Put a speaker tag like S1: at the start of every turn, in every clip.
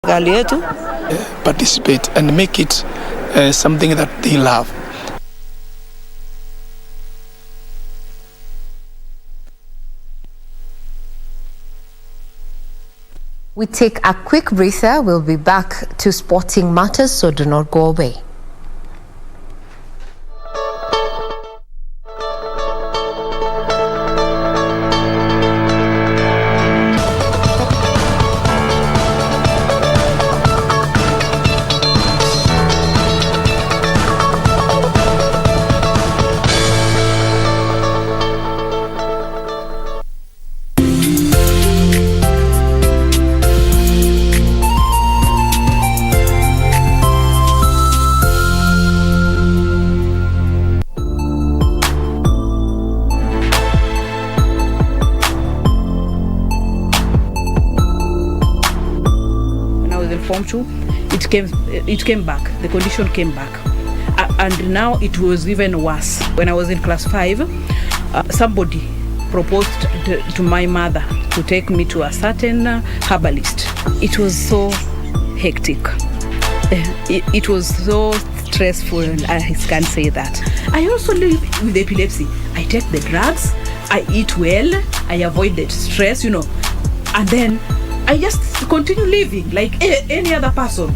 S1: Participate and make it something that they love.
S2: We take a quick breather. We'll be back to sporting matters, so do not go away.
S3: It came back. The condition came back, and now it was even worse. When I was in class 5, somebody proposed to my mother to take me to a certain herbalist. It was so hectic. It was so stressful. I can't say that. I also live with epilepsy. I take the drugs. I eat well. I avoid the stress, and then I just continue living like any other person.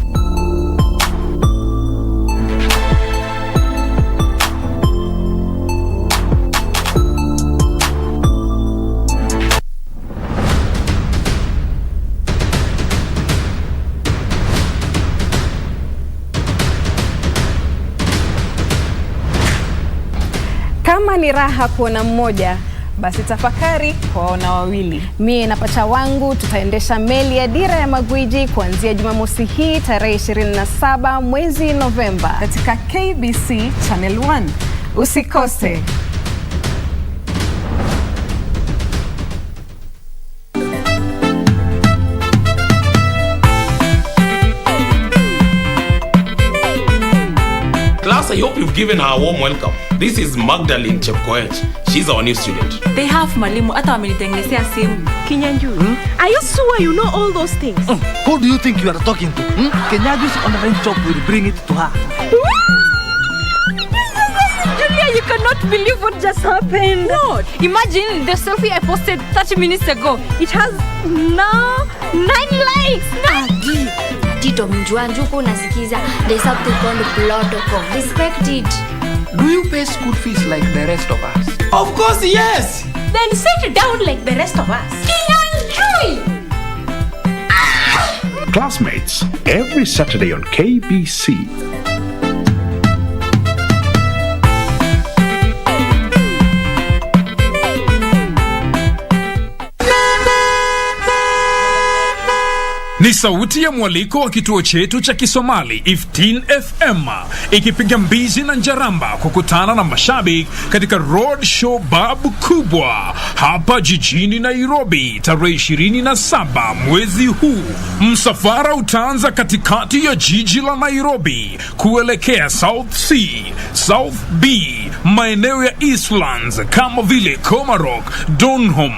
S4: Kama ni raha kuona mmoja, basi tafakari kuwaona wawili. Mie na pacha wangu tutaendesha meli ya Dira ya Magwiji kuanzia Jumamosi hii tarehe 27 mwezi Novemba katika KBC Channel 1. Usikose.
S5: Class, I hope you've given her a warm welcome. This is Magdalene Chepkoech. She's our new student.
S6: They have mwalimu hata wamenitengenezea simu. Kinyanjui.
S7: Are you sure you know all those things?
S8: Who do you think you are talking to? Kinyanjui's online shop will bring it to her.
S7: Julia, you cannot believe what just happened.
S6: What? Imagine the selfie I posted 30 minutes ago.
S7: It has now 9 likes.
S9: Tito Mjuanjuku nasikiza. There's something called protocol. Respect it.
S10: Do you pay school fees like the rest of us?
S5: Of course, yes!
S6: Then sit down like the rest of us.
S11: Classmates, every Saturday on KBC.
S12: Ni sauti ya mwaliko wa kituo chetu cha Kisomali Iftin FM ikipiga mbizi na njaramba kukutana na mashabiki katika road show babu kubwa hapa jijini Nairobi tarehe 27 mwezi huu. Msafara utaanza katikati ya jiji la Nairobi kuelekea South C, South B, maeneo ya Eastlands kama vile Komarok, Donholm,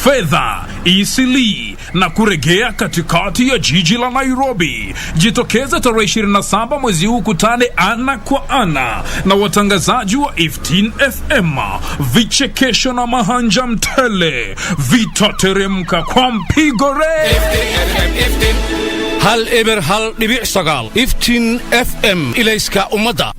S12: Fedha, Eastleigh na kuregea katikati ya jiji la Nairobi. Jitokeze tarehe 27 mwezi huu, kutane ana kwa ana na watangazaji wa Iftin FM. Vichekesho na mahanja mtele vitateremka kwa mpigo re.
S8: Hal eber hal dibi sagal. Iftin FM ilayska umada.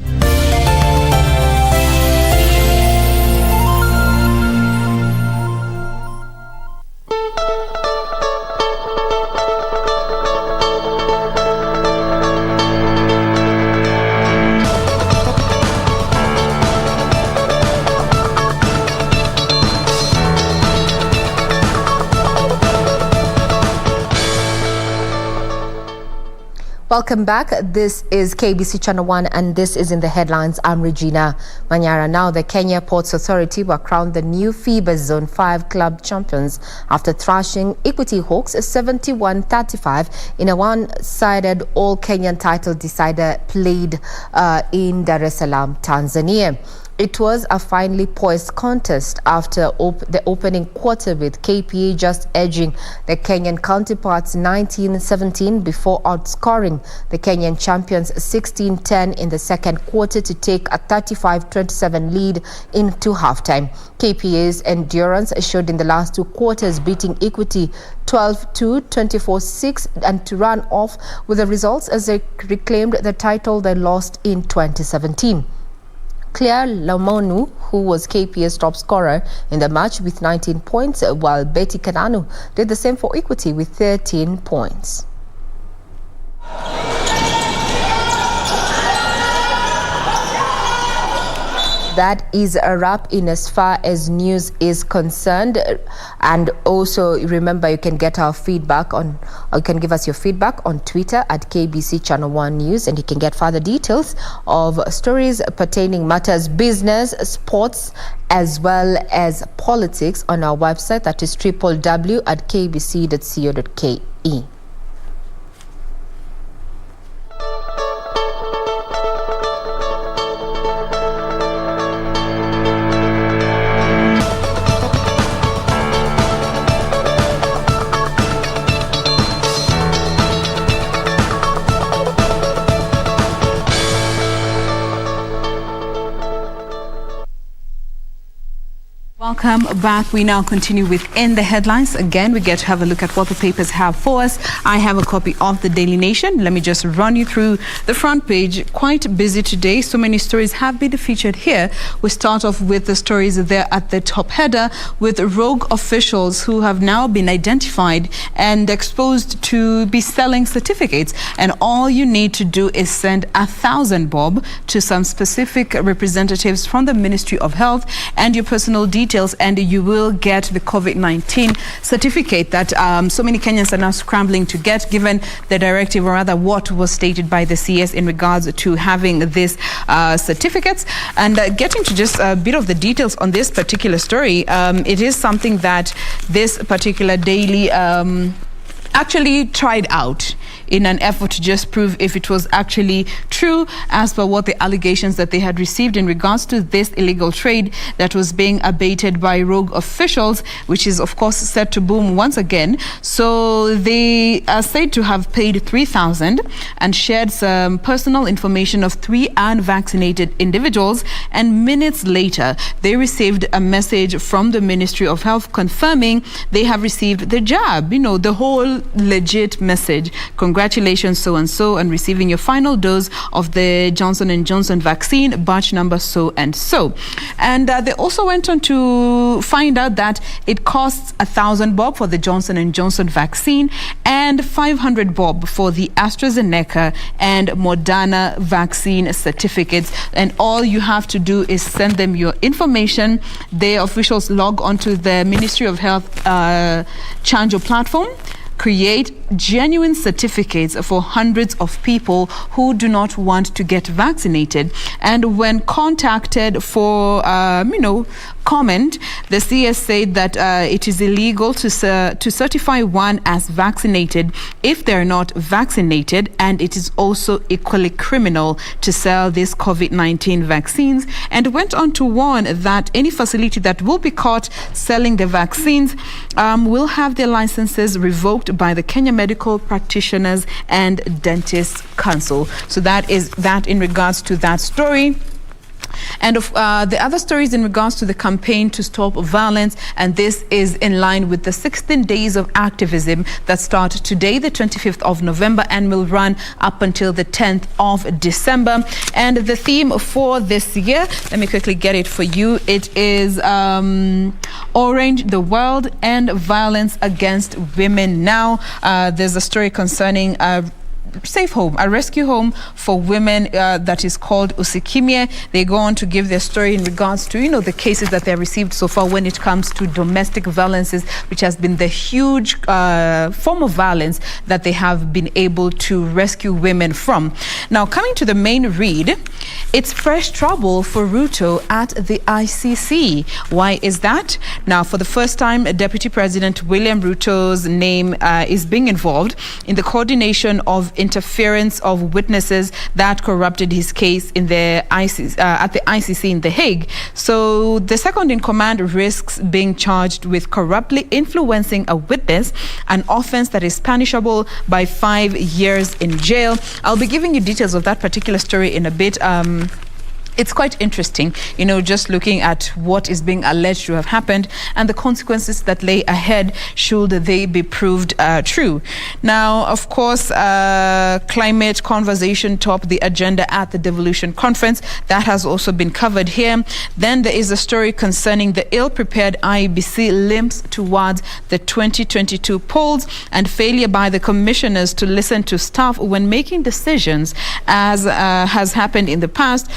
S2: Welcome back. This is KBC Channel 1 and this is in the headlines. I'm Regina Manyara. Now, the Kenya Ports Authority were crowned the new FIBA Zone 5 club champions after thrashing Equity Hawks 71-35 in a one-sided all-Kenyan title decider played in Dar es Salaam, Tanzania. It was a finely poised contest after the opening quarter, with KPA just edging the Kenyan counterparts 19-17 before outscoring the Kenyan champions 16-10 in the second quarter to take a 35-27 lead into halftime. KPA's endurance showed in the last 2 quarters, beating Equity 12-2, 24-6 and to run off with the results as they reclaimed the title they lost in 2017. Claire Lamonu, who was KPA's top scorer in the match with 19 points, while Betty Kananu did the same for Equity with 13 points. That is a wrap in as far as news is concerned. And also remember, you can get our feedback on, or you can give us your feedback on Twitter at KBC Channel 1 News, and you can get further details of stories pertaining matters business, sports, as well as politics on our website, that is www.kbc.co.ke.
S3: Welcome back. We now continue with In the Headlines. Again, we get to have a look at what the papers have for us. I have a copy of the Daily Nation. Let me just run you through the front page. Quite busy today. So many stories have been featured here. We start off with the stories there at the top header, with rogue officials who have now been identified and exposed to be selling certificates. And all you need to do is send 1,000 bob to some specific representatives from the Ministry of Health and your personal details, and you will get the COVID-19 certificate that so many Kenyans are now scrambling to get, given the directive, or rather what was stated by the CS in regards to having these certificates. And getting to just a bit of the details on this particular story, it is something that this particular daily actually tried out in an effort to just prove if it was actually true, as per what the allegations that they had received in regards to this illegal trade that was being abated by rogue officials, which is of course set to boom once again. So they are said to have paid 3,000 and shared some personal information of 3 unvaccinated individuals, and minutes later they received a message from the Ministry of Health confirming they have received the jab. You know, the whole legit message. Congratulations, so and so, on receiving your final dose of the Johnson & Johnson vaccine, batch number so and so. And they also went on to find out that it costs 1,000 bob for the Johnson & Johnson vaccine and 500 bob for the AstraZeneca and Moderna vaccine certificates. And all you have to do is send them your information. The officials log onto the Ministry of Health Chanjo platform, create genuine certificates for hundreds of people who do not want to get vaccinated. And when contacted for, comment, the CS said that it is illegal to certify one as vaccinated if they're not vaccinated, and it is also equally criminal to sell these COVID-19 vaccines, and went on to warn that any facility that will be caught selling the vaccines will have their licenses revoked by the Kenya Medical Practitioners and Dentists Council. So that is that in regards to that story. And the other stories in regards to the campaign to stop violence, and this is in line with the 16 days of activism that start today, the 25th of November, and will run up until the 10th of December. And the theme for this year, let me quickly get it for you. It is Orange the World and Violence Against Women Now. There's a story concerning safe home, a rescue home for women that is called Usikimye. They go on to give their story in regards to, the cases that they received so far when it comes to domestic violences, which has been the huge form of violence that they have been able to rescue women from. Now, coming to the main read, it's fresh trouble for Ruto at the ICC. Why is that? Now, for the first time, Deputy President William Ruto's name is being involved in the coordination of
S13: interference of witnesses that corrupted his case in the at the ICC in The Hague. So the second in command risks being charged with corruptly influencing a witness, an offense that is punishable by 5 years in jail. I'll be giving you details of that particular story in a bit. It's quite interesting, just looking at what is being alleged to have happened and the consequences that lay ahead should they be proved true. Now, of course, climate conversation topped the agenda at the Devolution Conference. That has also been covered here. Then there is a story concerning the ill-prepared IEBC limps towards the 2022 polls and failure by the commissioners to listen to staff when making decisions, as has happened in the past,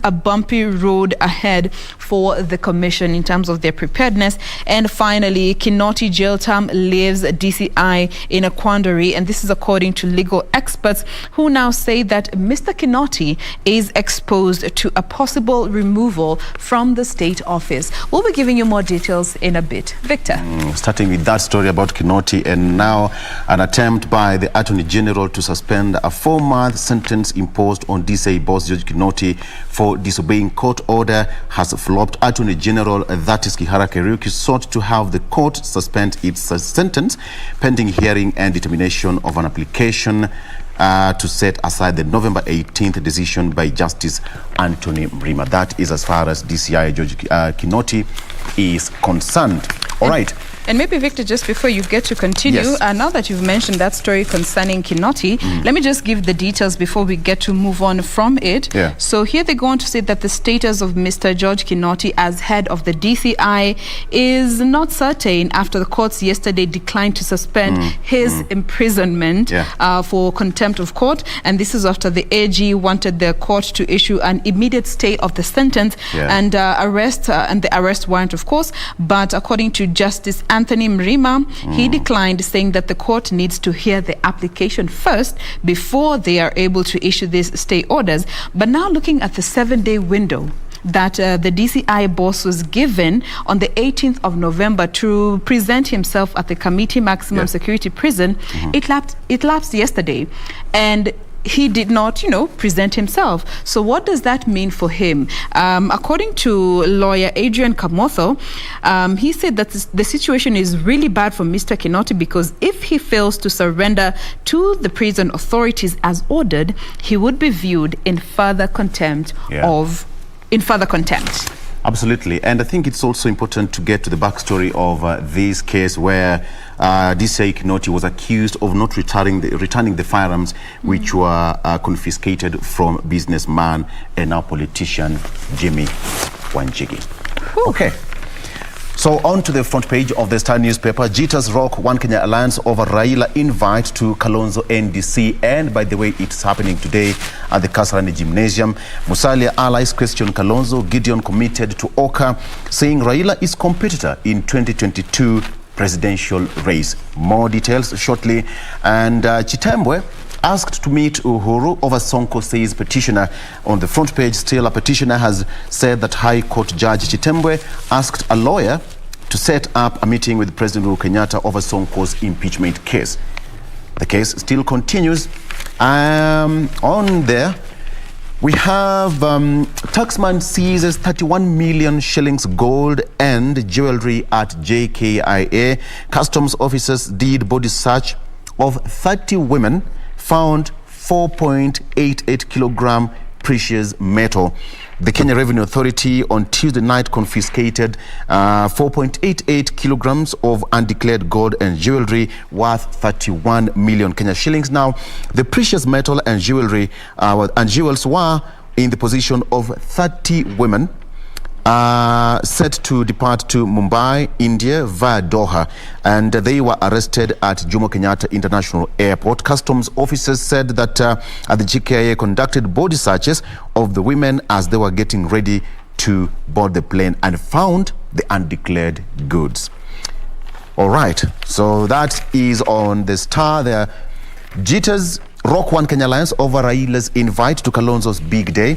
S13: a bumpy road ahead for the commission in terms of their preparedness. And finally, Kinoti jail term leaves DCI in a quandary, and this is according to legal experts who now say that Mr. Kinoti is exposed to a possible removal from the state office. We'll be giving you more details in a bit. Victor.
S14: Starting with that story about Kinoti, and now an attempt by the Attorney General to suspend a 4-month sentence imposed on DCI boss George Kinoti for disobeying court order has flopped. Attorney General, that is Kihara Kariuki, sought to have the court suspend its sentence pending hearing and determination of an application to set aside the November 18th decision by Justice Anthony Mrima. That is as far as DCI George Kinoti is concerned. All right.
S13: And maybe, Victor, just before you get to continue,
S14: yes.
S13: Now that you've mentioned that story concerning Kinoti, let me just give the details before we get to move on from it.
S14: Yeah.
S13: So here they go on to say that the status of Mr. George Kinoti as head of the DCI is not certain after the courts yesterday declined to suspend his imprisonment for contempt of court. And this is after the AG wanted the court to issue an immediate stay of the sentence and arrest and the arrest warrant, of course. But according to Justice Anthony Mrima, he declined, saying that the court needs to hear the application first before they are able to issue these stay orders. But now looking at the 7-day window that the DCI boss was given on the 18th of November to present himself at the Committee Maximum Security Prison, it lapsed yesterday. And he did not, present himself. So what does that mean for him? According to lawyer Adrian Kamotho, he said that the situation is really bad for Mr. Kinoti because if he fails to surrender to the prison authorities as ordered, he would be viewed in further contempt
S14: Absolutely. And I think it's also important to get to the backstory of this case where DCI Kinoti was accused of not returning the firearms which were confiscated from businessman and now politician Jimmy Wanjigi. Okay. So on to the front page of the Star newspaper, Jitters rock One Kenya Alliance over Raila invite to Kalonzo NDC. And by the way, it's happening today at the Kasarani Gymnasium. Musalia allies question Kalonzo, Gideon committed to Oka, saying Raila is competitor in 2022 presidential race. More details shortly. And Chitembwe asked to meet Uhuru over Sonko, says petitioner. On the front page, still a petitioner has said that High Court Judge Chitembwe asked a lawyer to set up a meeting with President Uhuru Kenyatta over Sonko's impeachment case. The case still continues. On there, we have taxman seizes 31 million shillings gold and jewelry at JKIA. Customs officers did body search of 30 women, found 4.88 kilogram precious metal. The Kenya Revenue Authority on Tuesday night confiscated 4.88 kilograms of undeclared gold and jewelry worth 31 million Kenya shillings. Now, the precious metal and jewelry and jewels were in the possession of 30 women set to depart to Mumbai, India via Doha, and they were arrested at Jomo Kenyatta International Airport. Customs officers said that the JKIA conducted body searches of the women as they were getting ready to board the plane and found the undeclared goods. All right, so that is on the Star there. Jitters rock One Kenya Alliance over Raila's invite to Kalonzo's big day.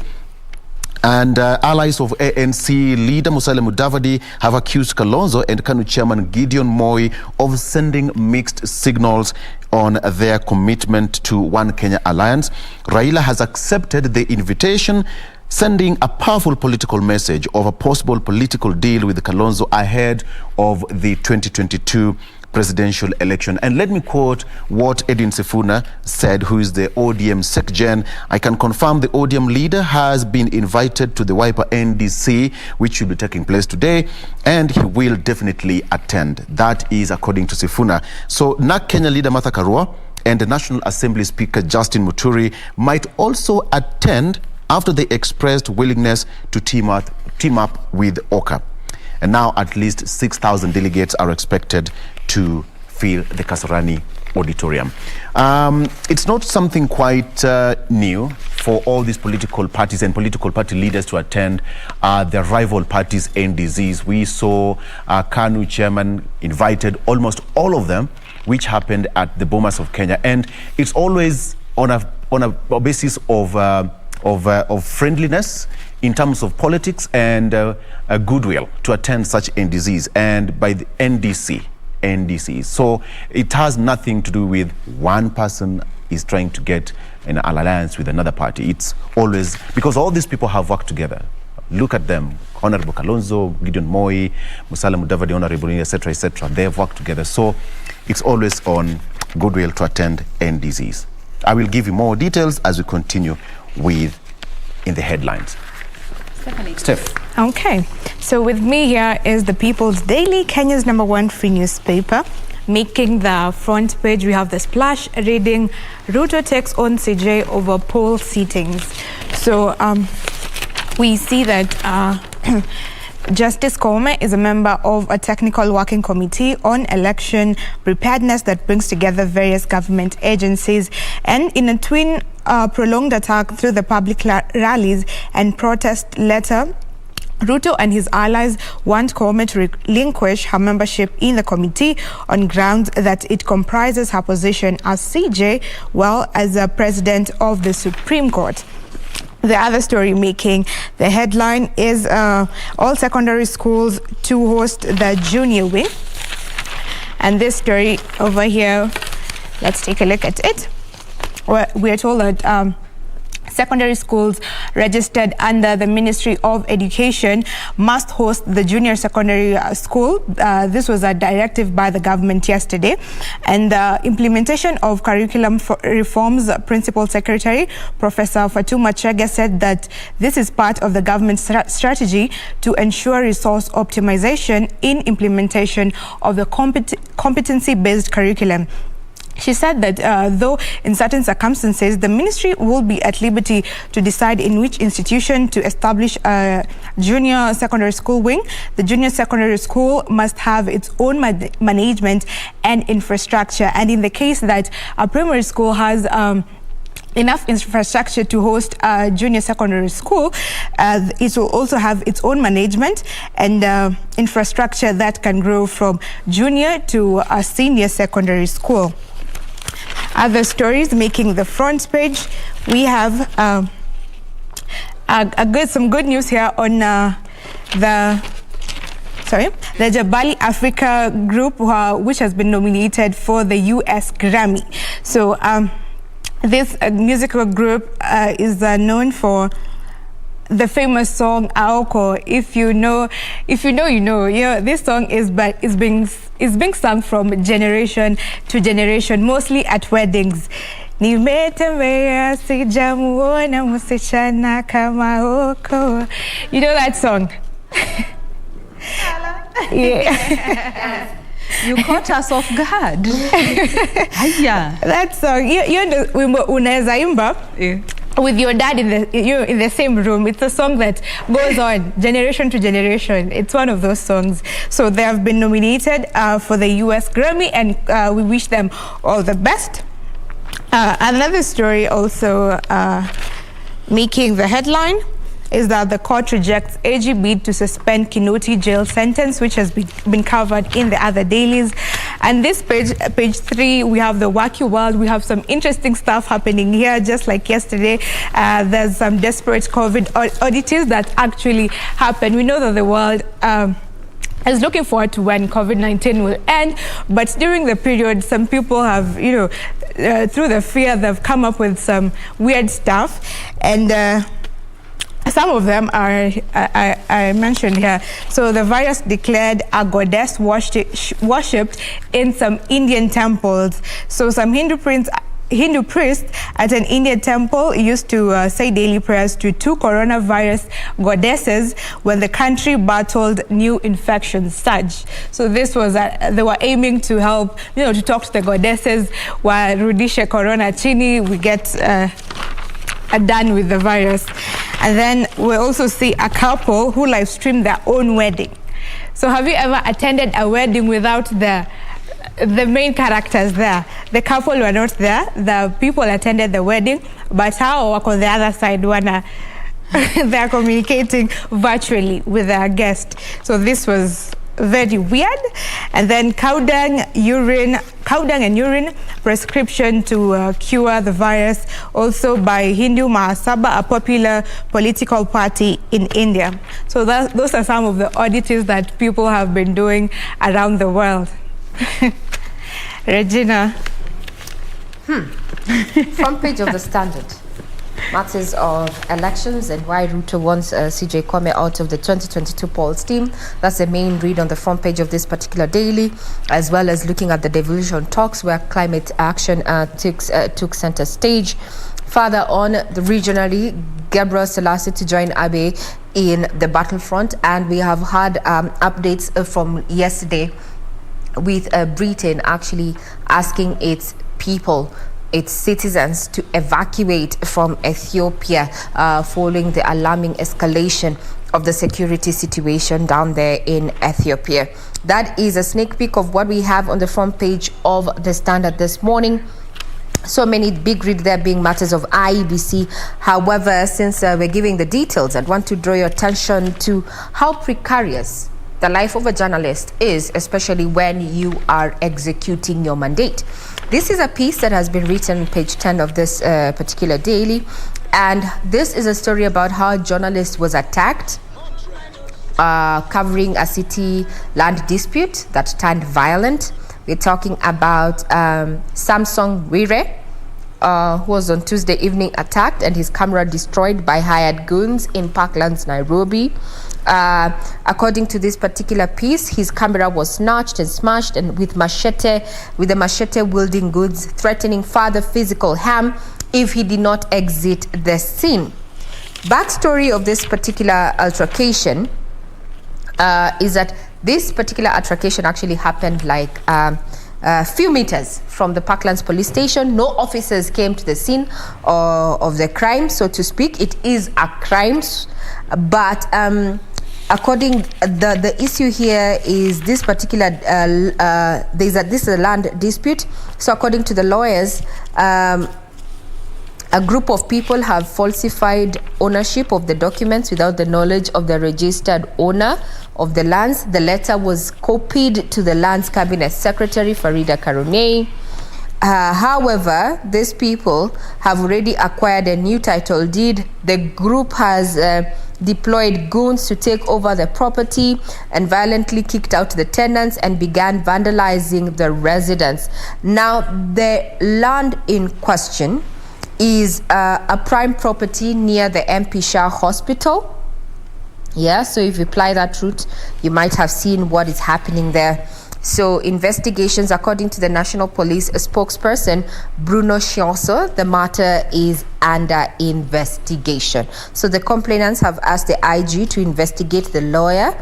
S14: And allies of ANC leader Musalia Mudavadi have accused Kalonzo and KANU chairman Gideon Moi of sending mixed signals on their commitment to One Kenya alliance. Raila has accepted the invitation, sending a powerful political message of a possible political deal with Kalonzo ahead of the 2022 presidential election. And let me quote what Edwin Sifuna said, who is the ODM SecGen. I can confirm the ODM leader has been invited to the Wiper NDC, which should be taking place today, and he will definitely attend. That is according to Sifuna. So NARC Kenya leader Martha Karua and the National Assembly Speaker Justin Muturi might also attend after they expressed willingness to team up with OCA. And now at least 6,000 delegates are expected to fill the Kasarani auditorium. It's not something quite new for all these political parties and political party leaders to attend their rival parties' NDCs. We saw KANU chairman invited almost all of them, which happened at the Bomas of Kenya. And it's always on a basis of friendliness in terms of politics and goodwill to attend such NDCs, and by the NDCs. So it has nothing to do with one person is trying to get an alliance with another party. It's always because all these people have worked together. Look at them: Honorable Kalonzo, Gideon Moi, Musalia Mudavadi, Honorable, etc., etc. They have worked together. So it's always on goodwill to attend NDCs. I will give you more details as we continue with in the headlines. Steph.
S15: Okay, so with me here is the People's Daily, Kenya's #1 free newspaper. Making the front page, we have the splash reading, Ruto takes on CJ over poll seatings. So we see that Justice Koome is a member of a technical working committee on election preparedness that brings together various government agencies. And in a twin prolonged attack through the public rallies and protest letter, Ruto and his allies want Koome to relinquish her membership in the committee on grounds that it comprises her position as CJ, well as a president of the Supreme Court. The other story making the headline is all secondary schools to host the junior wing. And this story over here, let's take a look at it. We're told that secondary schools registered under the Ministry of Education must host the junior secondary school. This was a directive by the government yesterday. And the implementation of curriculum reforms, Principal Secretary Professor Fatuma Chege said that this is part of the government's strategy to ensure resource optimization in implementation of the competency-based curriculum. She said that though in certain circumstances, the ministry will be at liberty to decide in which institution to establish a junior secondary school wing, the junior secondary school must have its own management and infrastructure. And in the case that a primary school has enough infrastructure to host a junior secondary school, it will also have its own management and infrastructure that can grow from junior to a senior secondary school. Other stories making the front page, we have some good news here on the Jabali Africa group, which has been nominated for the US Grammy. So this musical group is known for the famous song Aoko. If you know, you know. Yeah, this song is being sung from generation to generation, mostly at weddings. Nimetembea sijamuona msichana kama Aoko. You know that song? Yeah.
S13: You caught us off guard. Yeah.
S15: That song, unaweza imba with your dad in the same room. It's a song that goes on generation to generation. It's one of those songs. So they have been nominated for the US Grammy, and we wish them all the best. Another story also making the headline is that the court rejects AG bid to suspend Kinoti jail sentence, which has been covered in the other dailies. And this page 3, we have the wacky world. We have some interesting stuff happening here, just like yesterday. There's some desperate COVID oddities that actually happened. We know that the world is looking forward to when COVID-19 will end, but during the period, some people have, through the fear, they've come up with some weird stuff, and some of them are I mentioned here. So the virus declared a goddess worshipped in some Indian temples. So some Hindu priest at an Indian temple used to say daily prayers to 2 coronavirus goddesses when the country battled new infection surge. So this was they were aiming to help, to talk to the goddesses while Rudisha Corona Chini, we get done with the virus. And then we also see a couple who live streamed their own wedding. So have you ever attended a wedding without the main characters there? The couple were not there. The people attended the wedding, but how work on the other side they're communicating virtually with their guest. So this was very weird. And then cow dung and urine prescription to cure the virus, also by Hindu Mahasabha, a popular political party in India. So those are some of the oddities that people have been doing around the world. Regina.
S2: Front page of the Standard. Matters of elections and why Ruto wants CJ Kwame out of the 2022 polls team. That's the main read on the front page of this particular daily, as well as looking at the devolution talks where climate action took center stage. Further on, regionally, Gabriel Selassie to join Abe in the battlefront, and we have had updates from yesterday with Britain actually asking its people, its citizens, to evacuate from Ethiopia following the alarming escalation of the security situation down there in Ethiopia. That is a sneak peek of what we have on the front page of the Standard this morning. So many big read there being matters of IEBC. However, since we're giving the details, I'd want to draw your attention to how precarious the life of a journalist is, especially when you are executing your mandate. This is a piece that has been written on page 10 of this particular daily, and this is a story about how a journalist was attacked covering a city land dispute that turned violent. We're talking about Samsung Wire, who was on Tuesday evening attacked and his camera destroyed by hired goons in Parklands, Nairobi. According to this particular piece, his camera was snatched and smashed, and with the machete wielding goods, threatening further physical harm if he did not exit the scene. Backstory of this particular altercation is that this particular altercation actually happened like a few meters from the Parklands police station. No officers came to the scene of the crime, so to speak. It is a crime, but according the issue here is this particular this is a land dispute. So according to the lawyers, a group of people have falsified ownership of the documents without the knowledge of the registered owner of the lands. The letter was copied to the Lands Cabinet Secretary, Farida Karunei. However, these people have already acquired a new title deed. The group has deployed goons to take over the property and violently kicked out the tenants and began vandalizing the residents. Now, the land in question is a prime property near the MP Shah Hospital. Yeah, so if you apply that route, you might have seen what is happening there. So investigations, according to the National Police spokesperson, Bruno Shionso, the matter is under investigation. So the complainants have asked the IG to investigate a lawyer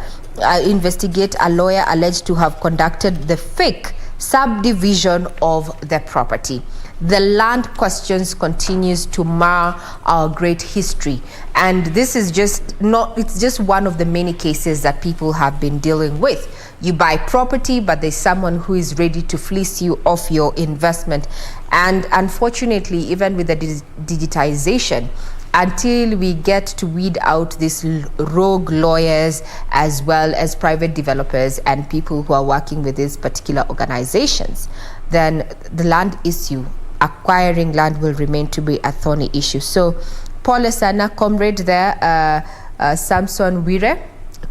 S2: alleged to have conducted the fake subdivision of the property. The land questions continues to mar our great history, and this is it's just one of the many cases that people have been dealing with. You buy property, but there's someone who is ready to fleece you of your investment. And unfortunately, even with the digitization, until we get to weed out these rogue lawyers as well as private developers and people who are working with these particular organizations, then the land issue, acquiring land, will remain to be a thorny issue. So pole sana comrade there, Samson Wire,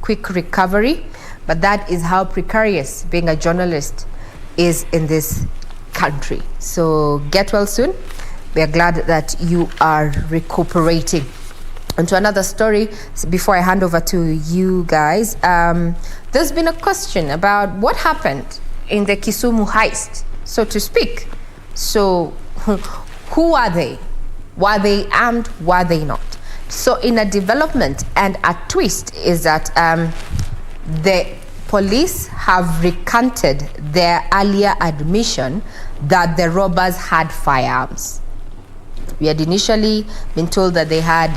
S2: quick recovery. But that is how precarious being a journalist is in this country. So get well soon. We are glad that you are recuperating. And to another story, before I hand over to you guys, there's been a question about what happened in the Kisumu heist, so to speak. So who are they? Were they armed? Were they not? So in a development and a twist is that the police have recanted their earlier admission that the robbers had firearms. We had initially been told that they had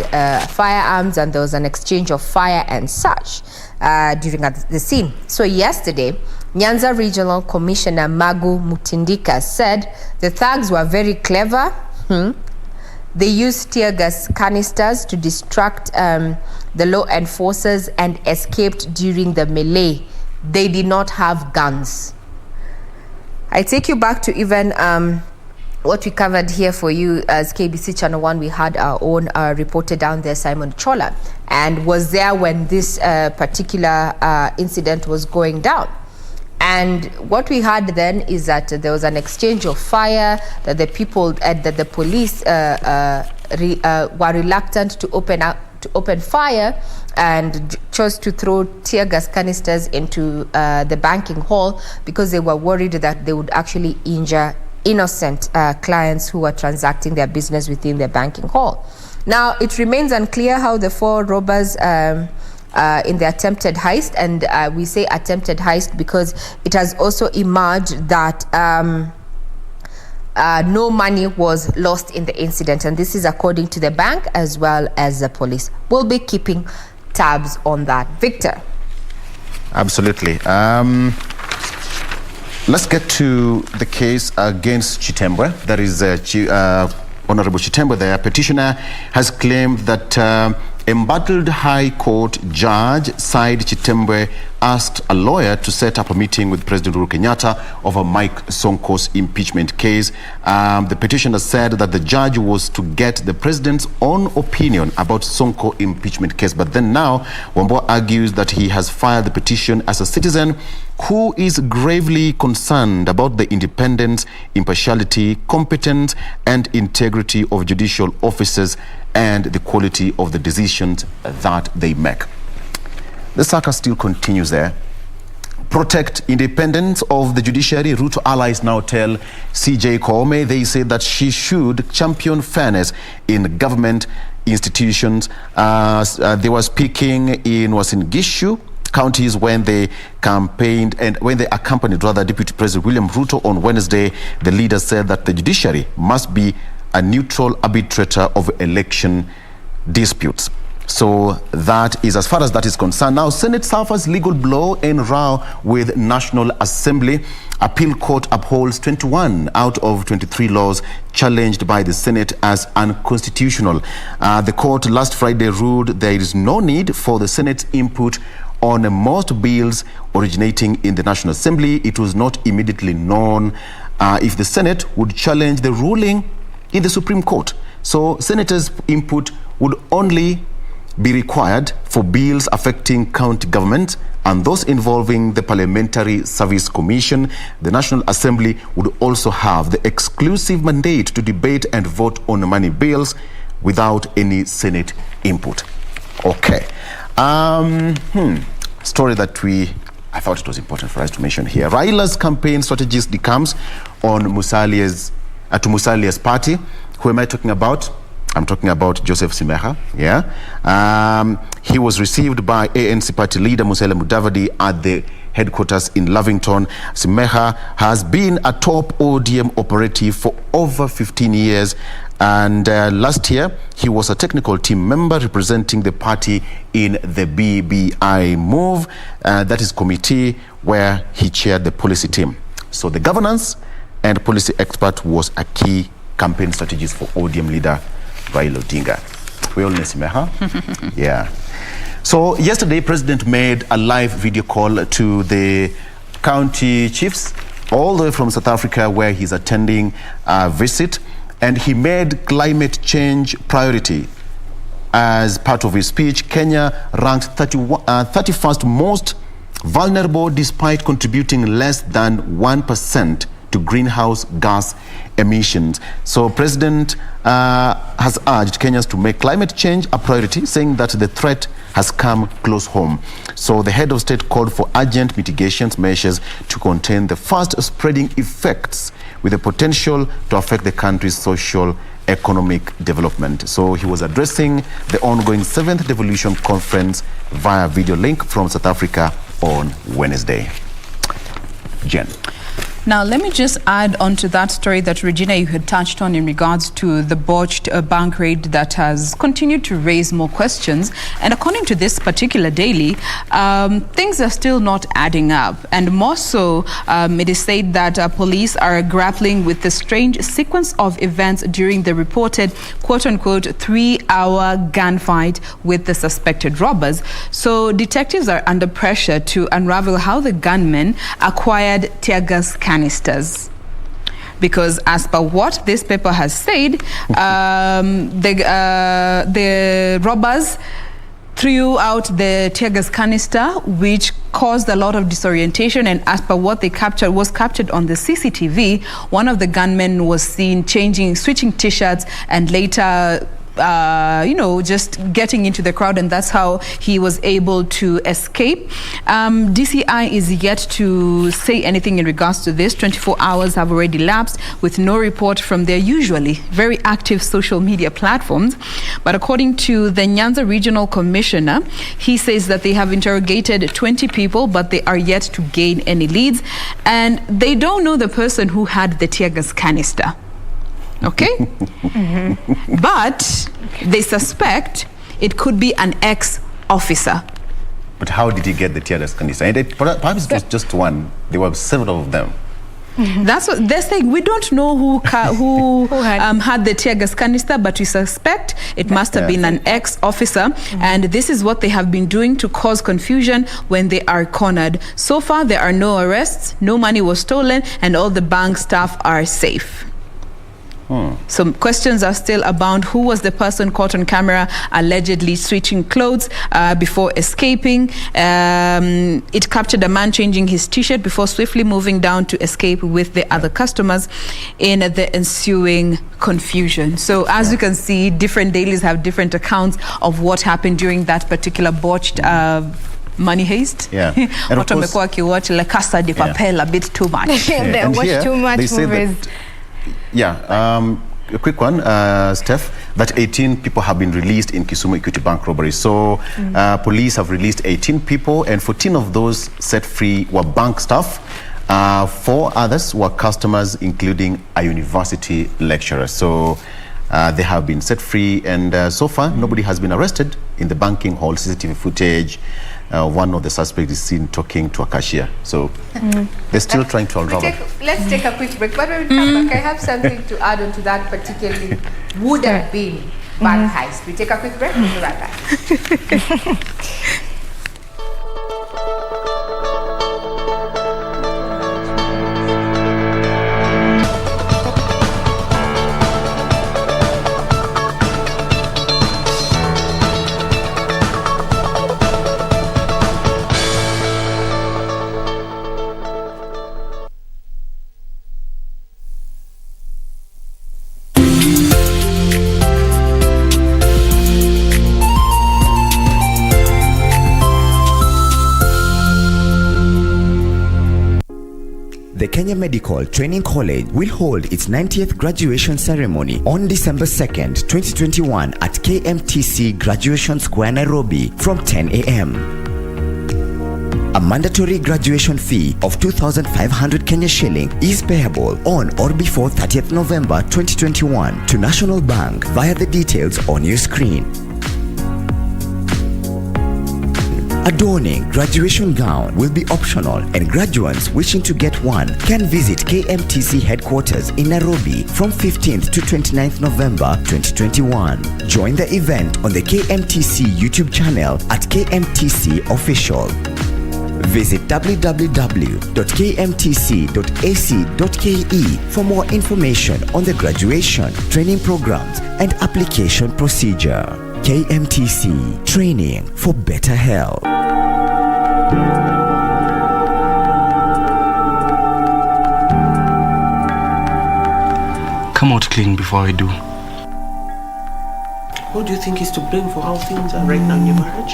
S2: firearms and there was an exchange of fire and such during the scene. So yesterday, Nyanza Regional Commissioner Magu Mutindika said the thugs were very clever. They used tear gas canisters to distract the law enforcers and escaped during the melee. They did not have guns. I take you back to even what we covered here for you as KBC Channel 1. We had our own reporter down there, Simon Chola, and was there when this particular incident was going down. And what we heard then is that there was an exchange of fire, that the people, that the police were reluctant to open fire and chose to throw tear gas canisters into the banking hall because they were worried that they would actually injure innocent clients who were transacting their business within the banking hall. Now, it remains unclear how the four robbers in the attempted heist, and we say attempted heist because it has also emerged that no money was lost in the incident, and this is according to the bank as well as the police. We'll be keeping tabs on that. Victor.
S14: Absolutely. Let's get to the case against Chitembwe. That is Honorable Chitembwe. The petitioner has claimed that embattled High Court Judge Said Chitembwe asked a lawyer to set up a meeting with President Uhuru Kenyatta over Mike Sonko's impeachment case. The petitioner said that the judge was to get the president's own opinion about Sonko impeachment case. But then now, Wambua argues that he has filed the petition as a citizen who is gravely concerned about the independence, impartiality, competence, and integrity of judicial officers and the quality of the decisions that they make. The saga still continues there. Protect independence of the judiciary. Ruto allies now tell CJ Koome they say that she should champion fairness in government institutions. They were speaking in Uasin Gishu counties when they campaigned and when they accompanied Deputy President William Ruto on Wednesday. The leader said that the judiciary must be a neutral arbitrator of election disputes. So that is as far as that is concerned. Now, Senate suffers legal blow in row with National Assembly. Appeal Court upholds 21 out of 23 laws challenged by the Senate as unconstitutional. The court last Friday ruled there is no need for the Senate's input on most bills originating in the National Assembly. It was not immediately known if the Senate would challenge the ruling in the Supreme Court. So senators' input would only be required for bills affecting county government and those involving the Parliamentary Service Commission. The National Assembly would also have the exclusive mandate to debate and vote on money bills without any Senate input. Okay. Story that I thought it was important for us to mention here. Raila's campaign strategist decomes on to Musalia's party. Who am I talking about? I'm talking about Joseph Simeha. Yeah. He was received by ANC party leader Musalia Mudavadi at the headquarters in Lavington. Simeha has been a top ODM operative for over 15 years. And last year, he was a technical team member representing the party in the BBI Move, that is committee where he chaired the policy team. So the governance and policy expert was a key campaign strategist for ODM leader Raila Odinga. Yeah. So yesterday, President made a live video call to the county chiefs all the way from South Africa, where he's attending a visit, and he made climate change priority. As part of his speech, Kenya ranked 31st most vulnerable despite contributing less than 1% to greenhouse gas emissions. So President has urged Kenyans to make climate change a priority, saying that the threat has come close home. So the head of state called for urgent mitigation measures to contain the fast spreading effects with the potential to affect the country's social economic development. So he was addressing the ongoing 7th Devolution Conference via video link from South Africa on Wednesday. Jen.
S13: Now, let me just add on to that story that Regina, you had touched on in regards to the botched bank raid that has continued to raise more questions. And according to this particular daily, things are still not adding up. And more so, it is said that police are grappling with the strange sequence of events during the reported, quote-unquote, 3-hour gunfight with the suspected robbers. So detectives are under pressure to unravel how the gunmen acquired tear gas canisters. Because as per what this paper has said, the robbers threw out the tear gas canister, which caused a lot of disorientation. And as per what they was captured on the CCTV, one of the gunmen was seen switching t-shirts and later just getting into the crowd, and that's how he was able to escape. DCI is yet to say anything in regards to this. 24 hours have already lapsed with no report from their usually very active social media platforms. But according to the Nyanza Regional Commissioner, he says that they have interrogated 20 people, but they are yet to gain any leads, and they don't know the person who had the tear gas canister. Okay? But they suspect it could be an ex-officer.
S14: But how did he get the tear gas canister? And perhaps it was just one. There were several of them.
S13: That's what they're saying. We don't know who had the tear gas canister, but we suspect it must have been an ex-officer. And this is what they have been doing to cause confusion when they are cornered. So far, there are no arrests, no money was stolen, and all the bank staff are safe. Some questions are still abound. Who was the person caught on camera allegedly switching clothes before escaping? It captured a man changing his t-shirt before swiftly moving down to escape with the other customers in the ensuing confusion. So as you can see, different dailies have different accounts of what happened during that particular botched money heist.
S14: Yeah.
S13: And of course, watch La Casa de Papel a bit too much.
S15: They watch too much movies.
S14: A quick one, Steph, that 18 people have been released in Kisumu Equity Bank robbery. So police have released 18 people, and 14 of those set free were bank staff. 4 others were customers, including a university lecturer. So they have been set free, and so far nobody has been arrested in the banking hall. CCTV footage, one of the suspects is seen talking to a cashier. So they're still trying to unravel.
S2: Let's take a quick break. But when we come back, I have something to add on to that particularly would have been bank heist. We take a quick break, we'll be right back.
S16: The Kenya Medical Training College will hold its 90th graduation ceremony on December 2nd, 2021 at KMTC Graduation Square, Nairobi from 10 a.m. A mandatory graduation fee of 2,500 Kenya shilling is payable on or before 30th November 2021 to National Bank via the details on your screen. Adorning graduation gown will be optional, and graduates wishing to get one can visit KMTC headquarters in Nairobi from 15th to 29th November 2021. Join the event on the KMTC YouTube channel at KMTC Official. Visit www.kmtc.ac.ke for more information on the graduation, training programs, and application procedure. KMTC, training for better health.
S17: Come out clean before I do.
S18: Who do you think is to blame for how things are right now in your marriage?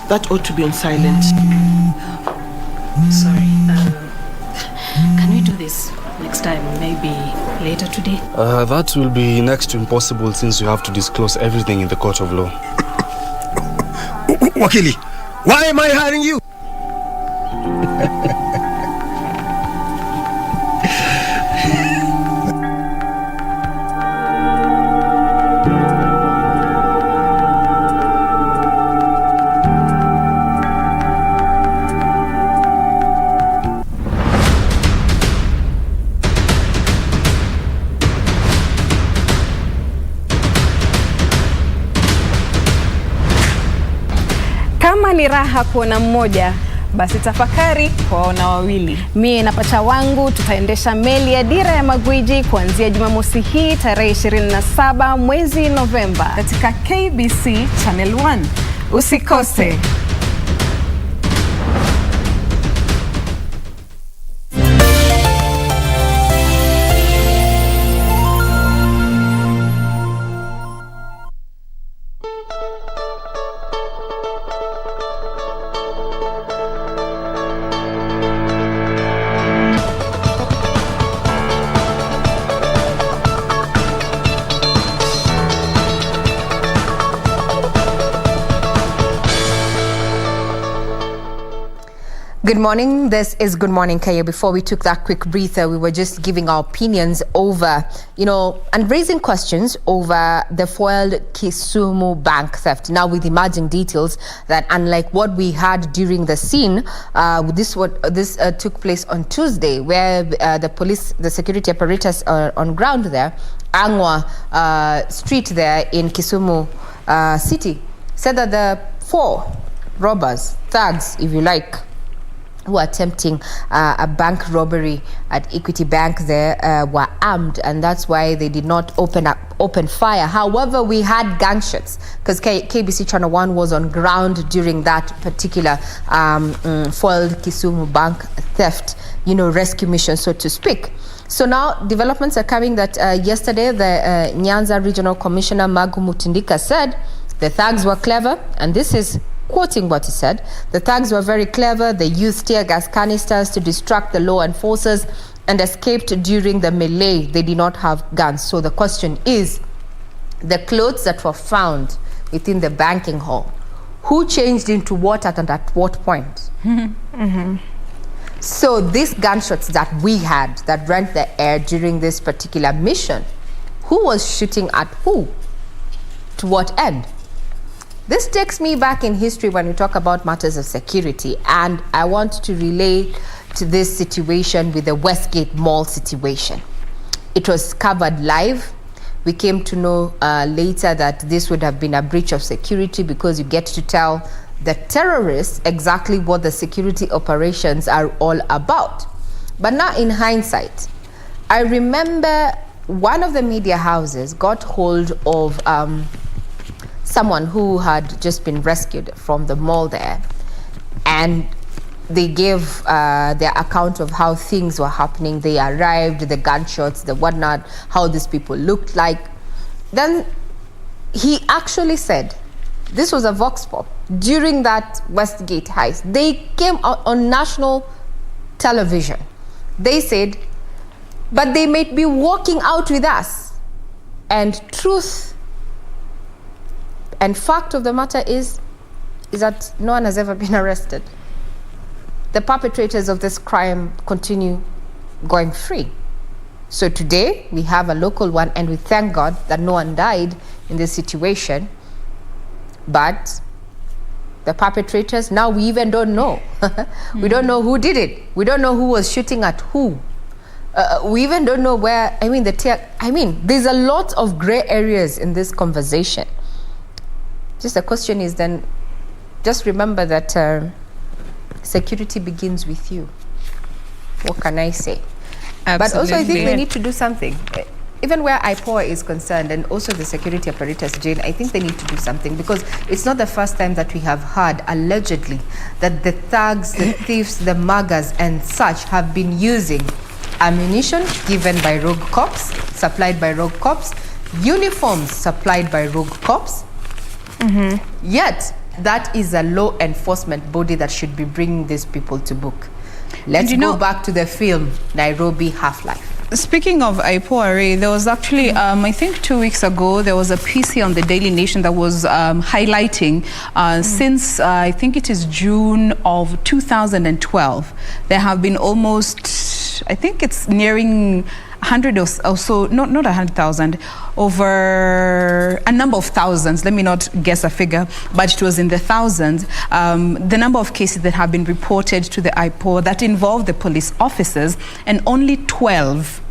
S18: That ought to be on silent.
S19: Sorry. Can we do this next time? Maybe later today?
S17: That will be next to impossible since you have to disclose everything in the court of law.
S20: Wakili, why am I hiring you?
S4: Kama ni raha kuona mmoja, basi tafakari kuwaona wawili. Mie na pacha wangu tutaendesha meli ya Dira ya Magwiji kuanzia Jumamosi hii tarehe 27 mwezi Novemba katika KBC Channel 1. Usikose.
S2: Good morning. This is Good Morning Kenya. Before we took that quick breather, we were just giving our opinions over, and raising questions over the foiled Kisumu bank theft. Now, with emerging details that, unlike what we had during the scene, this took place on Tuesday, where the security apparatus on ground there, Angwa Street there in Kisumu city, said that the 4 robbers, thugs, if you like, who were attempting a bank robbery at Equity Bank there were armed, and that's why they did not open fire. However, we had gunshots because KBC Channel 1 was on ground during that particular foiled Kisumu bank theft, rescue mission, so to speak. So now developments are coming that yesterday the Nyanza Regional Commissioner Magu Mutindika said the thugs were clever, and this is quoting what he said. The thugs were very clever. They used tear gas canisters to distract the law enforcers and escaped during the melee. They did not have guns. So the question is, the clothes that were found within the banking hall, who changed into what and at what point? So these gunshots that we had that rent the air during this particular mission, who was shooting at who? To what end? This takes me back in history when we talk about matters of security, and I want to relate to this situation with the Westgate Mall situation. It was covered live. We came to know later that this would have been a breach of security because you get to tell the terrorists exactly what the security operations are all about. But now in hindsight, I remember one of the media houses got hold of someone who had just been rescued from the mall there, and they gave their account of how things were happening. They arrived, the gunshots, the whatnot, how these people looked like. Then he actually said, this was a vox pop, during that Westgate heist, they came out on national television. They said, but they might be walking out with us. And truth and fact of the matter is that no one has ever been arrested. The perpetrators of this crime continue going free. So today we have a local one, and we thank God that no one died in this situation. But the perpetrators. Now we even don't know. We don't know who did it. We don't know who was shooting at who. We even don't know where, there's a lot of gray areas in this conversation. Just the question is then, just remember that security begins with you. What can I say?
S13: Absolutely.
S2: But also I think they need to do something. Even where IPOA is concerned, and also the security apparatus, Jane, I think they need to do something, because it's not the first time that we have heard, allegedly, that the thugs, the thieves, the muggers and such have been using ammunition given by rogue cops, supplied by rogue cops, uniforms supplied by rogue cops. Yet, that is a law enforcement body that should be bringing these people to book. Let's go back to the film, Nairobi Half-Life.
S13: Speaking of IPOA, there was actually, I think 2 weeks ago, there was a piece here on the Daily Nation that was highlighting since, I think it is June of 2012, there have been almost, I think it's nearing 100 or so, not 100,000, over a number of thousands. Let me not guess a figure, but it was in the thousands. The number of cases that have been reported to the IPOA that involve the police officers, and only 12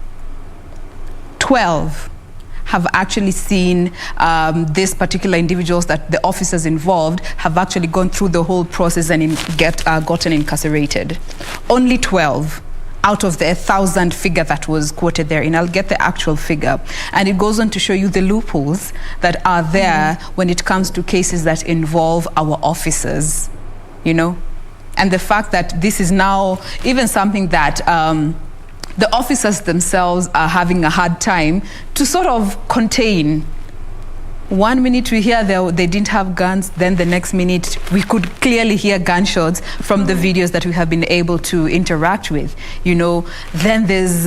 S13: have actually seen these particular individuals that the officers involved have actually gone through the whole process and gotten incarcerated. Only 12. Out of the 1,000 figure that was quoted there, and I'll get the actual figure. And it goes on to show you the loopholes that are there when it comes to cases that involve our officers, and the fact that this is now even something that the officers themselves are having a hard time to sort of contain. 1 minute we hear they didn't have guns, then the next minute we could clearly hear gunshots from the videos that we have been able to interact with. Then there's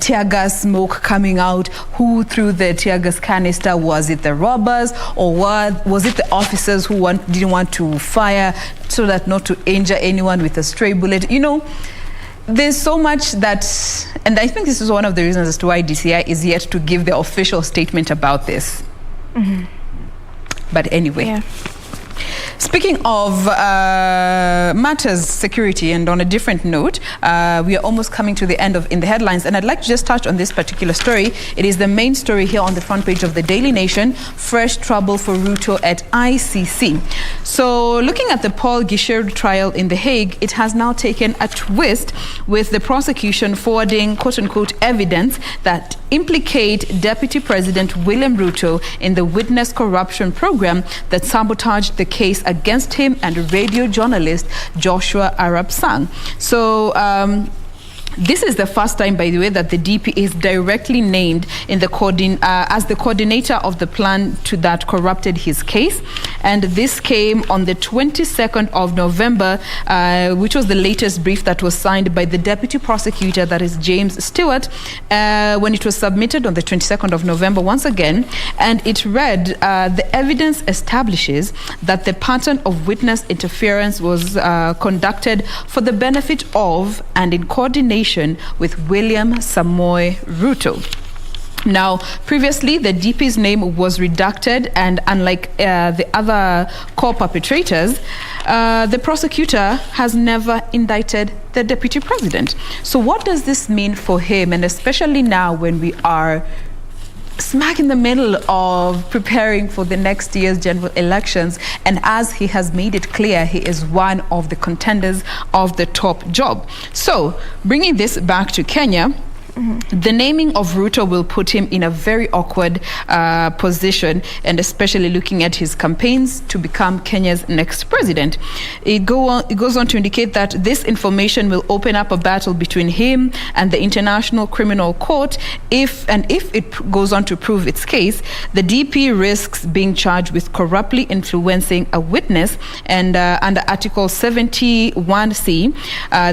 S13: tear gas smoke coming out. Who threw the tear gas canister? Was it the robbers, or was it the officers who didn't want to fire so that not to injure anyone with a stray bullet? There's so much that, and I think this is one of the reasons as to why DCI is yet to give the official statement about this. But anyway, speaking of matters security, and on a different note, we are almost coming to the end of In the Headlines, and I'd like to just touch on this particular story. It is the main story here on the front page of the Daily Nation. Fresh trouble for Ruto at ICC. So looking at the Paul Gicheru trial in The Hague, it has now taken a twist, with the prosecution forwarding quote-unquote evidence that implicate Deputy President William Ruto in the witness corruption program that sabotaged the case against him and radio journalist Joshua Arap Sang. So this is the first time, by the way, that the DP is directly named in the as the coordinator of the plan that corrupted his case. And this came on the 22nd of November, which was the latest brief that was signed by the deputy prosecutor, that is James Stewart, when it was submitted on the 22nd of November once again. And it read, the evidence establishes that the pattern of witness interference was conducted for the benefit of and in coordination with William Samoei Ruto. Now, previously, the DP's name was redacted, and unlike the other co-perpetrators, the prosecutor has never indicted the deputy president. So what does this mean for him, and especially now when we are smack in the middle of preparing for the next year's general elections, and as he has made it clear, he is one of the contenders of the top job. So, bringing this back to Kenya, the naming of Ruto will put him in a very awkward position, and especially looking at his campaigns to become Kenya's next president. It goes on to indicate that this information will open up a battle between him and the International Criminal Court. If it goes on to prove its case, the DP risks being charged with corruptly influencing a witness, and under Article 71C,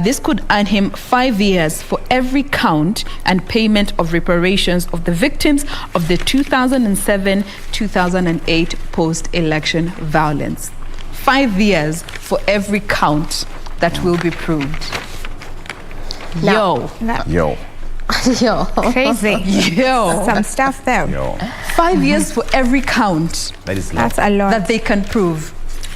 S13: this could earn him 5 years for every count and payment of reparations of the victims of the 2007-2008 post-election violence. 5 years for every count that will be proved.
S15: Yo. Crazy.
S13: Yo.
S15: Some stuff there.
S13: 5 years for every count.
S14: That is
S15: That's a lot.
S13: That they can prove.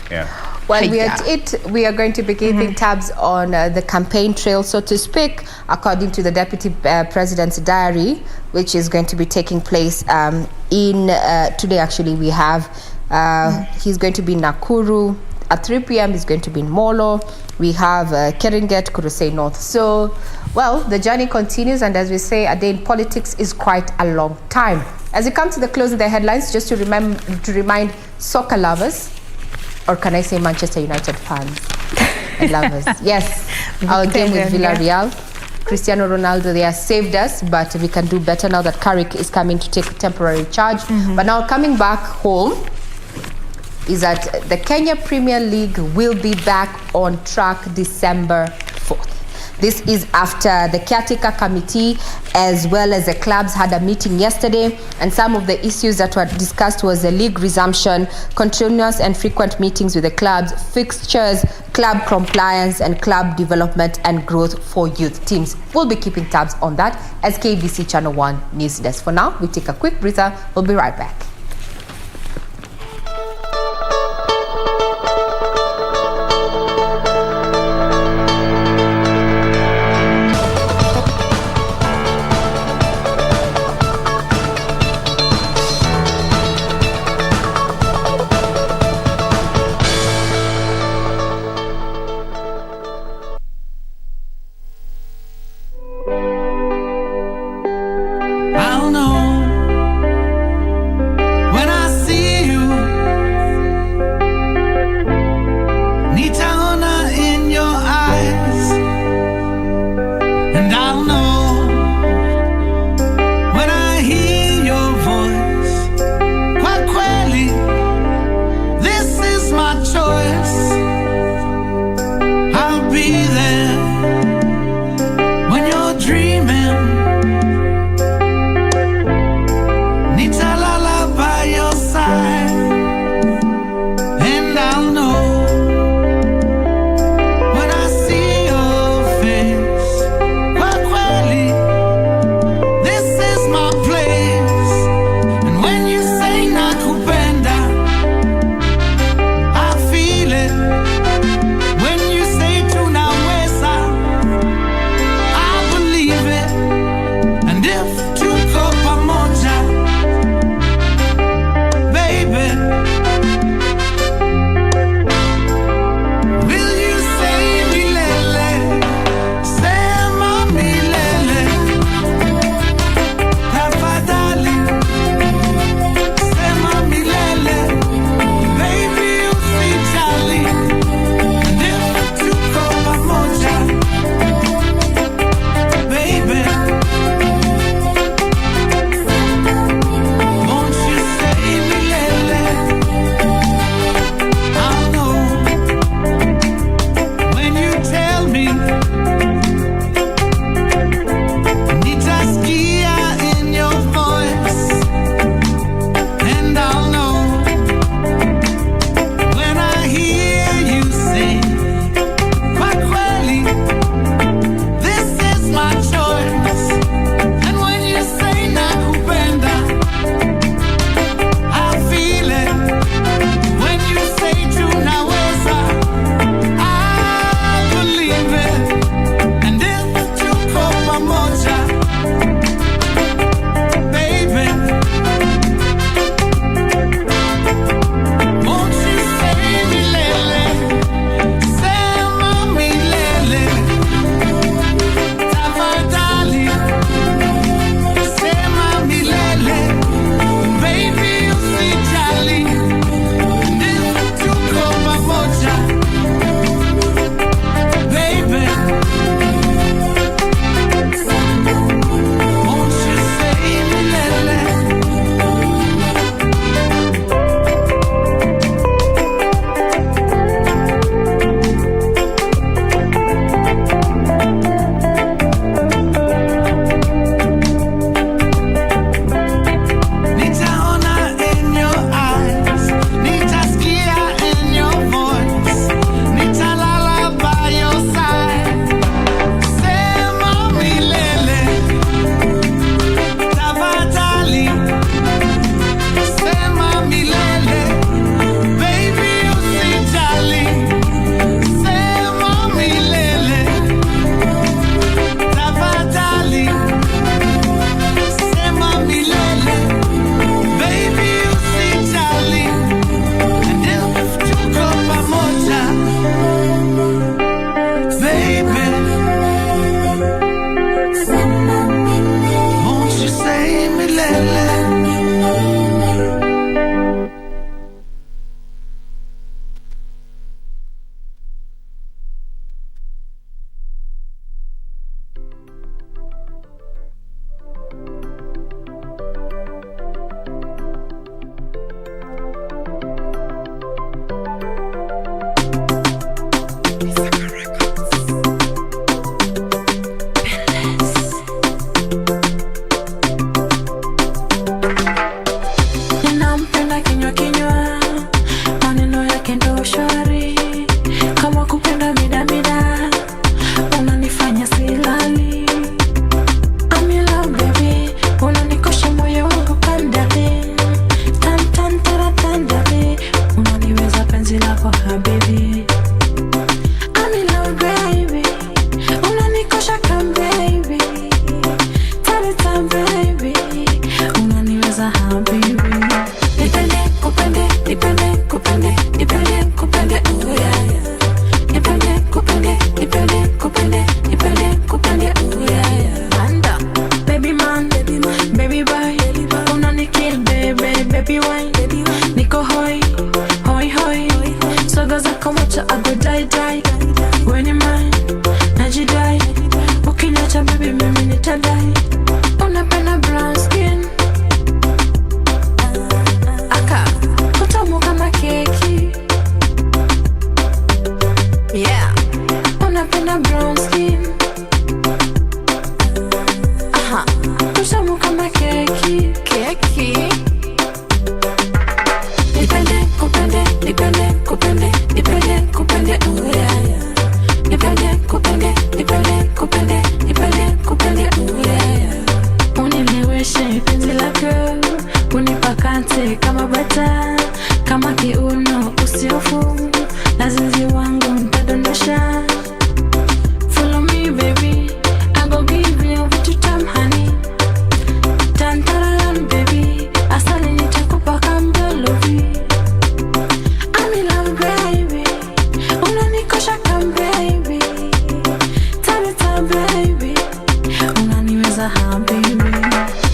S14: Yeah.
S2: While we are at it, we are going to be keeping tabs on the campaign trail, so to speak, according to the Deputy President's diary, which is going to be taking place today. Actually, we have he's going to be in Nakuru. At 3 p.m. he's going to be in Molo. We have Keringet, Kurusei North. So, well, the journey continues, and as we say, a day in politics is quite a long time. As we come to the close of the headlines, just to remind soccer lovers, or can I say Manchester United fans and lovers? Yes, our game with Villarreal. Cristiano Ronaldo, they have saved us, but we can do better now that Carrick is coming to take temporary charge. But now coming back home is that the Kenya Premier League will be back on track December 4th. This is after the caretaker committee as well as the clubs had a meeting yesterday, and some of the issues that were discussed was the league resumption, continuous and frequent meetings with the clubs, fixtures, club compliance, and club development and growth for youth teams. We'll be keeping tabs on that as KBC Channel 1 News Desk. For now, we take a quick breather. We'll be right back.
S21: wine, niko hoi, hoi hoi. Soga zako macho I go die die. When you mine, najidai. Ukiniacha baby mimi nitadai. Unapenda brown skin. Aka, utamu kama keki. Yeah, unapenda brown skin. Aha, utamu kama keki. Keki. Depende, kupende, depende, kupende, depende, kupende, oh yeah, yeah. Depende, kupende, depende, kupende, depende, kupende, oh yeah, yeah. Unileweshe penzi lako, unipakate kama bata, kama kiuno usiofu, na zinzi wangu ntadondosha. Follow me baby, I go give you what you time honey. Tantararan baby, asali nitakupa kambelovi. I'm in love baby, unanikosha kam baby. Tabita baby, unaniweza ha baby.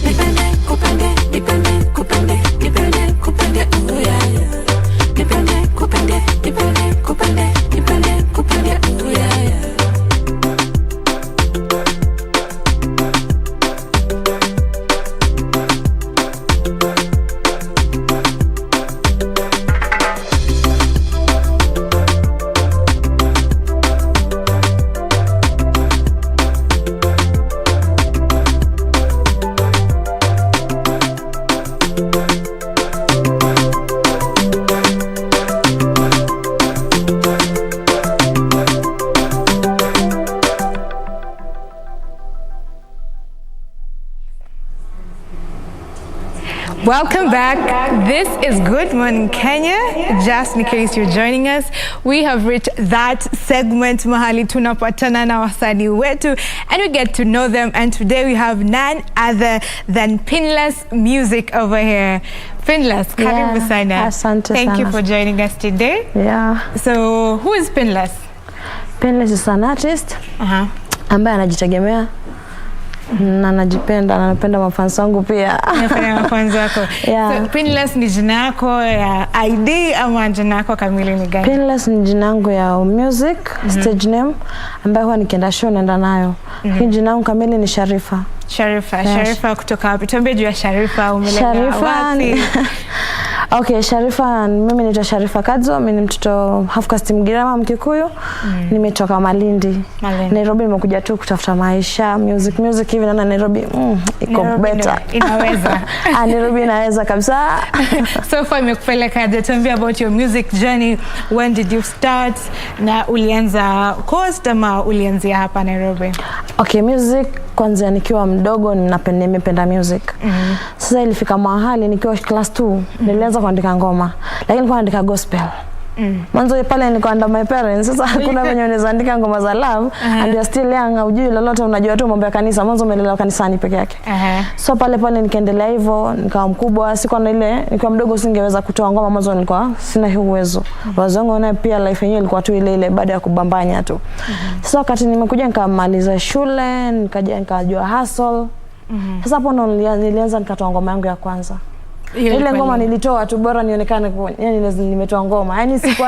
S21: Depende, kupende, depende, kupende, depende, kupende, oh yeah, yeah. Depende, kupende, depende, kupende, depende, kupende, oh yeah, yeah.
S15: Welcome back. This is Good Morning Kenya. Just in case you're joining us, we have reached that segment mahali tunapatana na wasanii wetu and we get to know them, and today we have none other than Pinless Music over here. Pinless, karibu sana.
S22: Asante
S15: Thank
S22: sana.
S15: you for joining us today.
S22: Yeah.
S15: So, who is Pinless?
S22: Pinless is an artist ambaye anajitegemea na najipenda, na napenda mafans wangu pia.
S15: Napenda mafans wako.
S22: Yeah.
S15: So, Pinless ni jina yako ya ID ama jina yako kamili ni gani?
S22: Pinless ni jina yangu ya music, stage name, ambayo huwa nikienda show naenda nayo. Jina yangu kamili ni Sharifa.
S15: Sharifa, yes. Sharifa kutoka wapi? Tuambie juu ya Sharifa, umelelewa wapi?
S22: Okay, Sharifa, mimi naitwa Sharifa Kadzo, mimi ni mtoto half caste Mgirama Mkikuyu. Nimetoka Malindi. Nairobi nimekuja tu kutafuta maisha, music hivi na Nairobi iko better.
S15: Inaweza.
S22: Nairobi inaweza kabisa.
S15: So far imekupeleka, tell me about your music journey. When did you start? Na ulianza Coast ama ulianzia hapa Nairobi?
S22: Okay, music kwanza nikiwa mdogo nimependa music. Sasa ilifika mahali nikiwa class 2 nilianza kuandika ngoma, lakini nilikuwa naandika gospel. Mwanzo pale nilikuwa under my parents. Sasa hakuna venye unaweza andika ngoma za love and you're still young, hujui lolote, unajua tu mambo ya kanisa. Mwanzo umelelewa kanisani peke yake. So pale nikaendelea hivyo, nikawa mkubwa, sikuwa na ile, nikiwa mdogo singeweza kutoa ngoma, mwanzo nilikuwa sina hiyo uwezo. Wazangu na pia life yenyewe ilikuwa tu ile baada ya kubambanya tu. Sasa wakati nimekuja nikamaliza shule, nikajua hustle. Sasa hapo ndo nilianza nikatoa ngoma yangu ya kwanza. Ile ngoma nilitoa tu bora nionekane yani nimetoa ngoma. Yani sikuwa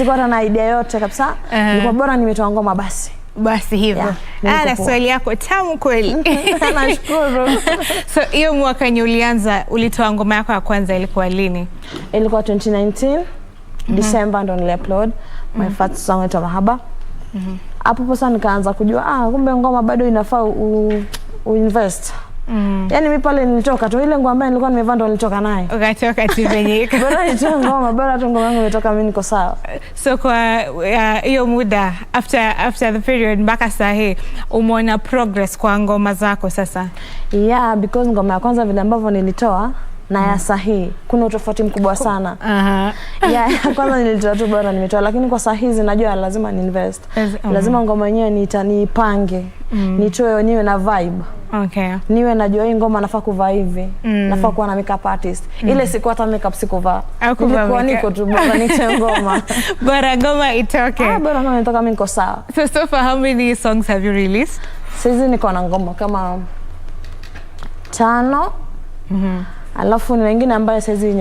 S22: hata na idea yote kabisa. Nilikuwa bora nimetoa ngoma basi.
S15: Basi hivyo. Na swali yako tamu kweli.
S22: Nashukuru.
S15: So hiyo mwaka ulianza ulitoa ngoma yako ya kwanza ilikuwa lini?
S22: Ilikuwa 2019 December ndo niliupload my first song inaitwa Mahaba. Hapo sasa nikaanza kujua kumbe ngoma bado inafaa uinvest. Yani mimi pale nilitoka tu ile ngoma ambayo nilikuwa nimevaa ndo nilitoka naye.
S15: Ukatoka tu venye.
S22: Bora nitoa ngoma, bora tu ngoma yangu imetoka, mimi niko sawa.
S15: So kwa hiyo muda after the period mpaka sasa hii umeona progress kwa ngoma zako sasa?
S22: Yeah, because ngoma ya kwanza vile ambavyo nilitoa na ya sahihi kuna utofauti mkubwa sana. Yeah, kwanza nilitoa tu bora nimetoa, lakini kwa sahihi najua lazima ni invest. Lazima ngoma yenyewe niipange. Nitoe wenyewe na vibe.
S15: Okay.
S22: Niwe najua hii ngoma nafaa kuvaa hivi. Nafaa kuwa na makeup artist. Ile siku hata makeup sikuvaa. Nilikuwa niko tu bora niche ngoma.
S15: Bora ngoma itoke.
S22: Bora ngoma itoka, mimi niko sawa.
S15: So far how many songs have you released?
S22: Sasa niko na ngoma kama 5. Alafu ni wengine ambaye saizi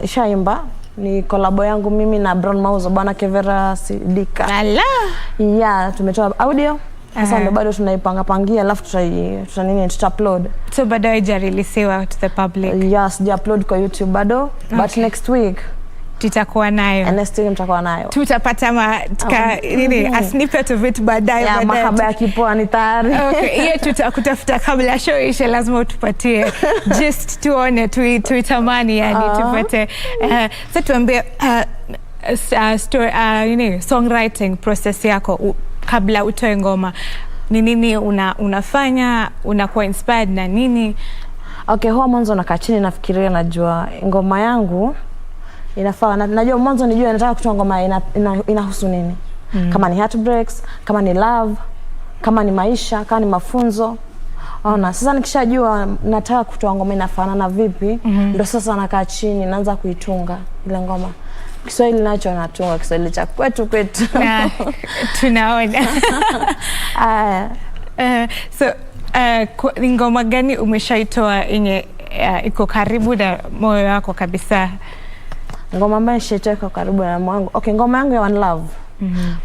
S22: nishaimba ni kolabo yangu mimi na Brown Mauzo bwana Kevera Sidika.
S15: Ala.
S22: Yeah, tumetoa audio. Sasa ndio bado tunaipangia alafu tuta-upload.
S15: So bado haijareleasiwa to the public.
S22: Yes, upload kwa YouTube bado, but next week
S15: tutakuwa nayo.
S22: Next week mtakuwa nayo.
S15: Tutapata a snippet of it baadaye.
S22: Yeah, mahaba ya kipoa ni tayari.
S15: Okay, hiyo tutakutafuta kabla show ishe, lazima utupatie just tuone tuitamani yani tupate. Sasa tuambie story songwriting process yako kabla utoe ngoma. Ni nini unafanya, unakuwa inspired na nini?
S22: Okay, huwa mwanzo nakaa chini nafikiria, najua ngoma yangu inafaa, najua mwanzo nijue nataka kutoa ngoma inahusu nini. Kama ni heartbreaks, kama ni love, kama ni maisha, kama ni mafunzo. Ona, sasa nikishajua nataka kutoa ngoma inafanana vipi, ndio sasa nakaa chini naanza kuitunga ile ngoma. Kiswahili nacho natunga Kiswahili cha kwetu.
S15: Tunaona. So ngoma gani umeshaitoa yenye iko karibu na moyo wako kabisa?
S22: Ngoma ambayo nishaitoa karibu na moyo wangu. Okay, ngoma yangu ya One Love.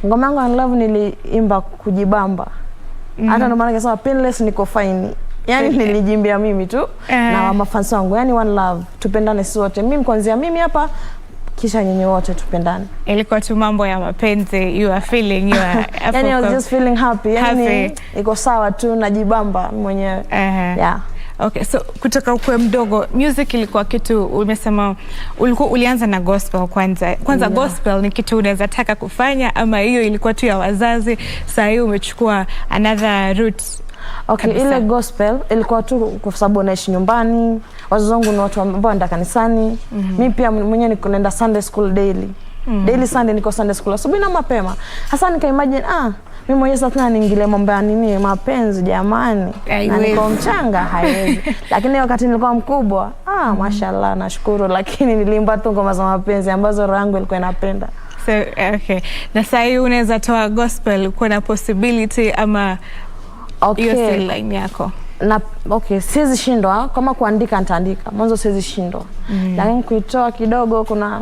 S22: Ngoma yangu ya One Love niliimba kujibamba. Hata ndo maana nikasema Painless niko fine. Yani nilijimbia mimi tu na mafans wangu. Yani One Love, tupendane sote. Mimi kuanzia mimi hapa kisha nyinyi wote tupendane.
S15: Ilikuwa tu mambo ya mapenzi, you are feeling, you are
S22: yani I was just feeling happy. Yani iko sawa tu, najibamba mwenyewe. Yeah.
S15: Okay, so kutoka ukwe mdogo, music ilikuwa kitu umesema ulianza na gospel kwanza. Gospel ni kitu unaweza taka kufanya ama hiyo ilikuwa tu ya wazazi, sasa hiyo umechukua another route?
S22: Okay, ile gospel ilikuwa tu kwa sababu naishi nyumbani, wazazi wangu ni watu ambao wanaenda kanisani. Mimi pia mwenyewe niko naenda Sunday school daily. Daily Sunday niko Sunday school asubuhi na mapema. Hasa nika-imagine mimi mwenyewe sasa niingilie mambo ya nini mapenzi jamani. Na niko mchanga haiwezi. Lakini wakati nilikuwa mkubwa, mashallah nashukuru, lakini nilimba tu ngoma za mapenzi ambazo roho yangu ilikuwa inapenda.
S15: So okay. Na sasa hiyo unaweza toa gospel, kuna possibility ama hiyo line yako?
S22: Okay, siwezi shindwa. Kama kuandika nitaandika. Mwanzo siwezi shindwa. Lakini kuitoa kidogo kuna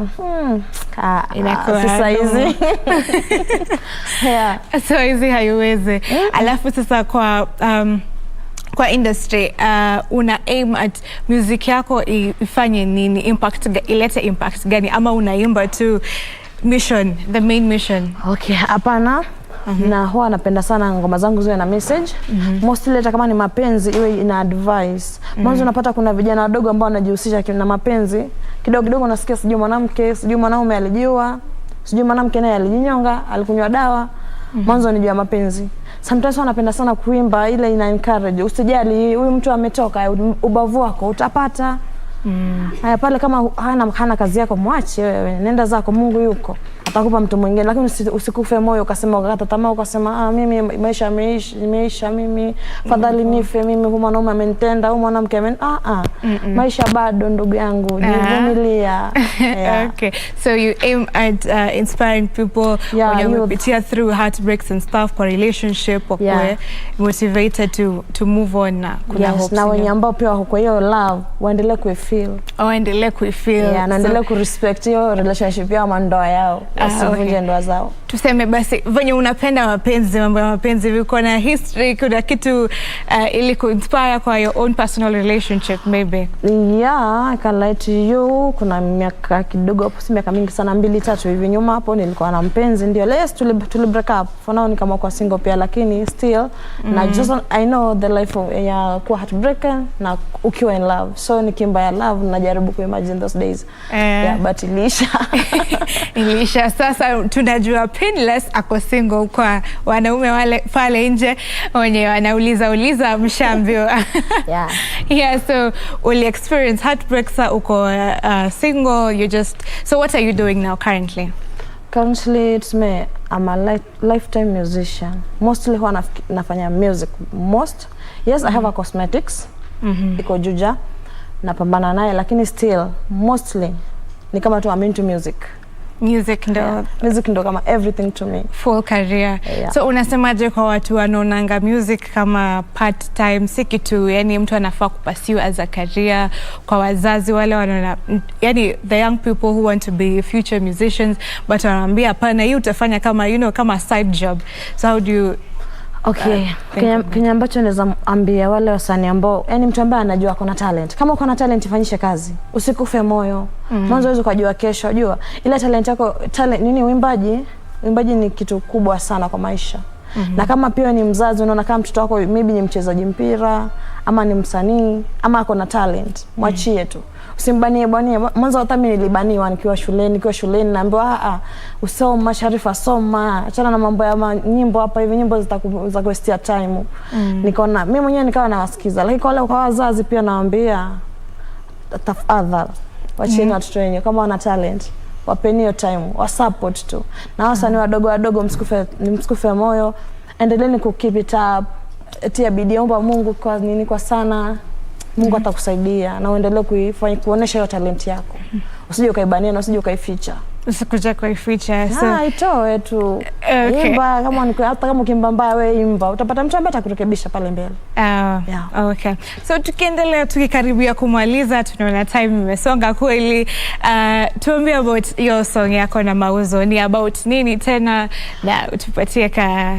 S15: inakuwa
S22: sasa hizi.
S15: Yeah. So hizi haiwezi. Alafu sasa kwa industry una aim at music yako ifanye nini, ilete impact gani, ama unaimba tu mission, the main mission?
S22: Okay, hapana. Na huwa napenda sana ngoma zangu ziwe na message. Mostly hata kama ni mapenzi iwe ina advice. Mwanzo unapata kuna vijana wadogo ambao wanajihusisha na mapenzi. Kidogo unasikia sijui mwanamke, sijui mwanaume alijiua, sijui mwanamke naye alijinyonga, alikunywa dawa. Mwanzo ni juu ya mapenzi. Sometimes wanapenda sana kuimba ile ina encourage. Usijali huyu mtu ametoka, ubavu wako utapata. Haya pale kama hana kazi yako mwache wewe, nenda zako, Mungu yuko. Atakupa mtu mwingine, lakini usikufe moyo ukasema ukakata tamaa ukasema mimi maisha yameisha mimi, fadhali nife mimi, huyu mwanaume amenitenda, huyu mwanamke maisha bado ndugu yangu, jivumilia.
S15: Okay, so you aim at inspiring people when you're pitia through heartbreaks and stuff, kwa relationship, kwa motivated to move on na kuna hope.
S22: Na wenye ambao pia wako kwa hiyo love waendelee kuifeel.
S15: Waendelee kuifeel.
S22: Naendelee kurespect hiyo relationship yao, mandoa yao. Wasivunje ndoa zao.
S15: Tuseme basi venye unapenda mapenzi, mambo ya mapenzi, viko na history, kuna kitu ili ku-inspire kwa your own personal relationship maybe?
S22: Yeah, I can lie to you. Kuna miaka kidogo hapo, si miaka mingi sana, 2-3 hivi nyuma hapo nilikuwa na mpenzi, ndio leo tuli break up. For now ni kama kwa single pia, lakini still na just I know the life of kuwa heartbroken na ukiwa in love. So nikimba ya love najaribu kuimagine those days. But
S15: ilisha. Sasa tunajua Painless ako single, kwa wanaume wale pale nje wenye wanauliza mshambiwa. So uli experience heartbreaks, uko single, so what are you doing now currently?
S22: Currently it's me, I'm a lifetime musician. Mostly huwa nafanya music Yes, I have a cosmetics. Iko Juja napambana naye, lakini still mostly ni kama tu I'm into music.
S15: Music ndo
S22: music ndo kama everything to me,
S15: full career. So unasemaje kwa watu wanaonanga music kama part time, si kitu yani mtu anafaa kupursue as a career, kwa wazazi wale wanaona yani the young people who want to be future musicians but wanaambia hapana, hii utafanya kama kama side job, so how do you
S22: Kenya ambacho naweza ambia wale wasanii ambao yani mtu ambaye anajua kuna talent, kama uko na talent ifanyishe kazi, usikufe moyo. Mwanzo uweze kujua kesho, jua ile talent yako, uimbaji ni kitu kubwa sana kwa maisha. Na kama pia ni mzazi unaona kama mtoto wako maybe ni mchezaji mpira ama ni msanii ama ako na talent, mwachie tu, usimbanie bwania. Mwanzo hata mimi nilibaniwa nikiwa shuleni naambiwa usoma Sharifa, soma, achana na mambo ya nyimbo hapa hivi, nyimbo za kuwestia time. Nikaona mimi mwenyewe nikawa nawasikiza, lakini kwa wale kwa wazazi pia naambia tafadhali wacheni watoto wenyewe kama wana talent, wapeni hiyo time, wa support tu. Na wasanii wadogo msikufe moyo, endeleeni ku keep it up, tia bidii, omba Mungu kwa sana, Mungu atakusaidia na uendelee kuonesha hiyo talent yako. Usije ukaibania na usije ukaificha.
S15: Usikuja kuificha. So
S22: itoe tu. Imba hata kama ukimba mbaya wewe imba, utapata mtu ambaye atakurekebisha pale mbele.
S15: Okay. So tukiendelea tukikaribia kumaliza, tunaona time imesonga kweli. Tuambie about your song yako na Mauzo. Ni about nini tena, na utupatie ka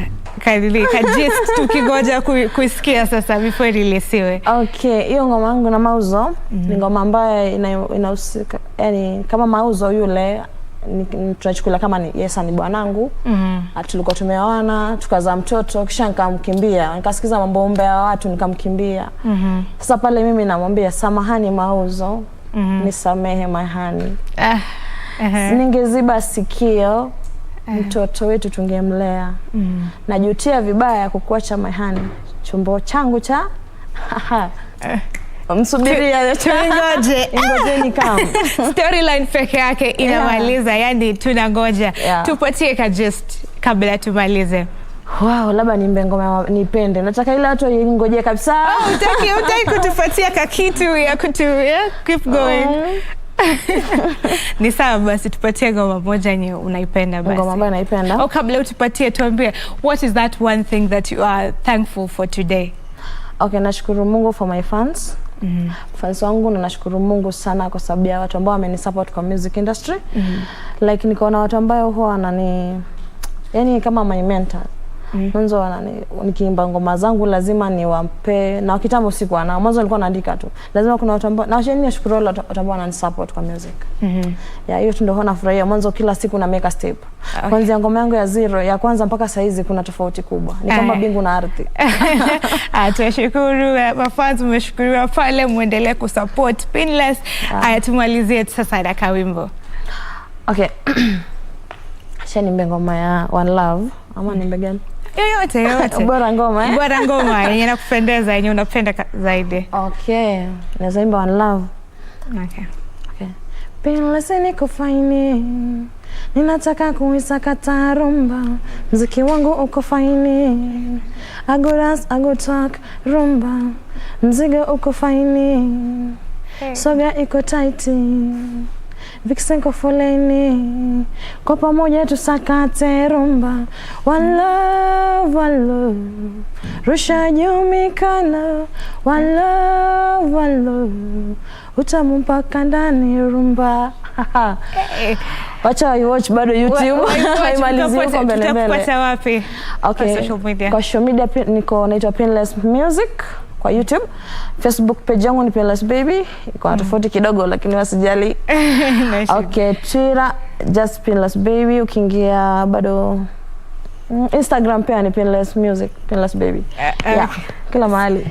S15: gist tukingoja kuisikia sasa before release.
S22: Okay, hiyo ngoma yangu na Mauzo ni ngoma ambayo inahusika yani kama Mauzo yule tunachukua kama ni Yesa ni bwanangu. Tulikuwa tumeoana, tukazaa mtoto, kisha nikamkimbia, nikasikiza mambo mbaya ya watu nikamkimbia. Sasa pale mimi namwambia samahani Mauzo, nisamehe mahani. Ningeziba sikio mtoto wetu tungemlea. Najutia vibaya kukuacha mahani, chombo changu cha msubiria
S15: tungoje.
S22: Ngojeni kama
S15: storyline peke yake inamaliza, yani tunangoja. Tupatie ka gist kabla tumalize.
S22: Wow, labda niimbe ngoma nipende. Nataka ile watu ngoje kabisa.
S15: Utaki kutupatia ka kitu ya keep going. Ni sawa basi, tupatie ngoma moja yenye unaipenda basi.
S22: Ngoma ambayo naipenda.
S15: Au kabla utupatie tuambie what is that one thing that you are thankful for today?
S22: Okay, nashukuru Mungu for my fans. Fans wangu, na nashukuru Mungu sana kwa sababu ya watu ambao wamenisupport kwa music industry. Like nikaona watu ambao huwa wanani yani kama my mentor. Mwanzo nikiimba ngoma zangu lazima niwampe, na kitambo sikuwa na mwanzo nilikuwa naandika tu. Lazima kuna watu ambao na nashukuru wale watu ambao wananisupport kwa music. Hiyo tu ndio huwa nafurahia. Mwanzo kila siku na make a step. Kwanza ngoma yangu ya zero ya kwanza mpaka saizi kuna tofauti kubwa. Ni kama bingu na ardhi.
S15: Tunashukuru mafans, mmeshukuriwa pale, muendelee kusupport Pinless. Tumalizie sasa na kawimbo.
S22: Okay. Shani ngoma ya One Love ama nimbe gani?
S15: Yoyote.
S22: Bora ngoma
S15: Bora ngoma yenye nakupendeza, yenye unapenda zaidi.
S22: Okay. Naweza imba One Love.
S15: Okay.
S22: Pinless niko fine, ninataka kuisakata rumba, muziki wangu uko fine, I go dance, I go talk rumba, mzigo uko fine, soga iko tight, vixen ko foleni, kwa pamoja tusakate rumba. One love, one love, rusha juu mikono. One love, one love, utamu mpaka ndani rumba. Wacha watch bado YouTube. Haimalizi huko mbele.
S15: Tutapata wapi?
S22: Okay.
S15: Social media.
S22: Kwa social media niko naitwa Pinless Music kwa YouTube. Facebook page yangu ni Pinless Baby. Iko tofauti kidogo lakini wasijali. Okay, Twitter just Pinless Baby. Ukiingia bado Instagram pia ni Pinless Music, Pinless Baby. Kila mahali.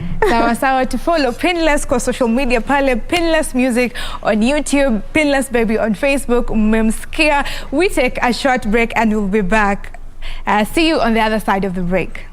S15: Sawa, to follow Pinless kwa social media pale, Pinless Music on YouTube, Pinless Baby on Facebook. Mmemsikia. We take a short break and we'll be back. See you on the other side of the break.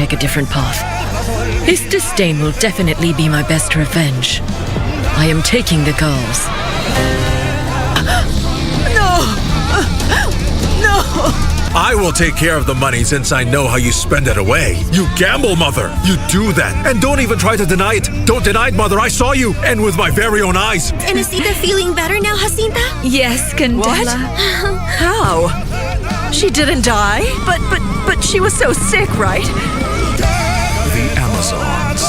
S1: take a different path. His disdain will definitely be my best revenge. I am taking the girls.
S7: No! I will take care of the money since I know how you spend it away. You gamble, Mother. You do that. And don't even try to deny it. Don't deny it, Mother. I saw you, and with my very own eyes.
S23: And is Ida feeling better now, Jacinta?
S1: Yes, Candela.
S23: What?
S1: How? She didn't die, but she was so sick, right?
S7: The Amazons.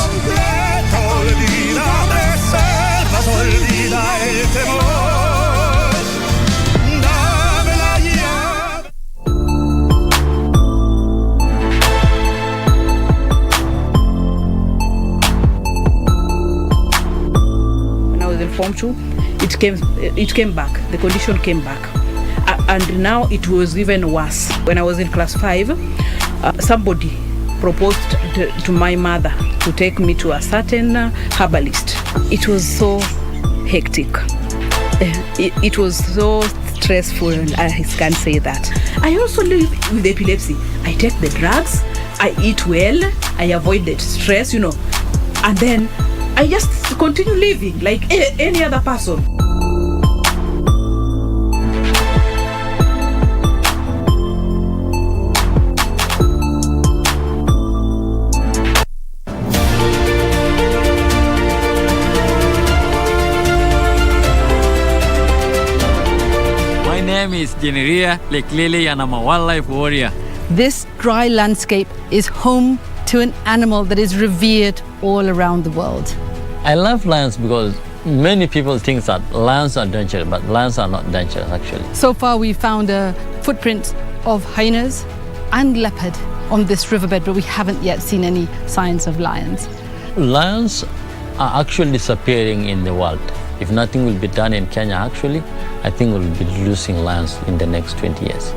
S3: When I was in Form 2, it came back. The condition came back. And now it was even worse. When I was in class 5, somebody proposed to my mother to take me to a certain herbalist. It was so hectic. It was so stressful. I can't say that. I also live with epilepsy. I take the drugs, I eat well, I avoid the stress, and then I just continue living like any other person.
S24: My name is Jeniria Leklele and I'm a wildlife warrior.
S25: This dry landscape is home to an animal that is revered all around the world.
S24: I love lions because many people think that lions are dangerous, but lions are not dangerous actually.
S25: So far we found a footprint of hyenas and leopard on this riverbed, but we haven't yet seen any signs of lions.
S24: Lions are actually disappearing in the world. If nothing will be done in Kenya actually, I think we'll be losing lions in the next 20 years.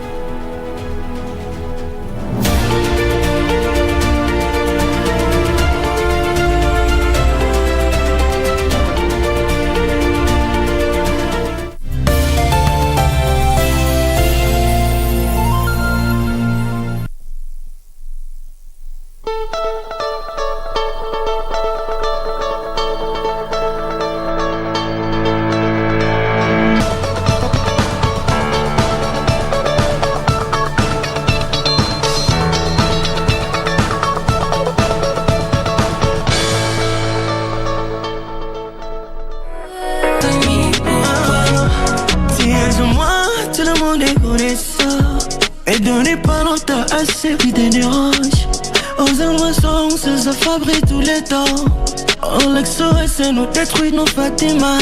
S26: Nous détruit nos Fatima.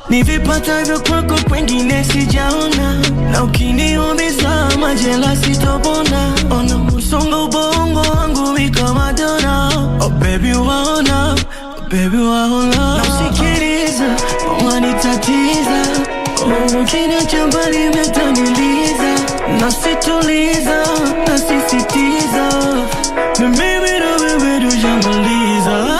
S26: Ni vipata vyo kwako kwengine sijaona. Na ukini umiza majela sitopona. Ona musongo bongo wangu wika Madonna. Oh baby waona, oh baby waona. Na usikiliza, wanitatiza. Oh ukini chambali metaniliza. Na situliza, na sisitiza. Mimi na wewe du jambaliza.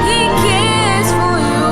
S21: He cares for you.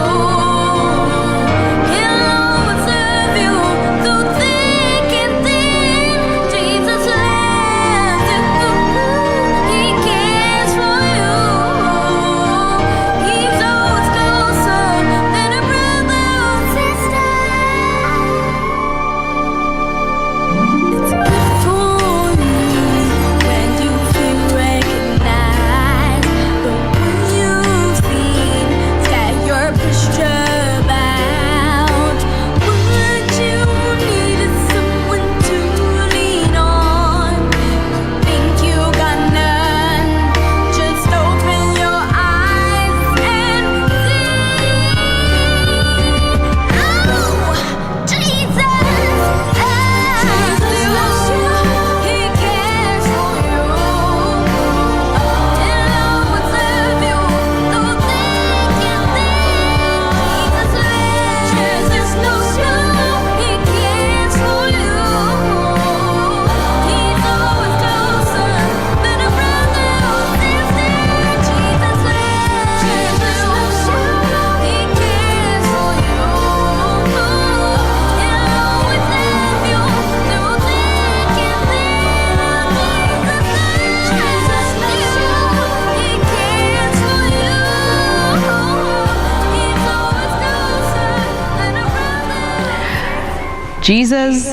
S13: Jesus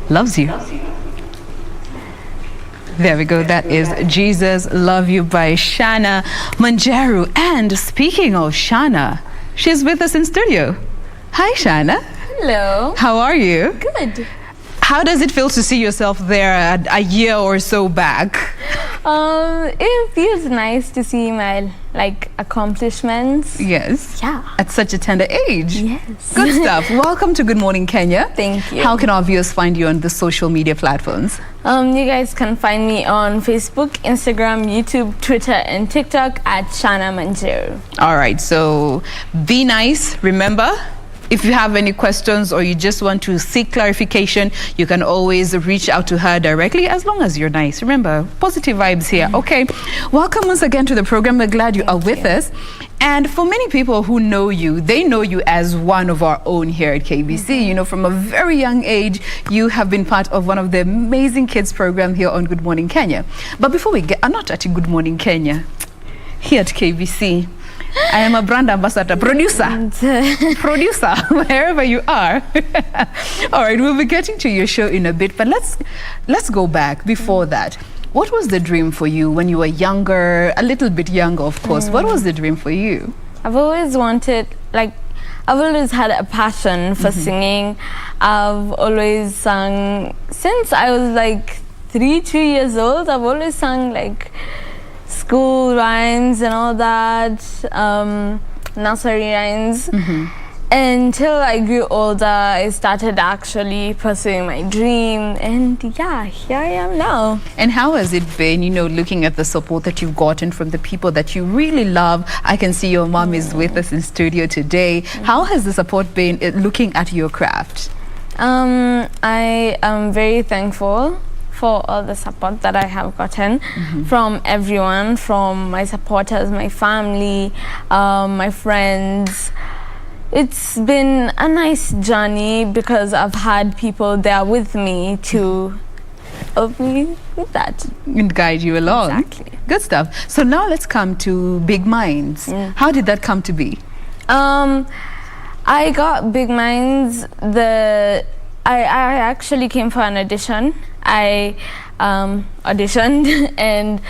S13: Loves You. There we go. That is Jesus Love You by Shana Manjeru. And speaking of Shana, she's with us in studio. Hi, Shana.
S5: Hello.
S13: How are you?
S5: Good.
S13: How does it feel to see yourself there a year or so back?
S5: It feels nice to see my accomplishments.
S13: Yes.
S5: Yeah.
S13: At such a tender age.
S5: Yes.
S13: Good stuff. Welcome to Good Morning Kenya.
S5: Thank you.
S13: How can our viewers find you on the social media platforms?
S5: You guys can find me on Facebook, Instagram, YouTube, Twitter, and TikTok at Shana Manjeru.
S13: All right. So be nice. Remember, if you have any questions or you just want to seek clarification, you can always reach out to her directly as long as you're nice. Remember, positive vibes here. Okay. Welcome once again to the program. We're glad you are with us. And for many people who know you, they know you as one of our own here at KBC. You know, from a very young age, you have been part of one of the amazing kids program here on Good Morning Kenya. But before we get, not at Good Morning Kenya, here at KBC, I am a brand ambassador, producer, wherever you are. All right, we'll be getting to your show in a bit, but let's go back before that. What was the dream for you when you were younger, a little bit younger, of course? What was the dream for you?
S5: I've always wanted, I've always had a passion for singing. I've always sung since I was 2 years old. I've always sung school rhymes and all that, nursery rhymes. Until I grew older, I started actually pursuing my dream, and yeah, here I am now.
S13: And how has it been, looking at the support that you've gotten from the people that you really love? I can see your mom is with us in studio today. How has the support been looking at your craft?
S5: I am very thankful for all the support that I have gotten from everyone, from my supporters, my family, my friends. It's been a nice journey because I've had people there with me to help me with that.
S13: And guide you along.
S5: Exactly.
S13: Good stuff. So now let's come to Big Minds. How did that come to be?
S5: I got Big Minds. I actually came for an audition. I auditioned and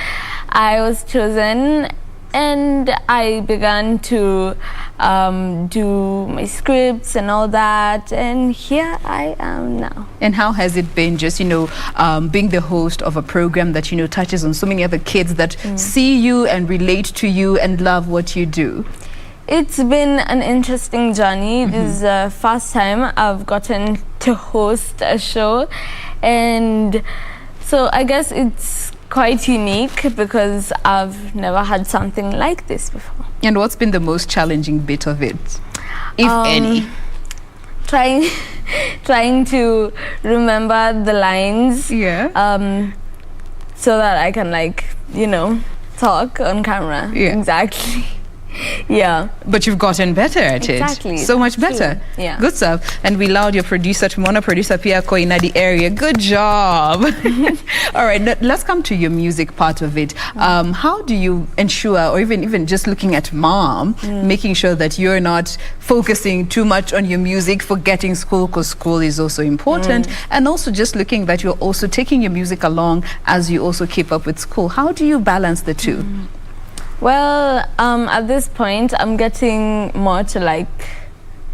S5: I was chosen, and I began to do my scripts and all that, and here I am now.
S13: And how has it been just, being the host of a program that, touches on so many other kids that see you and relate to you and love what you do?
S5: It's been an interesting journey. This is the first time I've gotten to host a show, and so I guess it's quite unique because I've never had something like this before.
S13: And what's been the most challenging bit of it, if any?
S5: Trying to remember the lines, so that I can talk on camera. Exactly. Yeah.
S13: But you've gotten better at it.
S5: Exactly.
S13: So much better.
S5: True. Yeah.
S13: Good stuff. And we allowed your producer, Timona producer Pia Koinadi area. Good job. All right, let's come to your music part of it. How do you ensure, or even just looking at mom, making sure that you're not focusing too much on your music, forgetting school, because school is also important, and also just looking that you're also taking your music along as you also keep up with school? How do you balance the two?
S5: Well, at this point, I'm getting more to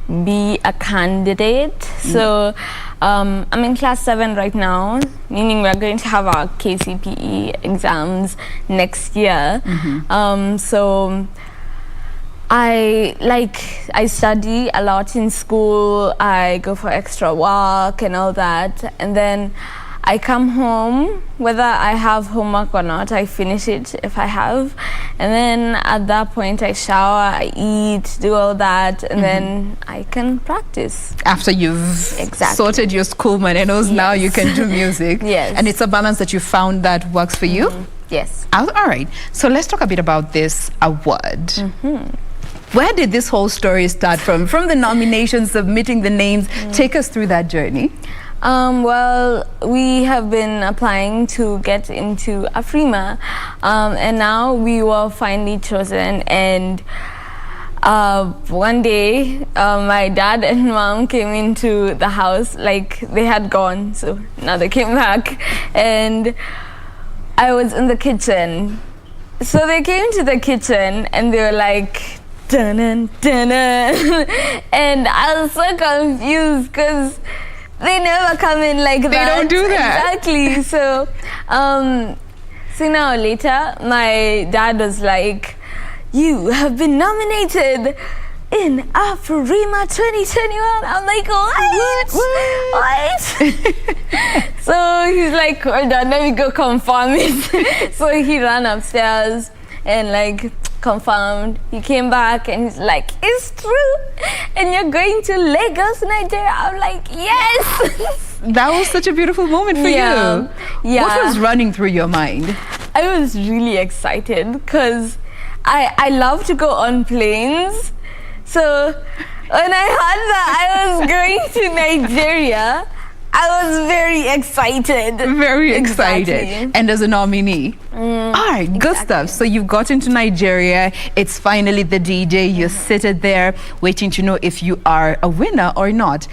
S5: be a candidate. So I'm in class 7 right now, meaning we're going to have our KCPE exams next year. So I study a lot in school. I go for extra work and all that, and then I come home, whether I have homework or not, I finish it if I have. And then at that point, I shower, I eat, do all that, and then I can practice.
S13: After you've sorted your school manenos, now you can do music.
S5: Yes.
S13: And it's a balance that you found that works for you?
S5: Yes.
S13: All right. So let's talk a bit about this award. Where did this whole story start from? From the nominations, submitting the names. Take us through that journey.
S5: Well, we have been applying to get into AFRIMA, and now we were finally chosen, and one day, my dad and mom came into the house, like they had gone, so now they came back, and I was in the kitchen. So they came to the kitchen and they were like, dun dun and I was so confused because they never come in like that.
S13: They don't do that.
S5: Exactly. So, sooner or later, my dad was like, you have been nominated in Afrima 2021. I'm like, what? So he's like, hold on, let me go confirm it. So he ran upstairs and like confirmed. He came back and he's like, it's true. And you're going to Lagos, Nigeria. I'm like, yes.
S13: That was such a beautiful moment for you.
S5: Yeah.
S13: What was running through your mind?
S5: I was really excited because I love to go on planes. So when I heard that I was going to Nigeria, I was very excited.
S13: Very excited.
S5: Exactly.
S13: And as a nominee. All right, good stuff. So you've got into Nigeria. It's finally the D-Day. You're seated there waiting to know if you are a winner or not.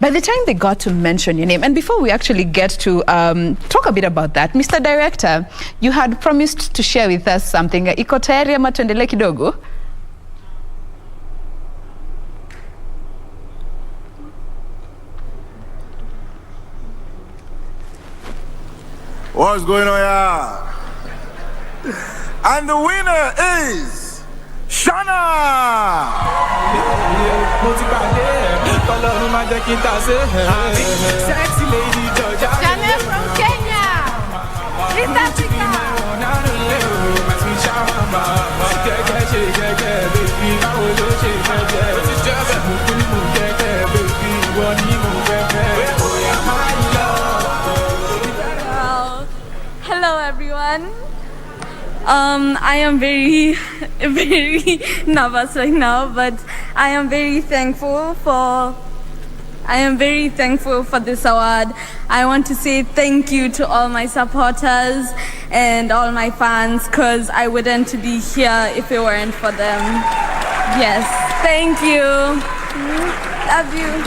S13: By the time they got to mention your name, and before we actually get to talk a bit about that, Mr. Director, you had promised to share with us something. Iko tayari ama tuendelee kidogo?
S6: What's going on here? And the winner is Shana! Sexy lady Georgia.
S8: Shana from Kenya. East Africa.
S5: Hello everyone. I am very nervous right now, but I am very thankful for this award. I want to say thank you to all my supporters and all my fans, because I wouldn't be here if it weren't for them. Yes, thank you. Love you.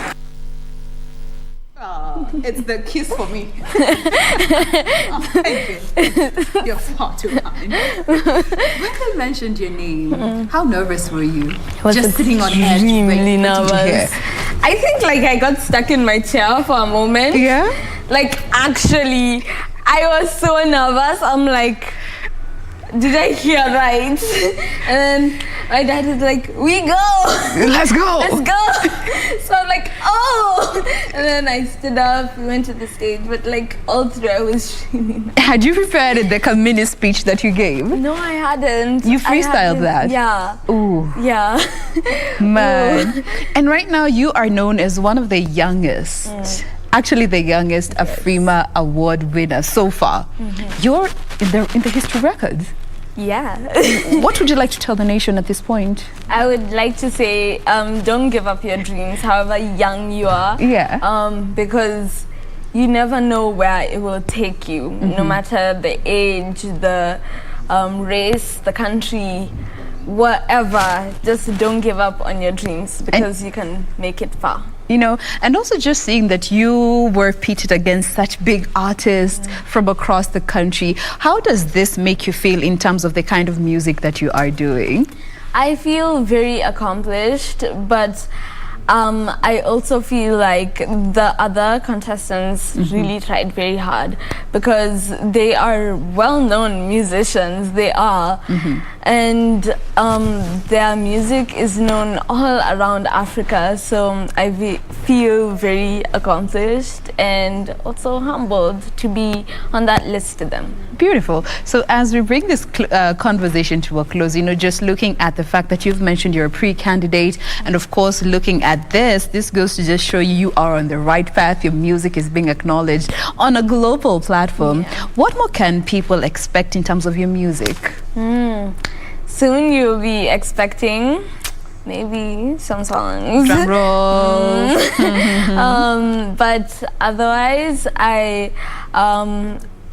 S13: It's the kiss for me. Oh, thank you. You're far too kind. When they mentioned your name, how nervous were you? Just sitting on edge.
S5: Really nervous. I think like I got stuck in my chair for a moment.
S13: Yeah?
S5: Like actually, I was so nervous. I'm like, did I hear right? And then my dad is like, we go.
S13: Let's go.
S5: Let's go. So I'm like, oh. And then I stood up, we went to the stage, but like all through I was streaming.
S13: Had you prepared the mini speech that you gave?
S5: No, I hadn't.
S13: You freestyled that?
S5: Yeah.
S13: Ooh.
S5: Yeah.
S13: Man. And right now you are known as one of the youngest. Actually, the youngest Afrima Award winner so far. You're in the history records.
S5: Yeah.
S13: What would you like to tell the nation at this point?
S5: I would like to say, don't give up your dreams, however young you are.
S13: Yeah.
S5: Because you never know where it will take you, no matter the age, the race, the country, whatever. Just don't give up on your dreams, because you can make it far.
S13: You know, and also just seeing that you were pitted against such big artists from across the country. How does this make you feel in terms of the kind of music that you are doing?
S5: I feel very accomplished, but I also feel like the other contestants really tried very hard, because they are well-known musicians. They are. And their music is known all around Africa, so I feel very accomplished and also humbled to be on that list to them.
S13: Beautiful. So as we bring this conversation to a close, you know, just looking at the fact that you've mentioned you're a pre-candidate, and of course looking at this goes to just show you are on the right path. Your music is being acknowledged on a global platform. What more can people expect in terms of your music?
S5: Soon you'll be expecting maybe some songs.
S13: Drum roll.
S5: But otherwise,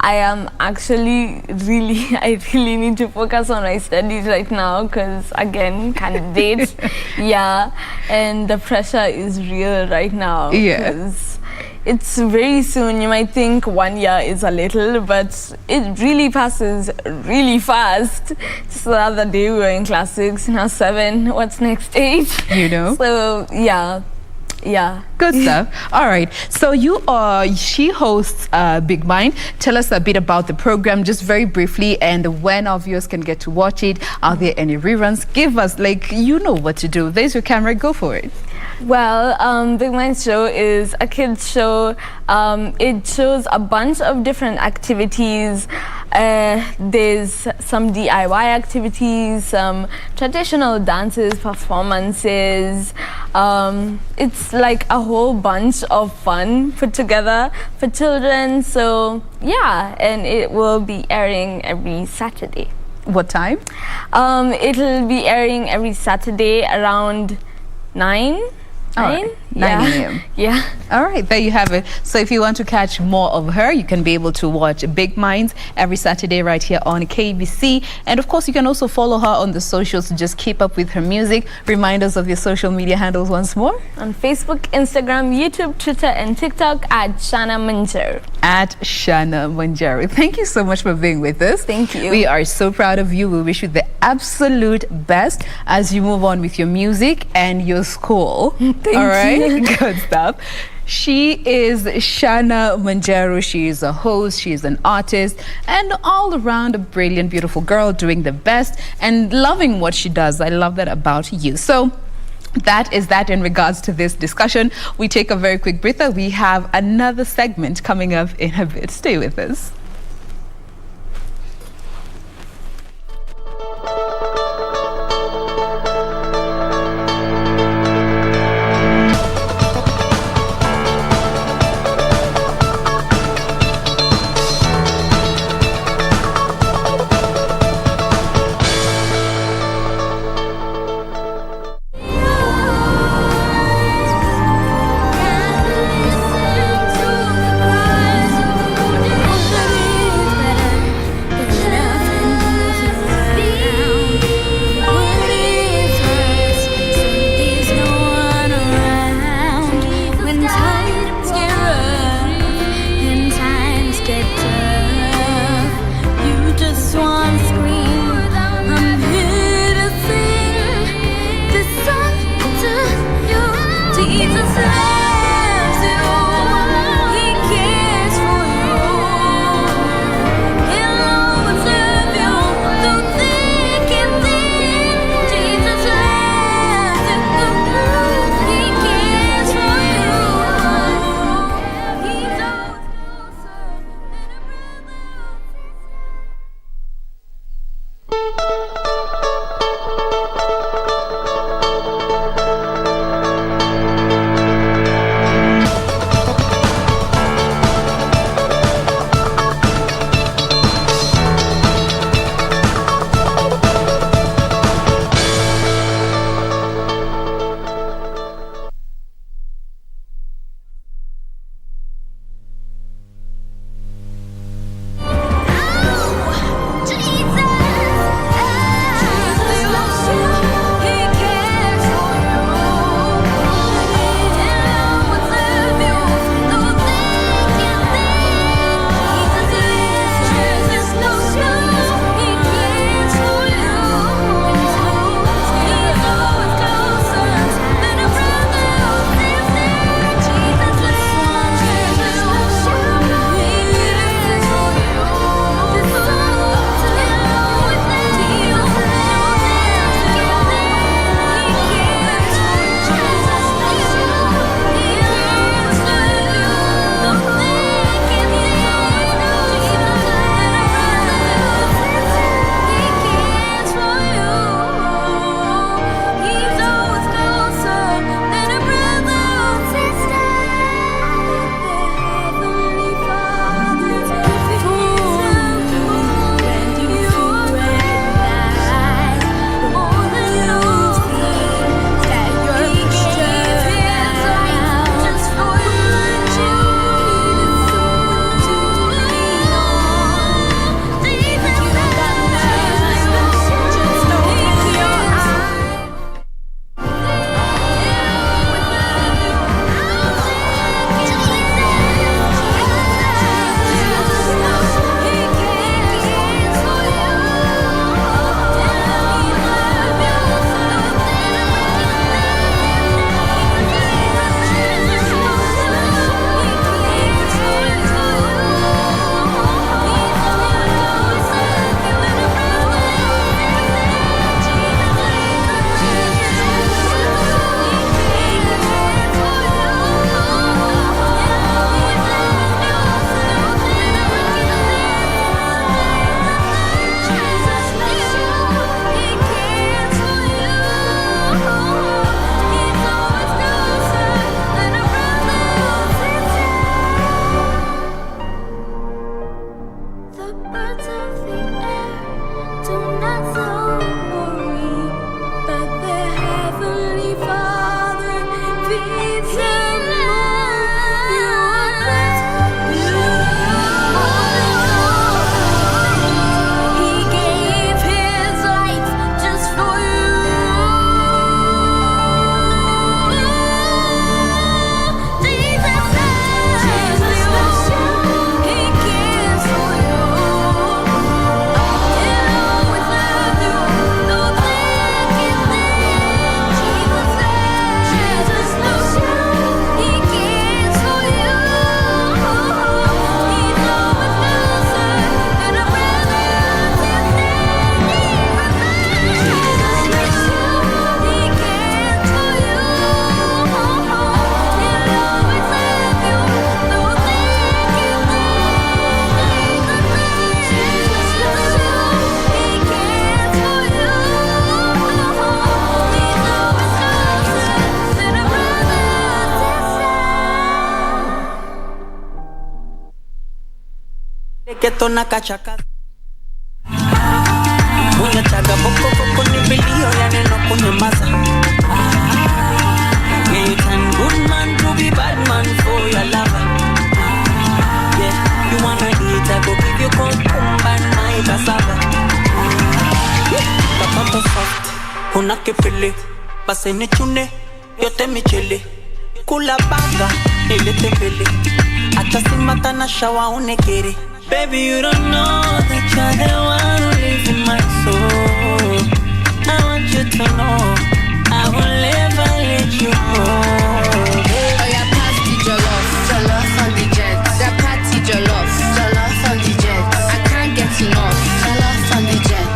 S5: I am actually I really need to focus on my studies right now because, again, candidate, yeah, and the pressure is real right now.
S13: Yeah.
S5: 'Cause it's very soon. You might think 1 year is a little, but it really passes really fast. Just the other day we were in class 6, now 7. What's next, 8?
S13: You know?
S5: So, yeah.
S13: Good stuff. All right. So she hosts Big Mind. Tell us a bit about the program, just very briefly, and when our viewers can get to watch it. Are there any reruns? Give us, you know what to do. There's your camera. Go for it.
S5: Well, Big Mind Show is a kids show. It shows a bunch of different activities. There's some DIY activities, some traditional dances, performances. It's like a whole bunch of fun put together for children. So yeah, and it will be airing every Saturday.
S13: What time?
S5: It'll be airing every Saturday around 9
S13: a.m.
S5: Yeah.
S13: All right, there you have it. So if you want to catch more of her, you can be able to watch Big Minds every Saturday right here on KBC. And of course, you can also follow her on the socials to just keep up with her music. Remind us of your social media handles once more.
S5: On Facebook, Instagram, YouTube, Twitter, and TikTok at Shana Manjaro.
S13: At Shana Manjaro. Thank you so much for being with us.
S5: Thank you.
S13: We are so proud of you. We wish you the absolute best as you move on with your music and your school.
S5: Thank
S13: All right?
S5: you.
S13: Good stuff. She is Shana Manjaro. She is a host, she is an artist, and all around a brilliant, beautiful girl doing the best and loving what she does. I love that about you. So that is that in regards to this discussion. We take a very quick breather. We have another segment coming up in a bit. Stay with us.
S21: Listen to the cries of the wounded.
S9: Ketona kachaka. Unachaga boko ni bilio ya neno kunyamaza. Yeah, you turn good man to be bad man for your lover. Yeah, you wanna eat, I go give you cold kumba and my cassava. Kapato soft, unakipili, basi ni chune, yote michili. Kula baga, nilete mbili. Acha simata na shawa unekiri. Baby, you don't know that you're the one who lives in my soul. I want you to know I will never let you go.
S8: Oh yeah, pass the jollof on the jet. That party jollof on the jet. I can't get enough, jollof on the jet.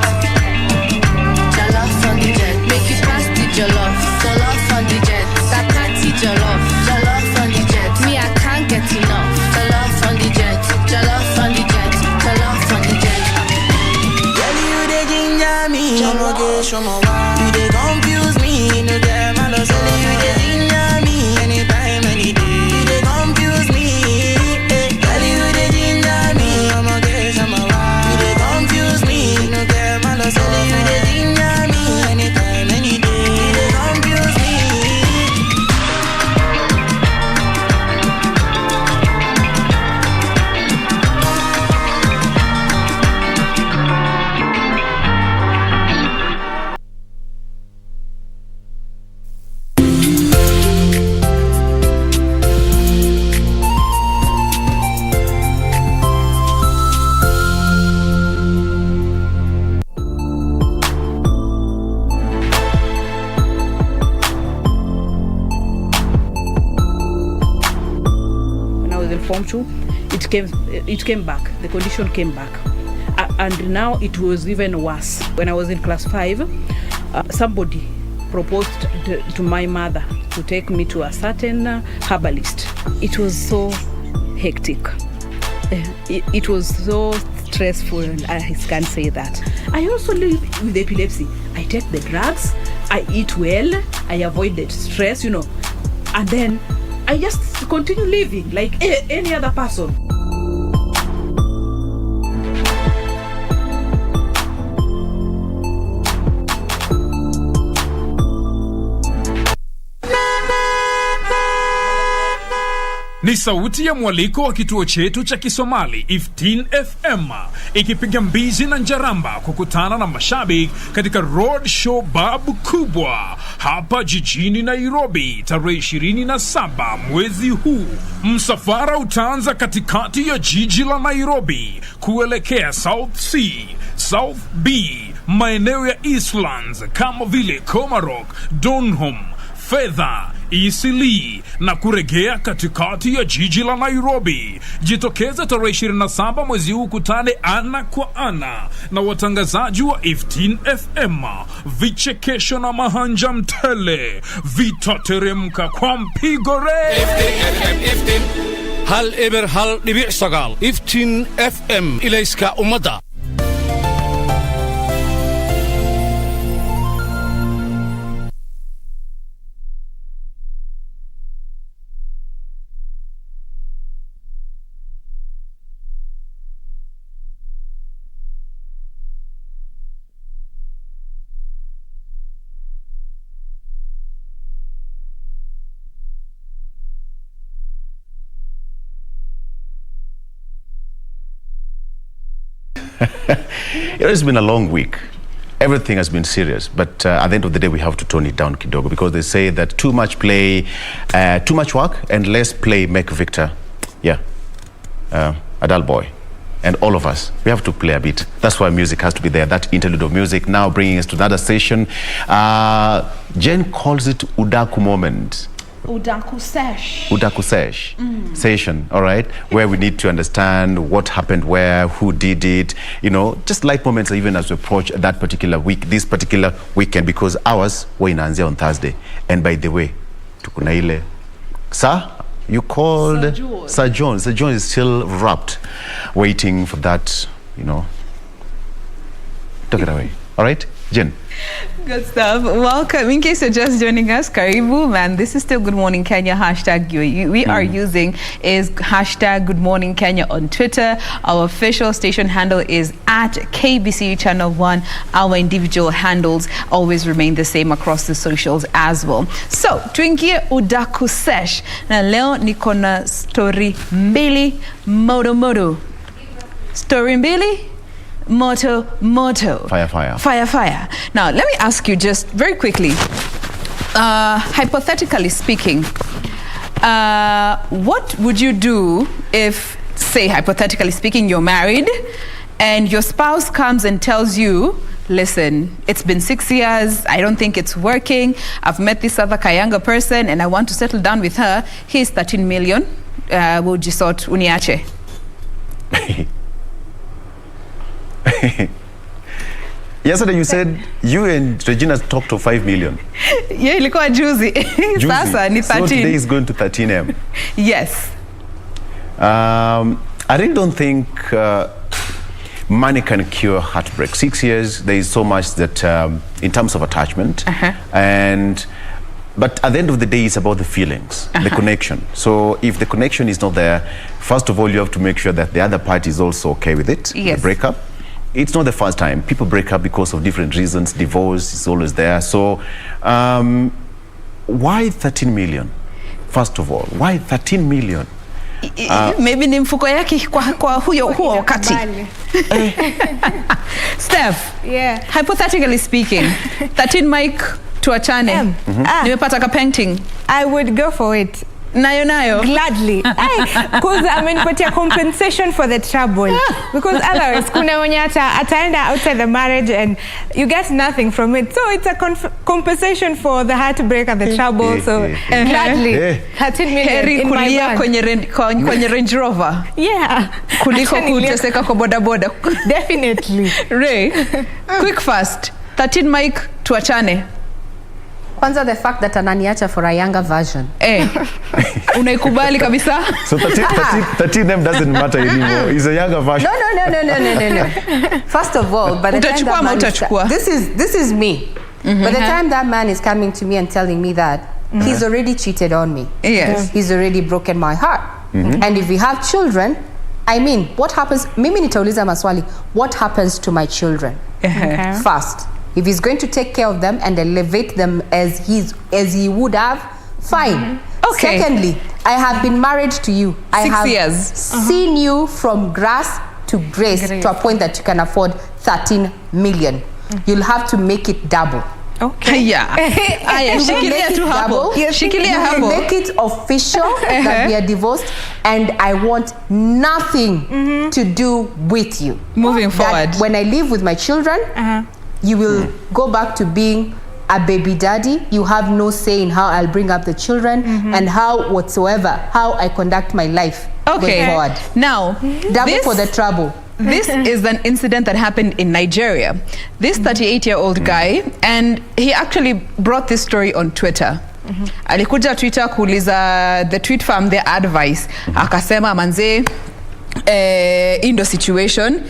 S8: Jollof on the jet. Make you pass the jollof on the jet. That party jollof on the jet. Me, I can't get enough, jollof on the jet. Jollof on the jet, jollof on the jet.
S9: Girl, you dey ginger me, show my why. You dey confuse me, no get my love. You dey ginger me, anytime, any day. You dey confuse me, girl, you dey ginger me, show my why. You dey confuse me, no get my love. You dey ginger me, anytime, any day. You dey confuse me.
S3: Form 2, it came back. The condition came back, and now it was even worse. When I was in class 5, somebody proposed to my mother to take me to a certain herbalist. It was so hectic. It was so stressful. I can't say that. I also live with epilepsy. I take the drugs. I eat well. I avoid the stress, and then I just continue living like any other person.
S10: Ni sauti ya mwaliko wa kituo chetu cha Kisomali Iftin FM ikipiga mbizi na njaramba kukutana na mashabiki katika road show babu kubwa hapa jijini Nairobi tarehe 27 mwezi huu. Msafara utaanza katikati ya jiji la Nairobi kuelekea South C, South B, maeneo ya Eastlands kama vile Komarok, Donholm, Fedha, Eastleigh na kuregea katikati ya jiji la Nairobi. Jitokeza tarehe 27 mwezi huu, kutane ana kwa ana na watangazaji wa Iftin FM. Vichekesho na mahanja mtele vitateremka kwa mpigo re.
S11: Iftin hal eber hal dibi' sagal. Iftin FM ilayska umada.
S14: It's been a long week. Everything has been serious, but at the end of the day, we have to tone it down kidogo, because they say that too much play, too much work, and less play make Victor. Yeah, a dull boy. And all of us, we have to play a bit. That's why music has to be there, that interlude of music. Now bringing us to another station. Jen calls it Udaku moment.
S12: Udaku sesh.
S14: Udaku sesh. Session, all right, where we need to understand what happened where, who did it, just light moments even as we approach that particular week, this particular weekend, because ours were inaanzia on Thursday. And by the way, tukuna ile. Sir, you called Sir John. Sir John is still wrapped, waiting for that, Take it away, all right? Jen.
S13: Good stuff. Welcome. In case you're just joining us, Karibu, man. This is still Good Morning Kenya. Hashtag we are using is hashtag Good Morning Kenya on Twitter. Our official station handle is at KBC Channel 1. Our individual handles always remain the same across the socials as well. So, tuingie udaku sesh. Na leo niko na story mbili moto. Story mbili moto. Fire. Now, let me ask you just very quickly, hypothetically speaking, what would you do if, say, hypothetically speaking, you're married and your spouse comes and tells you, listen, it's been 6 years, I don't think it's working, I've met this other Kayanga person and I want to settle down with her, here's 13 million, wujisot uniache.
S14: Yesterday you said you and Regina talked to 5 million.
S13: Yeah, ilikuwa juzi. Sasa ni 13.
S14: So today is going to 13M.
S13: Yes.
S14: I really don't think money can cure heartbreak. 6 years, there is so much that in terms of attachment, but at the end of the day, it's about the feelings, the connection. So if the connection is not there, first of all, you have to make sure that the other party is also okay with it, the breakup. It's not the first time. People break up because of different reasons. Divorce is always there. So why 13 million? First of all, why 13 million?
S13: Maybe ni mfuko yake kwa huo wakati. Steph, hypothetically speaking, 13 mic tuachane. Nimepata ka painting.
S15: I would go for it.
S13: Nayo.
S15: Gladly. Because amenipatia compensation for the trouble. Because otherwise, kuna mwenye ataenda outside the marriage and you get nothing from it. So it's a compensation for the heartbreak and the trouble. So gladly. 13 million in my bank.
S13: Kwenye Range Rover.
S15: Yeah.
S13: Kuliko kuteseka kwa boda.
S15: Definitely.
S13: Ray, quick fast. 13 mic tuachane.
S2: Kwanza the fact that ananiacha for a younger version.
S13: Unaikubali kabisa?
S14: So 13M doesn't matter anymore. It's a younger version.
S2: No. First of all, by the time that man this is me. By the time that man is coming to me and telling me that, he's already cheated on me.
S13: Yes.
S2: He's already broken my heart. And if we have children, I mean, what happens? Mimi nitauliza maswali. What happens to my children? First. If he's going to take care of them and elevate them as he would have, fine.
S13: Okay.
S2: Secondly, I have been married to you.
S13: 6 years.
S2: Seen you from grass to grace to a point that you can afford 13 million. You'll have to make it double.
S15: Okay.
S13: Yeah. Shikilia tu hapo. Shikilia hapo.
S2: Make it official that we are divorced and I want nothing to do with you.
S13: Moving forward.
S2: When I live with my children, you will go back to being a baby daddy. You have no say in how I'll bring up the children and how I conduct my life going forward.
S13: Now,
S2: double for the trouble.
S13: This is an incident that happened in Nigeria. This 38-year-old guy, and he actually brought this story on Twitter. Alikuja Twitter kuuliza the tweet farm their advice. Akasema manze, in the situation,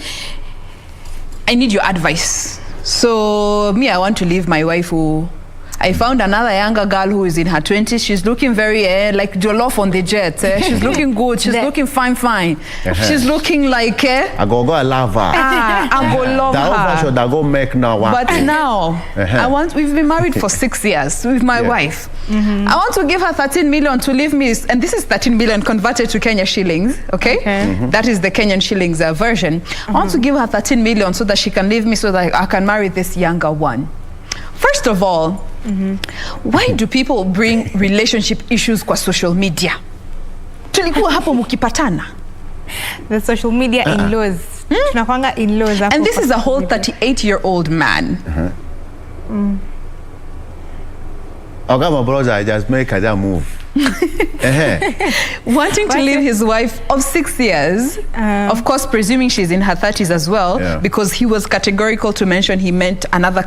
S13: I need your advice. So me, I want to leave my wife who I found another younger girl who is in her 20s. She's looking very like Jollof on the jet. She's looking good. She's looking fine. She's looking like I
S14: go love her.
S13: I go love her.
S14: That go make now.
S13: But now we've been married for 6 years with my wife. I want to give her 13 million to leave me, and this is 13 million converted to Kenya shillings. Okay. That is the Kenyan shillings version. I want to give her 13 million so that she can leave me, so that I can marry this younger one. First of all, why do people bring relationship issues kwa social media? Tulikuwa hapo mukipatana.
S15: The social media in-laws. Tunakwanga in-laws.
S13: And this is a whole 38-year-old man.
S14: Okay, my brother, I just make a move.
S13: Wanting to leave his wife of 6 years, of course, presuming she's in her 30s as well, because he was categorical to mention he meant another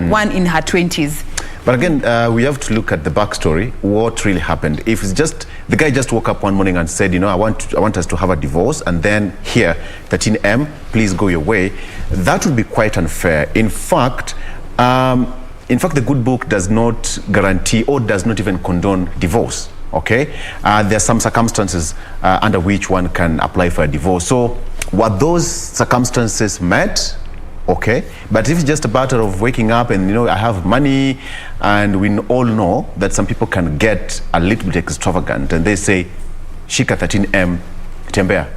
S13: one in her 20s.
S14: But again, we have to look at the backstory, what really happened. If it's just, the guy just woke up one morning and said, you know, I want us to have a divorce, and then here, 13M, please go your way, that would be quite unfair. In fact, In fact, the good book does not guarantee or does not even condone divorce. Okay, there are some circumstances under which one can apply for a divorce. So, were those circumstances met? Okay, but if it's just a matter of waking up and I have money, and we all know that some people can get a little bit extravagant and they say, shika 13M, tembea.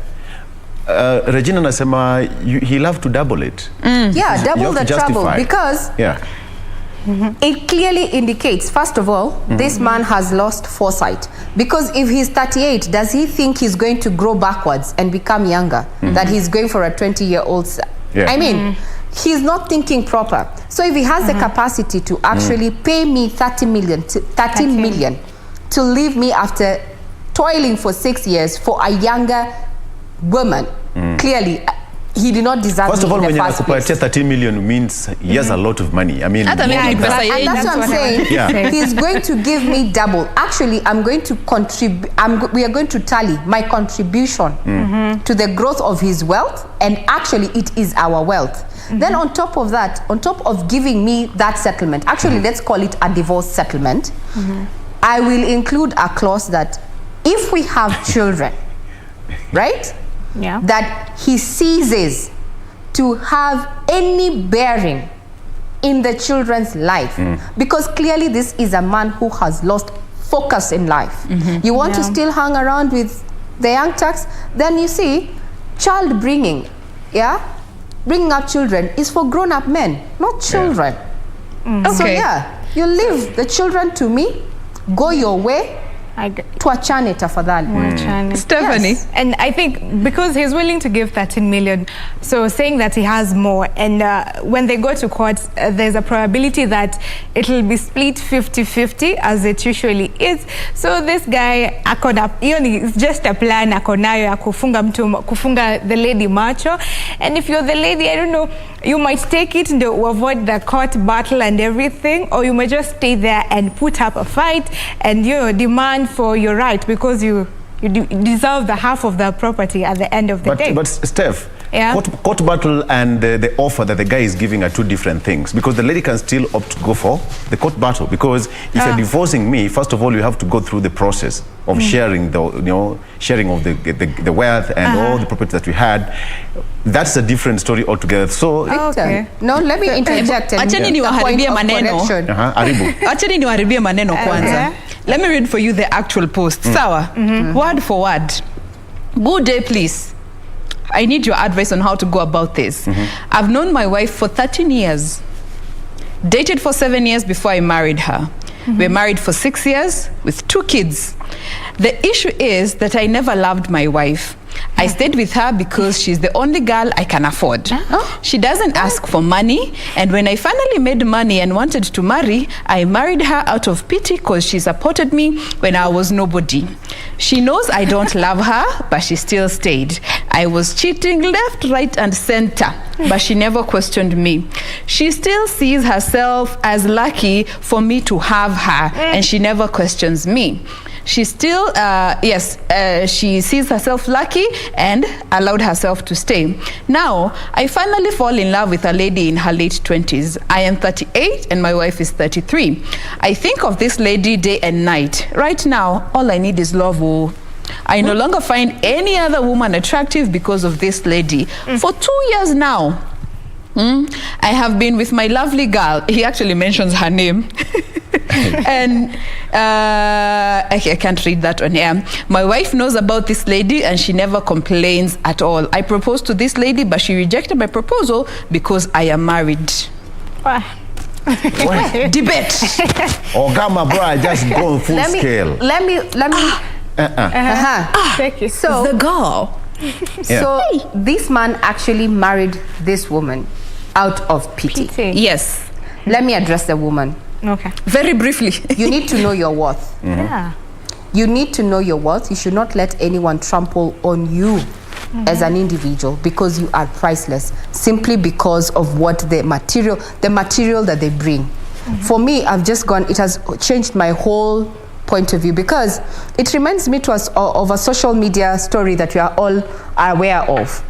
S14: Regina nasema he'll have to double it.
S2: Yeah, double the trouble, because it clearly indicates, first of all, this man has lost foresight. Because if he's 38, does he think he's going to grow backwards and become younger? That he's going for a 20-year-old? I mean, he's not thinking proper. So if he has the capacity to actually pay me 13 million to leave me after toiling for 6 years for a younger woman, clearly he did not deserve
S14: First
S2: me
S14: of all,
S2: in
S14: when
S2: the
S14: you
S2: first place.
S14: 13 million means he has a lot of money. I mean,
S2: And that's what I'm saying. He's going to give me double. Actually, I'm going to contribute. We are going to tally my contribution to the growth of his wealth, and actually, it is our wealth. Then, on top of that, on top of giving me that settlement, actually, let's call it a divorce settlement. I will include a clause that if we have children, right? That he ceases to have any bearing in the children's life, because clearly this is a man who has lost focus in life. You want to still hang around with the young turks, then you see, child bringing, bringing up children is for grown-up men, not children. So you leave the children to me, go your way. Tuachane tafadhali.
S15: Stephanie. Yes. And I think because he's willing to give 13 million, so saying that he has more, and when they go to court, there's a probability that it will be split 50-50 as it usually is. So this guy, it's just a plan, akonayo kufunga the lady macho. And if you're the lady, I don't know, you might take it to avoid the court battle and everything, or you might just stay there and put up a fight and demand for your right, because you deserve the half of the property at the end of the day.
S14: But Steph, court battle and the offer that the guy is giving are two different things, because the lady can still opt to go for the court battle, because if you're divorcing me, first of all, you have to go through the process of sharing the sharing of the wealth and all the property that we had. That's a different story altogether. So
S2: no, let me interject.
S13: Acheni niwaharibie maneno. Acheni niwaharibie maneno kwanza. Let me read for you the actual post. Sawa, word for word. Good day, please. I need your advice on how to go about this. I've known my wife for 13 years. Dated for 7 years before I married her. We're married for 6 years with 2 kids. The issue is that I never loved my wife. I stayed with her because she's the only girl I can afford. She doesn't ask for money, and when I finally made money and wanted to marry, I married her out of pity because she supported me when I was nobody. She knows I don't love her, but she still stayed. I was cheating left, right, and center, but she never questioned me. She still sees herself as lucky for me to have her, and she never questions me. She still, she sees herself lucky and allowed herself to stay. Now, I finally fall in love with a lady in her late 20s. I am 38 and my wife is 33. I think of this lady day and night. Right now, all I need is love. I no longer find any other woman attractive because of this lady. For 2 years now, I have been with my lovely girl. He actually mentions her name. And I can't read that on air. My wife knows about this lady and she never complains at all. I proposed to this lady, but she rejected my proposal because I am married. Debate.
S14: Gamma, bro, just go full scale.
S2: Let me. So
S13: the girl.
S2: So this man actually married this woman out of pity.
S13: Yes.
S2: Let me address the woman.
S15: Okay.
S13: Very briefly.
S2: You need to know your worth. You need to know your worth. You should not let anyone trample on you as an individual, because you are priceless, simply because of what the material that they bring. For me, I've just gone, it has changed my whole point of view, because it reminds me to us of a social media story that we are all aware of.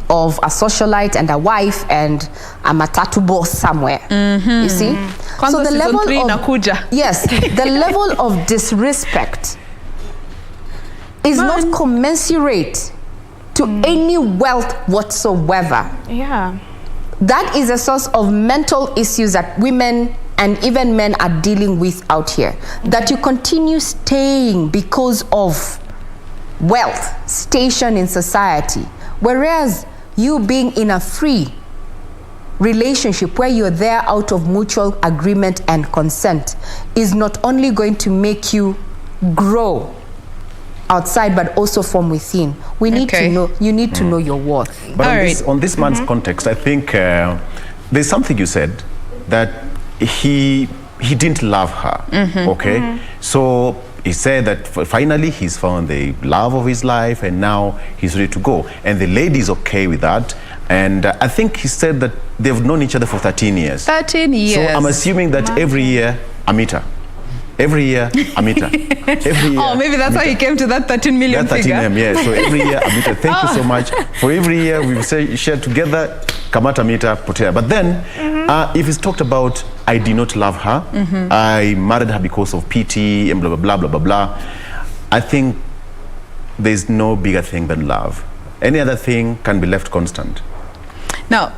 S2: of a socialite and a wife and a matatu boss somewhere. You see? So the level of yes, the level of disrespect is not commensurate to any wealth whatsoever.
S15: Yeah.
S2: That is a source of mental issues that women and even men are dealing with out here. That you continue staying because of wealth, station in society, whereas you being in a free relationship where you're there out of mutual agreement and consent is not only going to make you grow outside but also from within. We need to know, you need to know your worth.
S14: But on this man's context, I think there's something you said that he didn't love her. Okay, so he said that finally he's found the love of his life and now he's ready to go, and the lady is okay with that. And I think he said that they've known each other for 13 years.
S13: 13 years.
S14: So I'm assuming that every year I meet her. Every year I meet her. Every year.
S13: Oh, maybe that's how he came to that 13 million
S14: that 13
S13: figure.
S14: M, yeah. So every year I meet her. Thank you so much. For every year we've shared together, Kamata meter, Potea. But then, if it's talked about, I did not love her, I married her because of pity and blah, blah, blah, blah, blah, blah. I think there's no bigger thing than love. Any other thing can be left constant.
S13: Now,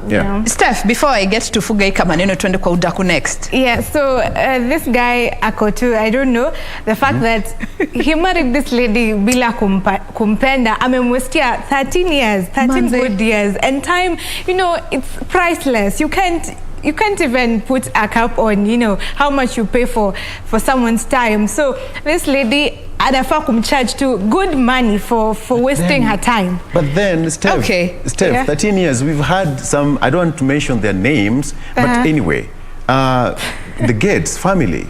S13: Steph, before I get to Fugai Kamaneno, tuende kwa udaku next.
S15: Yeah, so this guy Akotu, I don't know, the fact that he married this lady bila kumpenda, amemwestia 13 years, 13 good years, and time, you know, it's priceless. You can't even put a cap on, you know, how much you pay for someone's time. So this lady anafaa kumcharge to good money for wasting her time.
S14: But then, Steph, 13 years, we've had some, I don't want to mention their names, but anyway, the Gates family,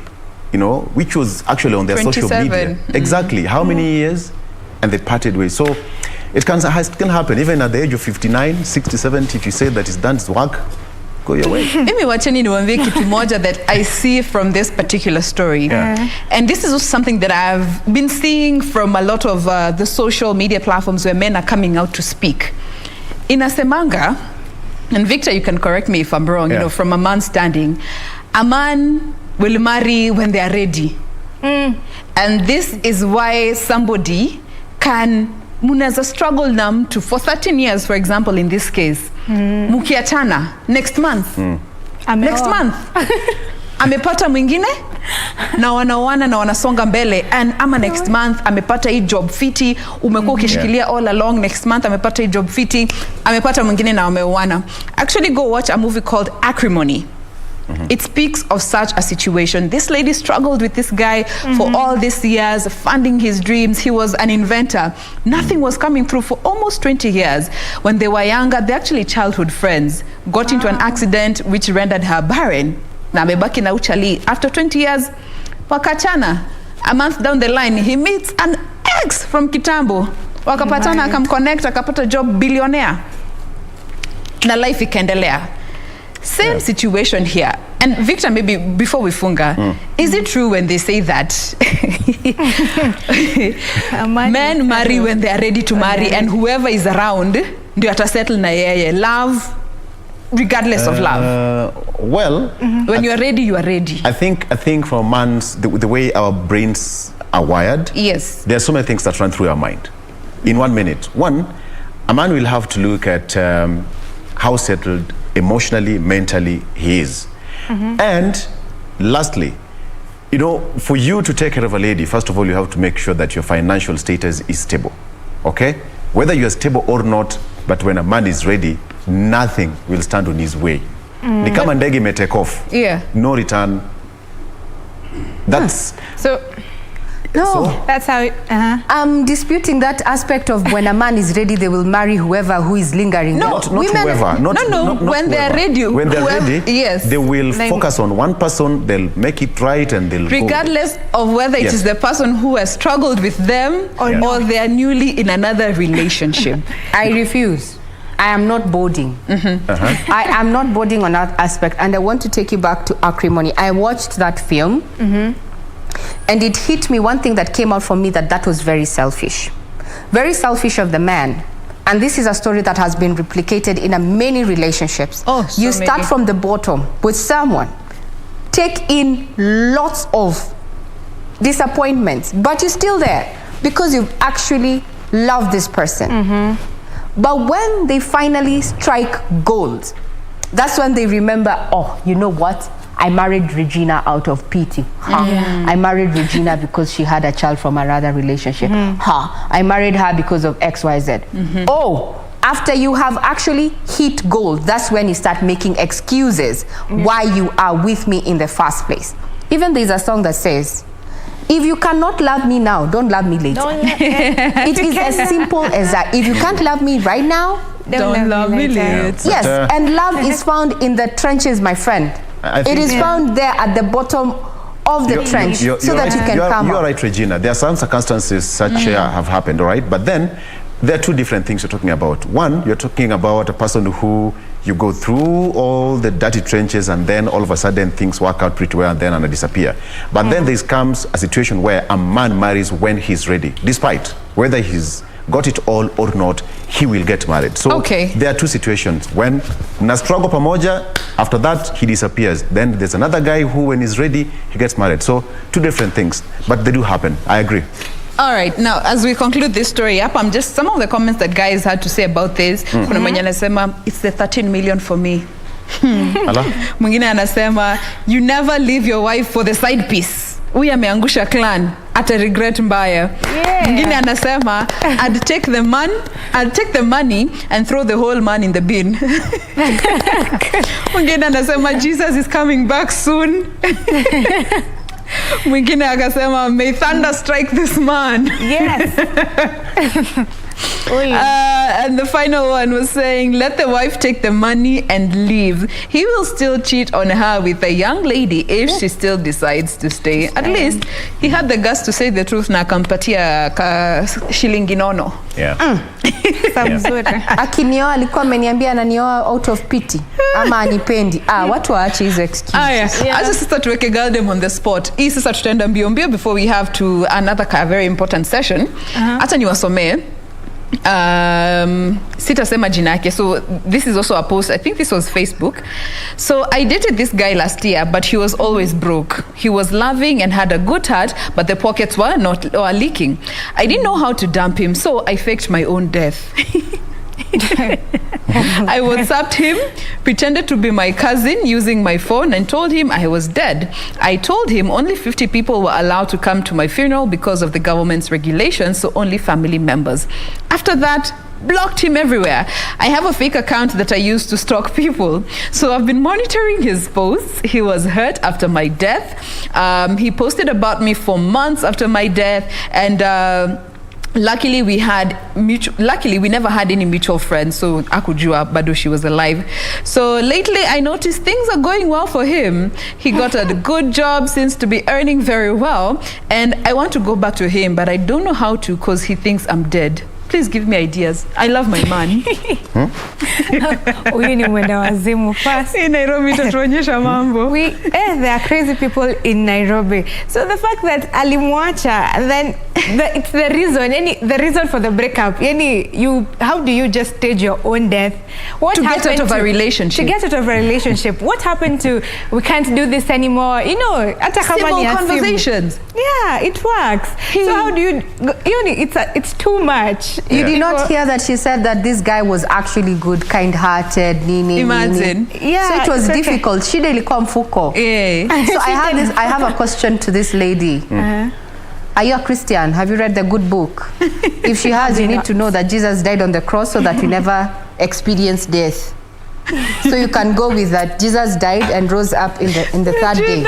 S14: you know, which was actually on their social media. Exactly. How many years? And they parted ways. So it can happen, even at the age of 59, 60, 70, if you say that it's done its work, go your way.
S13: Mimi wacheni niwaambie kitu moja that I see from this particular story. And this is also something that I've been seeing from a lot of the social media platforms where men are coming out to speak. Inasemanga, and Victor, you can correct me if I'm wrong, you know, from a man's standing, a man will marry when they are ready. And this is why somebody can munaweza struggle na mtu for 13 years, for example, in this case. Mukiachana next month. Next month. Amepata mwingine na wanaoana na wanasonga mbele, and ama next month amepata hii job fiti, umekuwa ukishikilia all along, next month amepata hii job fiti, amepata mwingine na wameoana. Actually go watch a movie called Acrimony. It speaks of such a situation. This lady struggled with this guy for all these years, funding his dreams. He was an inventor. Nothing was coming through for almost 20 years. When they were younger, they're actually childhood friends, got into an accident which rendered her barren. Na amebaki na uchali. After 20 years, wakachana. A month down the line, he meets an ex from Kitambo. Wakapatana, akamconnect, akapata job, billionaire. Na life ikaendelea. Same situation here. And Victor, maybe before we funga, is it true when they say that men marry when they are ready to marry, and whoever is around ndio atasettle na yeye? Love regardless of love.
S14: Well,
S13: when you are ready, you are ready.
S14: I think for man's the way our brains are wired,
S13: yes,
S14: there are so many things that run through our mind in 1 minute. One, a man will have to look at how settled emotionally, mentally he is. And lastly, you know, for you to take care of a lady, first of all, you have to make sure that your financial status is stable. Okay? Whether you're stable or not, but when a man is ready, nothing will stand on his way. Ni kama ndege may take off. No return. That's
S15: that's how it,
S2: I'm disputing that aspect of when a man is ready, they will marry whoever who is lingering.
S14: Not whoever.
S13: When they're ready.
S14: When they're ready,
S13: yes,
S14: they will focus on one person, they'll make it right, and they'll
S13: regardless of whether it is the person who has struggled with them or they are newly in another relationship.
S2: I refuse. I am not boarding. I am not boarding on that aspect, and I want to take you back to Acrimony. I watched that film. And it hit me, one thing that came out for me, that was very selfish. Very selfish of the man and this is a story that has been replicated in many relationships.
S13: Oh, so
S2: you start
S13: many.
S2: from the bottom with someone, take in lots of disappointments, but you're still there because you've actually loved this person. But when they finally strike gold, that's when they remember, oh, you know what? I married Regina out of pity. I married Regina because she had a child from another relationship. I married her because of XYZ. Oh, after you have actually hit gold, that's when you start making excuses why you are with me in the first place. Even there's a song that says, if you cannot love me now, don't love me later. It is as simple as that. If you can't love me right now,
S13: don't love me later.
S2: Yes, and love is found in the trenches, my friend. It is found there at the bottom of the trench so that you can come
S14: You're
S2: out.
S14: right, Regina. There are some circumstances such have happened, all right? But then there are two different things you're talking about. One, you're talking about a person who you go through all the dirty trenches and then all of a sudden things work out pretty well and then disappear. But then there comes a situation where a man marries when he's ready, despite whether he's got it all or not, he will get married. So there are two situations. When na struggle pamoja, after that he disappears. Then there's another guy who when he's ready, he gets married. So two different things, but they do happen. I agree.
S13: All right, now as we conclude this story up, I'm just some of the comments that guys had to say about this. Kuna mwenye anasema it's the 13 million for me. Mwingine anasema you never leave your wife for the side piece. Huyu ameangusha clan, ata regret mbaya. Mwingine anasema I'd take the money and throw the whole man in the bin. Mwingine anasema Jesus is coming back soon. Mwingine akasema may thunder strike this man. And the final one was saying let the wife take the money and leave. He will still cheat on her with a young lady if she still decides to stay. At least he had the guts to say the truth na akampatia ka shilingi nono.
S2: Akinioa alikuwa ameniambia ananioa out of pity ama anipendi. Watu waache hizo excuses.
S13: Acha sasa tuweke Galdem on the spot. Hii sasa tutaenda mbio mbio before we have to another very important session. Acha niwasomee. Sitasema jina yake. So this is also a post, I think this was Facebook. So I dated this guy last year, but he was always broke. He was loving and had a good heart, but the pockets were leaking. I didn't know how to dump him, so I faked my own death. I WhatsApped him, pretended to be my cousin using my phone and told him I was dead. I told him only 50 people were allowed to come to my funeral because of the government's regulations, so only family members. After that, blocked him everywhere. I have a fake account that I use to stalk people. So I've been monitoring his posts. He was hurt after my death. He posted about me for months after my death, and luckily we never had any mutual friends, so akujua bado she was alive. So lately I noticed things are going well for him. He got a good job, seems to be earning very well, and I want to go back to him, but I don't know how to because he thinks I'm dead. Please give me ideas. I love my man.
S15: Huyu ni mwenda wazimu first.
S13: In Nairobi tatuonyesha mambo.
S15: There are crazy people in Nairobi. So the fact that alimwacha, and then it's the reason for the breakup. How do you just stage your own death? What
S13: to get out of a relationship.
S15: To get out of a relationship. What happened to we can't do this anymore?
S13: Civil conversations.
S15: Yeah, it works. So how do you? It's too much.
S2: You did not hear that she said that this guy was actually good, kind-hearted,
S13: Imagine.
S2: Yeah, so it was difficult. Shida ilikuwa mfuko. So I have a question to this lady. Are you a Christian? Have you read the good book? If she has, you need to know that Jesus died on the cross so that we never experience death. So you can go with that. Jesus died and rose up in the third day.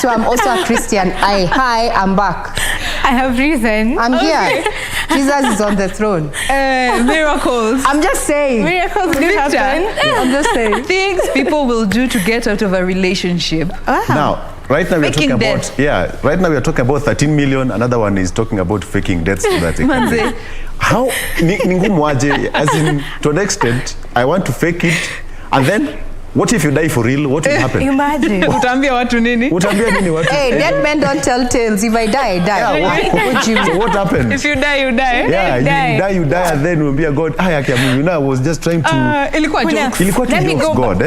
S2: So I'm also a Christian. Hi, I'm back.
S15: I have reason.
S2: I'm here. Jesus is on the throne.
S13: Miracles.
S2: I'm just saying.
S15: Miracles do happen.
S2: I'm just saying.
S13: Things people will do to get out of a relationship.
S14: Now, right now
S13: faking
S14: right now we are talking about 13 million. Another one is talking about faking deaths. So that how ni ngumu aje, as in to an extent I want to fake it and then What if you die for real? What will happen?
S15: Imagine.
S13: Utaambia watu nini?
S14: Utaambia nini watu?
S2: Hey, dead men don't tell tales. If I die, I die.
S14: Yeah, so what happened?
S13: If you die, you die.
S14: Yeah, you die, and then we'll be a God. I was just trying to.
S13: Ilikuwa jokes.
S14: Ilikuwa tu jokes, God.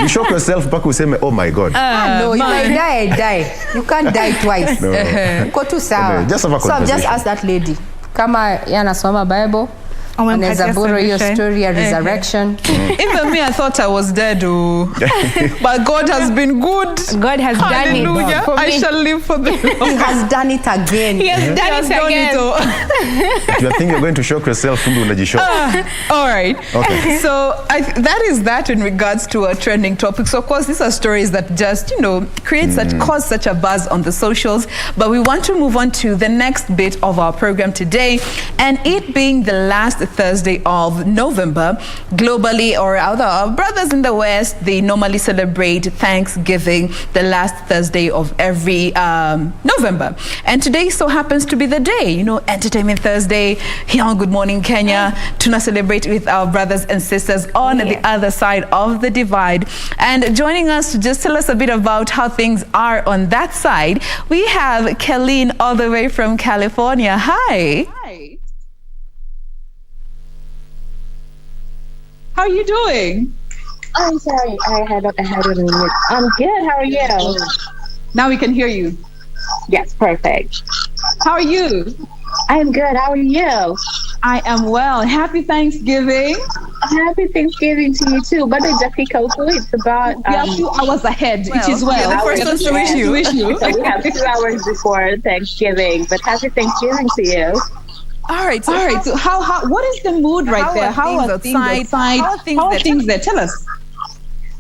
S14: You shock yourself mpaka useme, oh my God.
S2: No, if I die, I die. You can't die twice.
S14: No.
S2: Uko tu sawa.
S14: Just have a
S2: So I've just
S14: conversation.
S2: asked that lady. Kama yanasoma Bible. Anaweza borrow your story of resurrection.
S13: Even me, I thought I was dead. But God has been good.
S15: God has done it.
S13: Hallelujah.
S15: For me.
S13: I shall live for the Lord.
S2: He has done it again.
S15: He has done it again.
S14: If you think you're going to shock yourself, kumbe unajishock.
S13: All right.
S14: Okay.
S13: So that is that in regards to a trending topic. So of course, these are stories that just, create cause such a buzz on the socials. But we want to move on to the next bit of our program today. And it being the last Thursday of November, globally, or our brothers in the West, they normally celebrate Thanksgiving the last Thursday of every November. And today so happens to be the day, Entertainment Thursday here on Good Morning Kenya. Tuna celebrate with our brothers and sisters on the other side of the divide. And joining us to just tell us a bit about how things are on that side, we have Kelleen all the way from California. Hi. How are you doing?
S4: I'm sorry, I had it on mute. I'm good. How are you?
S13: Now we can hear you.
S4: Yes, perfect.
S13: How are you?
S4: I'm good. How are you?
S13: I am well. Happy Thanksgiving.
S4: Happy Thanksgiving to you too. But it's it's about
S13: we are 2 hours ahead, which is well.
S4: The
S13: first one to wish you.
S4: So we have 2 hours before Thanksgiving. But happy Thanksgiving to you.
S13: All right. So what is the mood right there? How are things outside? How are things there? Tell us.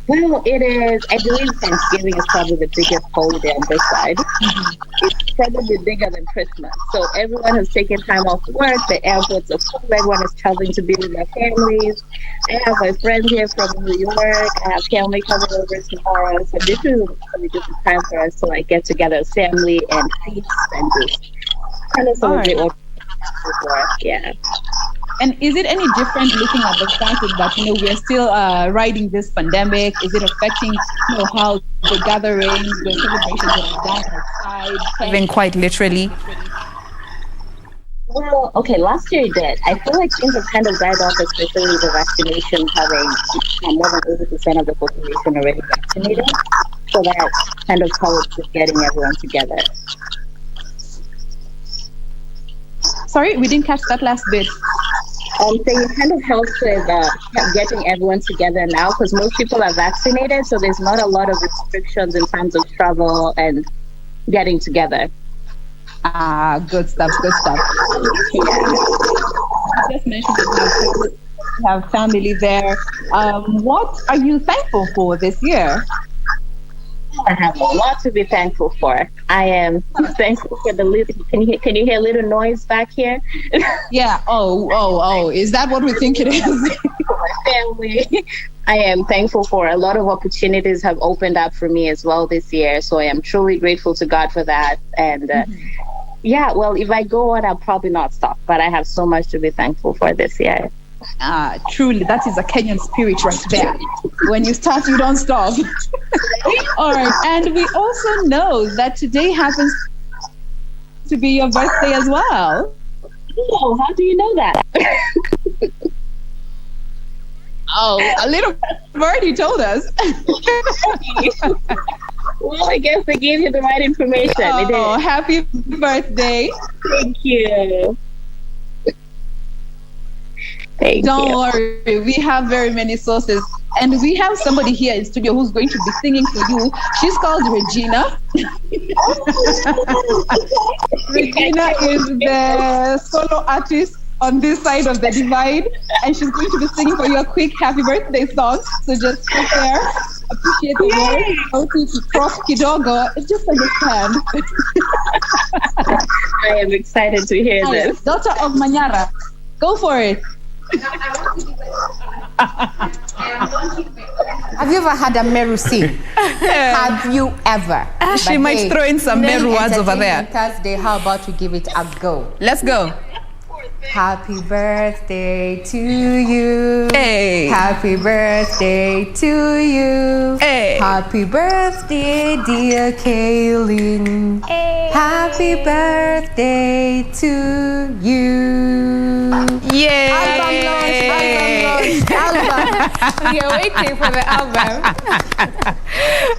S4: Well, it is. I believe Thanksgiving is probably the biggest holiday on this side. It's probably bigger than Christmas. So everyone has taken time off work. The airports are full. Everyone is traveling to be with their families. I have my friend here from New York. I have family coming over tomorrow. So this is a really good time for us to get together as family and feast and just kind of celebrate what yeah.
S13: And is it any different looking at the fact that we are still riding this pandemic? Is it affecting how the gatherings, the celebrations are done outside, even quite literally?
S4: Well, okay, last year it did. I feel like things have kind of died off, especially with the vaccination having more than 80% of the population already vaccinated. So that kind of helps with getting everyone together.
S13: Sorry, we didn't catch that last bit.
S4: So it kind of helps with getting everyone together now because most people are vaccinated, so there's not a lot of restrictions in terms of travel and getting together.
S13: Good stuff.
S4: Yeah.
S13: You just mentioned that you have family there. What are you thankful for this year?
S4: I have a lot to be thankful for. I am thankful for the little. Can you hear a little noise back here?
S13: Yeah. Oh. Is that what we think it is?
S4: For my family. I am thankful for a lot of opportunities have opened up for me as well this year. So I am truly grateful to God for that. And yeah, well, if I go on, I'll probably not stop. But I have so much to be thankful for this year.
S13: Truly, that is a Kenyan spirit right there. When you start, you don't stop. All right, and we also know that today happens to be your birthday as well.
S4: Oh, how do you know that?
S13: A little birdie told us.
S4: Well, I guess they gave you the right information.
S13: Oh, happy birthday.
S4: Thank you.
S13: Don't worry, we have very many sources. And we have somebody here in studio who's going to be singing for you. She's called Regina. Regina is the solo artist on this side of the divide. And she's going to be singing for you a quick happy birthday song. So just sit there, appreciate the words, how to cross kidogo, and just understand.
S4: I am excited to hear this.
S13: Daughter of Manyara, go for it.
S2: Have you ever had a Meru sing? Have you ever?
S13: She might throw in some Meru words over there.
S2: Thursday, how about we give it a go?
S13: Let's go.
S2: Happy birthday to you.
S13: Hey.
S2: Happy birthday to you.
S13: Hey.
S2: Happy birthday, dear Kaylin.
S15: Hey.
S2: Happy birthday to you.
S13: Yay.
S15: Album. We are waiting for the album.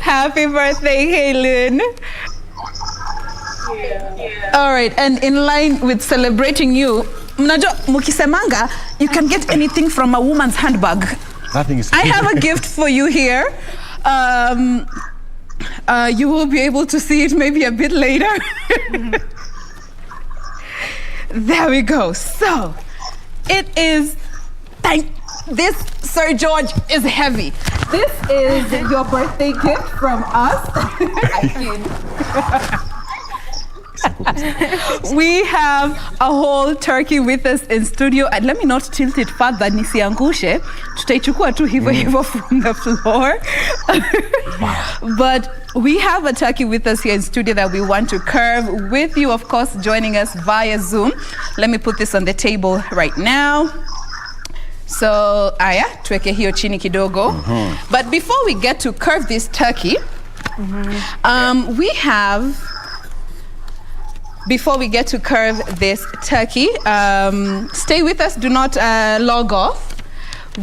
S13: Happy birthday, Kaylin. All right, and in line with celebrating you, mnajua mukisemanga, you can get anything from a woman's handbag.
S14: That thing is
S13: I have a gift for you here. You will be able to see it maybe a bit later. There we go. So, it is, this, Sir George, is heavy. This is your birthday gift from us. We have a whole turkey with us in studio, and let me not tilt it further nisiangushe, tutaichukua tu hivyo hivyo from the floor. But we have a turkey with us here in studio that we want to curve with you, of course, joining us via Zoom. Let me put this on the table right now. So aya tuweke hiyo chini kidogo. But before we get to curve this turkey, before we get to curve this turkey, stay with us, do not log off.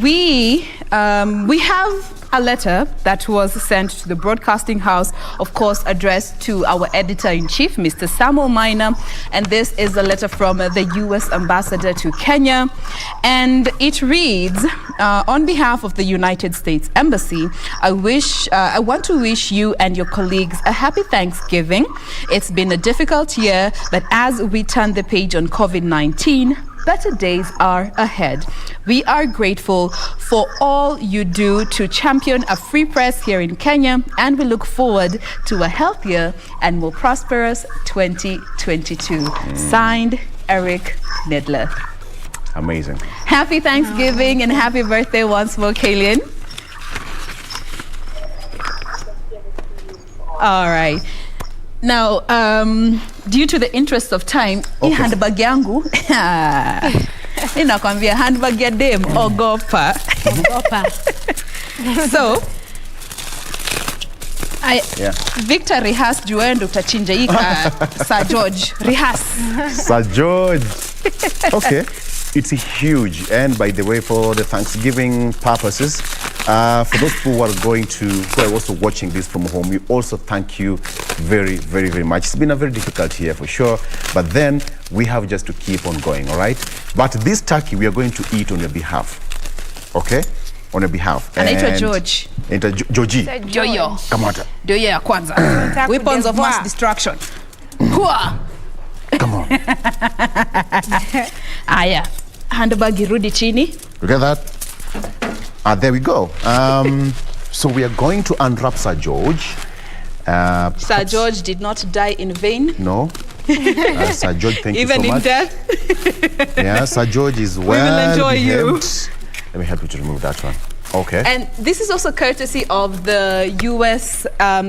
S13: We have a letter that was sent to the Broadcasting House, of course, addressed to our editor-in-chief, Mr. Samuel Maina, and this is a letter from the U.S. ambassador to Kenya, and it reads, on behalf of the United States Embassy, I want to wish you and your colleagues a happy Thanksgiving. It's been a difficult year, but as we turn the page on COVID-19, better days are ahead. We are grateful for all you do to champion a free press here in Kenya, and we look forward to a healthier and more prosperous 2022. Signed, Eric Nedler.
S14: Amazing.
S13: Happy Thanksgiving and happy birthday once more, Kaylin. All right. Now, due to the interest of time, hii handbag yangu, ninakwambia handbag ya dem, ogopa. So, Victor rehearse juendo utachinja hika Sir George. Rehearse.
S14: Sir George. Okay. It's huge, and by the way, for the Thanksgiving purposes, for those who are who are also watching this from home, we also thank you very, very, very much. It's been a very difficult year for sure, but then we have just to keep on going, all right? But this turkey, we are going to eat on your behalf, okay? On your behalf.
S13: Anaitwa George.
S14: Georgie.
S13: Joyo.
S14: Come on.
S13: Doyo ya kwanza. Weapons of mass destruction.
S14: Come on.
S13: Aya. Handbag irudi chini.
S14: Look at that. There we go. So we are going to unwrap Sir George.
S13: Sir George did not die in vain.
S14: No. Sir George, thank
S13: you so much.
S14: Even in death. Yeah, Sir George is well
S13: We will enjoy
S14: behaved.
S13: you.
S14: Let me help you to remove that one. Okay.
S13: And this is also courtesy of the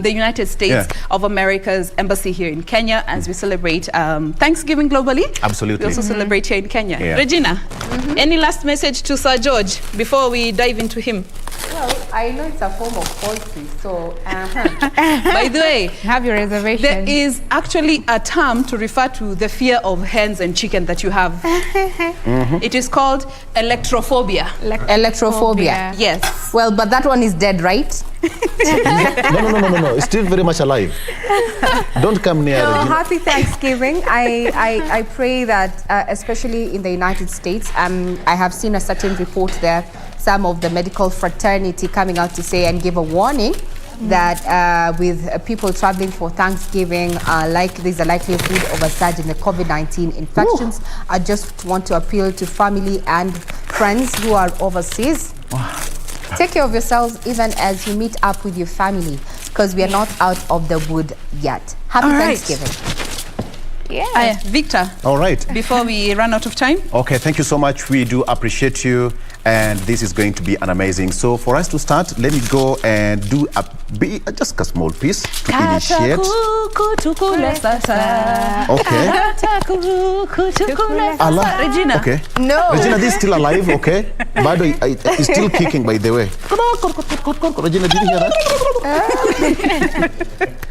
S13: the United States of America's embassy here in Kenya, as we celebrate Thanksgiving globally.
S14: Absolutely.
S13: We also celebrate here in Kenya.
S14: Yeah.
S13: Regina, any last message to Sir George before we dive into him?
S2: Well, I know it's a form of poultry, so
S13: By the way,
S15: have your reservation.
S13: There is actually a term to refer to the fear of hens and chicken that you have. It is called electrophobia.
S2: Electrophobia.
S13: Yes.
S2: Well, but that one is dead, right?
S14: No. It's still very much alive. Don't come near.
S2: So
S14: Regina.
S2: happy Thanksgiving. I pray that, especially in the United States, I have seen a certain report there, some of the medical fraternity coming out to say and give a warning that with people traveling for Thanksgiving, there's a likelihood of a surge in the COVID-19 infections. I just want to appeal to family and friends who are overseas. Take care of yourselves even as you meet up with your family, because we are not out of the wood yet. Happy Thanksgiving.
S13: Yeah. Victor.
S14: All right.
S13: Before we run out of time.
S14: Okay, thank you so much. We do appreciate you, and this is going to be an amazing. So for us to start, let me go and do just a small piece to initiate. Okay. Allah.
S13: Regina.
S14: Okay.
S13: No.
S14: Regina, this is still alive, okay? Bado is still kicking, by the way. Regina, did you hear that?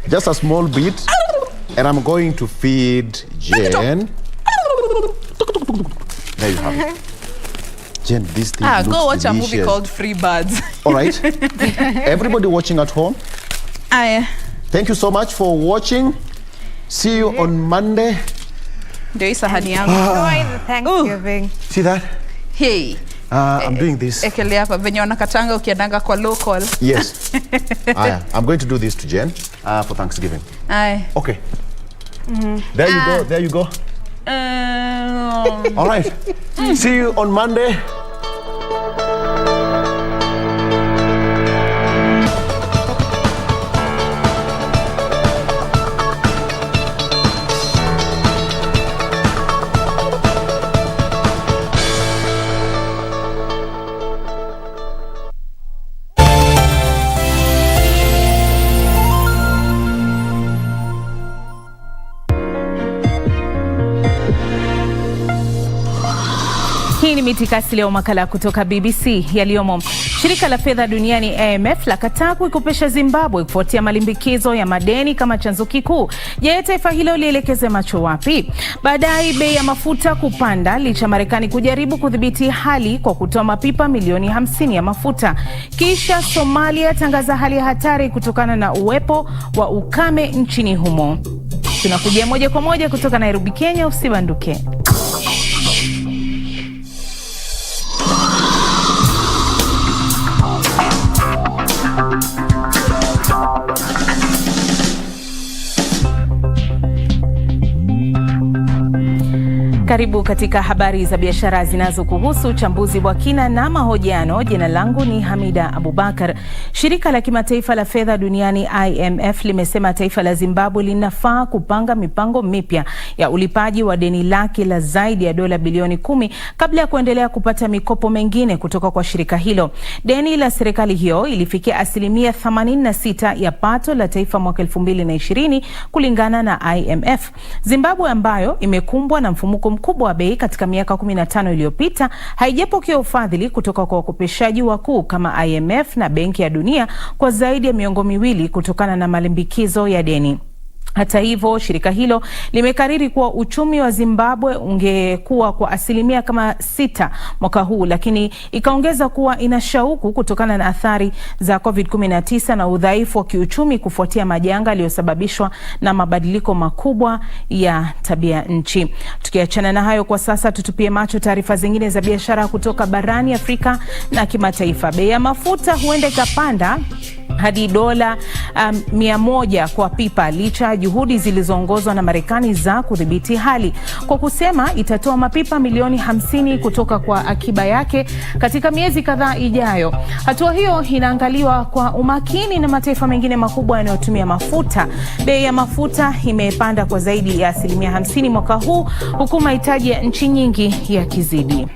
S14: Just a small bit. And I'm going to feed Jen. There you have it. Jen, this thing looks
S13: go watch
S14: delicious.
S13: a movie called Free Birds.
S14: All right. Everybody watching at home, thank you so much for watching. See you on Monday.
S13: Ndio sahani yangu.
S15: Enjoy the Thanksgiving.
S14: See that?
S13: Hey.
S14: I'm doing this.
S13: Ekelea hapa venye wanakatanga ukiendanga kwa local.
S14: Yes. I'm going to do this to Jen for Thanksgiving. Okay. There you go. There you go. All right. See you on Monday.
S16: Hii ni mitikasi leo, makala kutoka BBC yaliyomo. Shirika la fedha duniani IMF lakataa kuikopesha Zimbabwe kufuatia malimbikizo ya madeni kama chanzo kikuu. Je, taifa hilo lielekeze macho wapi? Baadaye bei ya mafuta kupanda licha Marekani kujaribu kudhibiti hali kwa kutoa mapipa milioni 50 ya mafuta. Kisha Somalia tangaza hali ya hatari kutokana na uwepo wa ukame nchini humo. Tunakujia moja kwa moja kutoka Nairobi, Kenya. Usibanduke. Karibu katika habari za biashara zinazokuhusu, uchambuzi wa kina na mahojiano. Jina langu ni Hamida Abubakar. Shirika la kimataifa la fedha duniani IMF limesema taifa la Zimbabwe linafaa kupanga mipango mipya ya ulipaji wa deni lake la zaidi ya dola bilioni 10 kabla ya kuendelea kupata mikopo mengine kutoka kwa shirika hilo. Deni la serikali hiyo ilifikia 86% ya pato la taifa mwaka 2020 kulingana na IMF. Zimbabwe ambayo imekumbwa na mfumuko mkubwa wa bei katika miaka 15 iliyopita haijapokea ufadhili kutoka kwa wakopeshaji wakuu kama IMF na Benki ya Dunia kwa zaidi ya miongo miwili kutokana na malimbikizo ya deni. Hata hivyo, shirika hilo limekariri kuwa uchumi wa Zimbabwe ungekuwa kwa 6% mwaka huu, lakini ikaongeza kuwa ina shauku kutokana na athari za COVID-19 na udhaifu wa kiuchumi kufuatia majanga yaliyosababishwa na mabadiliko makubwa ya tabia nchi. Tukiachana na hayo kwa sasa, tutupie macho taarifa zingine za biashara kutoka barani Afrika na kimataifa. Bei ya mafuta huenda ikapanda hadi dola 100 kwa pipa licha juhudi zilizoongozwa na Marekani za kudhibiti hali kwa kusema itatoa mapipa milioni 50 kutoka kwa akiba yake katika miezi kadhaa ijayo. Hatua hiyo inaangaliwa kwa umakini na mataifa mengine makubwa yanayotumia mafuta. Bei ya mafuta imepanda kwa zaidi ya 50% mwaka huu huku mahitaji ya nchi nyingi yakizidi.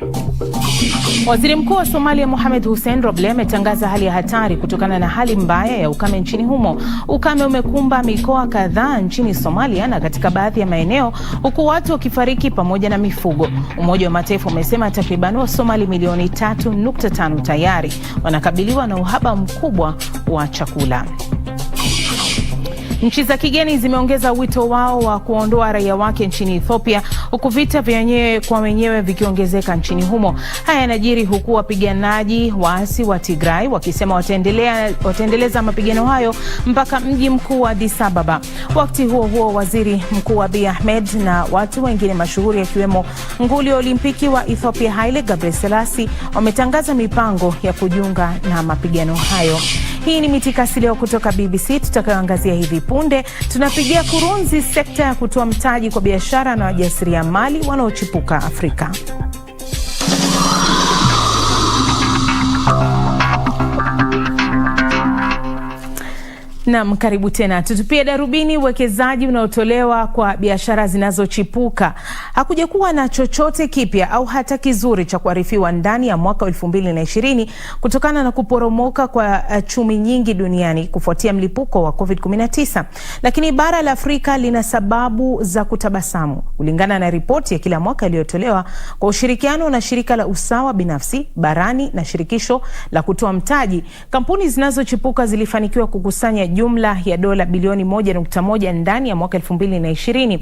S16: Waziri Mkuu wa Somalia Mohamed Hussein Roble ametangaza hali ya hatari kutokana na hali mbaya ya ukame nchini humo. Ukame umekumba mikoa kadhaa nchini Somalia na katika baadhi ya maeneo huku watu wakifariki pamoja na mifugo. Umoja wa Mataifa umesema takriban Wasomali milioni 3.5 tayari wanakabiliwa na uhaba mkubwa wa chakula. Nchi za kigeni zimeongeza wito wao wa kuondoa raia wake nchini Ethiopia huku vita vya wenyewe kwa wenyewe vikiongezeka nchini humo. Haya yanajiri huku wapiganaji waasi wa Tigray wakisema wataendeleza mapigano hayo mpaka mji mkuu wa Addis Ababa. Wakati huo huo, Waziri Mkuu Abiy Ahmed na watu wengine mashuhuri akiwemo nguli wa Olimpiki wa Ethiopia Haile Gebrselassie wametangaza mipango ya kujiunga na mapigano hayo. Hii ni mitikasi leo kutoka BBC tutakayoangazia hivi punde. Tunapigia kurunzi sekta ya kutoa mtaji kwa biashara na wajasiriamali wanaochipuka Afrika. Naam, karibu tena. Tutupie darubini uwekezaji unaotolewa kwa biashara zinazochipuka. Hakuja kuwa na chochote kipya au hata kizuri cha kuarifiwa ndani ya mwaka 2020 kutokana na kuporomoka kwa chumi nyingi duniani kufuatia mlipuko wa COVID-19. Lakini bara la Afrika lina sababu za kutabasamu. Kulingana na ripoti ya kila mwaka iliyotolewa kwa ushirikiano na shirika la usawa binafsi barani na shirikisho la kutoa mtaji, kampuni zinazochipuka zilifanikiwa kukusanya jumla ya dola bilioni 1.1 ndani ya mwaka 2020.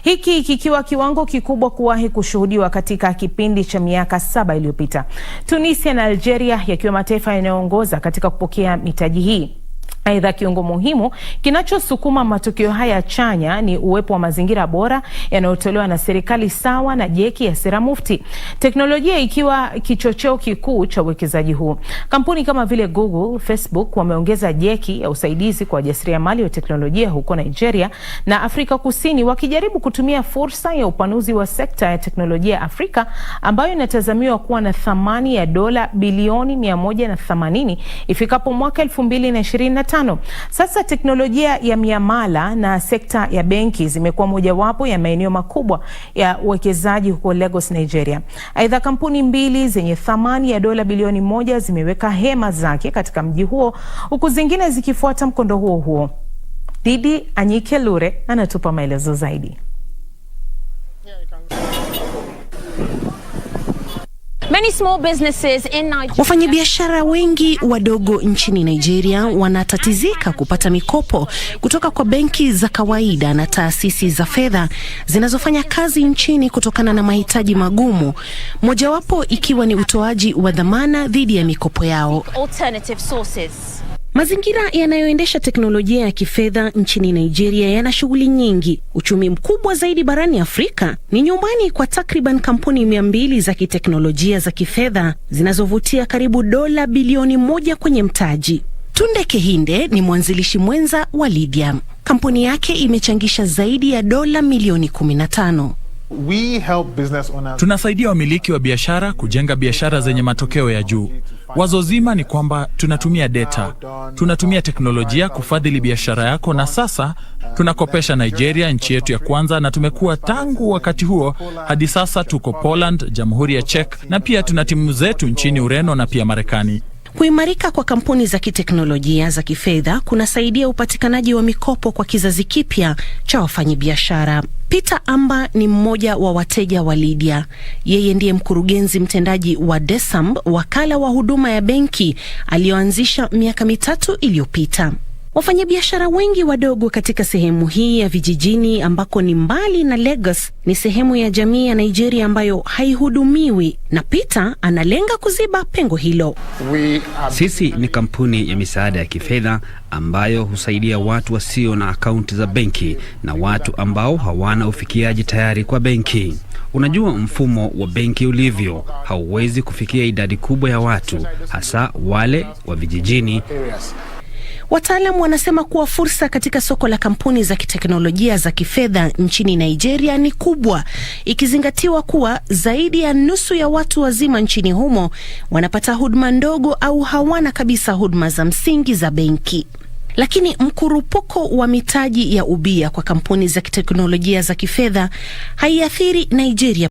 S16: Hiki kikiwa kiwango kikubwa kuwahi kushuhudiwa katika kipindi cha miaka 7 iliyopita. Tunisia na Algeria yakiwa mataifa yanayoongoza katika kupokea mitaji hii. Aidha, kiungo muhimu kinachosukuma matokeo haya chanya ni uwepo wa mazingira bora yanayotolewa na serikali sawa na jeki ya Sera Mufti, teknolojia ikiwa kichocheo kikuu cha uwekezaji huu. Kampuni kama vile Google, Facebook wameongeza jeki ya usaidizi kwa wajasiriamali wa teknolojia huko Nigeria na Afrika Kusini, wakijaribu kutumia fursa ya upanuzi wa sekta ya teknolojia Afrika ambayo inatazamiwa kuwa na thamani ya dola bilioni 180 ifikapo mwaka 2025. Sasa teknolojia ya miamala na sekta ya benki zimekuwa mojawapo ya maeneo makubwa ya uwekezaji huko Lagos, Nigeria. Aidha, kampuni mbili zenye thamani ya dola bilioni 1 zimeweka hema zake katika mji huo, huku zingine zikifuata mkondo huo huo. Didi Anyike Lure anatupa maelezo zaidi.
S17: Wafanyabiashara wengi wadogo nchini Nigeria wanatatizika kupata mikopo kutoka kwa benki za kawaida na taasisi za fedha zinazofanya kazi nchini kutokana na mahitaji magumu, mojawapo ikiwa ni utoaji wa dhamana dhidi ya mikopo yao. Mazingira yanayoendesha teknolojia ya kifedha nchini Nigeria yana shughuli nyingi. Uchumi mkubwa zaidi barani Afrika ni nyumbani kwa takriban kampuni 200 za kiteknolojia za kifedha zinazovutia karibu dola bilioni 1 kwenye mtaji. Tunde Kehinde ni mwanzilishi mwenza wa Lydia. Kampuni yake imechangisha zaidi ya dola milioni 15.
S18: Tunasaidia wamiliki wa biashara kujenga biashara zenye matokeo ya juu. Wazo zima ni kwamba tunatumia data, tunatumia teknolojia kufadhili biashara yako, na sasa tunakopesha Nigeria, nchi yetu ya kwanza, na tumekuwa tangu wakati huo hadi sasa tuko Poland, Jamhuri ya Czech, na pia tuna timu zetu nchini Ureno na pia Marekani.
S17: Kuimarika kwa kampuni za kiteknolojia za kifedha kunasaidia upatikanaji wa mikopo kwa kizazi kipya cha wafanyabiashara. Peter Amba ni mmoja wa wateja wa Lydia. Yeye ndiye mkurugenzi mtendaji wa Desamb, wakala wa huduma ya benki aliyoanzisha miaka 3 iliyopita. Wafanyabiashara wengi wadogo katika sehemu hii ya vijijini ambako ni mbali na Lagos ni sehemu ya jamii ya Nigeria ambayo haihudumiwi, na Peter analenga kuziba pengo hilo.
S19: Sisi ni kampuni ya misaada ya kifedha ambayo husaidia watu wasio na akaunti za benki na watu ambao hawana ufikiaji tayari kwa benki. Unajua mfumo wa benki ulivyo, hauwezi kufikia idadi kubwa ya watu, hasa wale wa vijijini.
S17: Wataalamu wanasema kuwa fursa katika soko la kampuni za kiteknolojia za kifedha nchini Nigeria ni kubwa, ikizingatiwa kuwa zaidi ya nusu ya watu wazima nchini humo wanapata huduma ndogo au hawana kabisa huduma za msingi za benki. Lakini mkurupuko wa mitaji ya ubia kwa kampuni za kiteknolojia za kifedha haiathiri Nigeria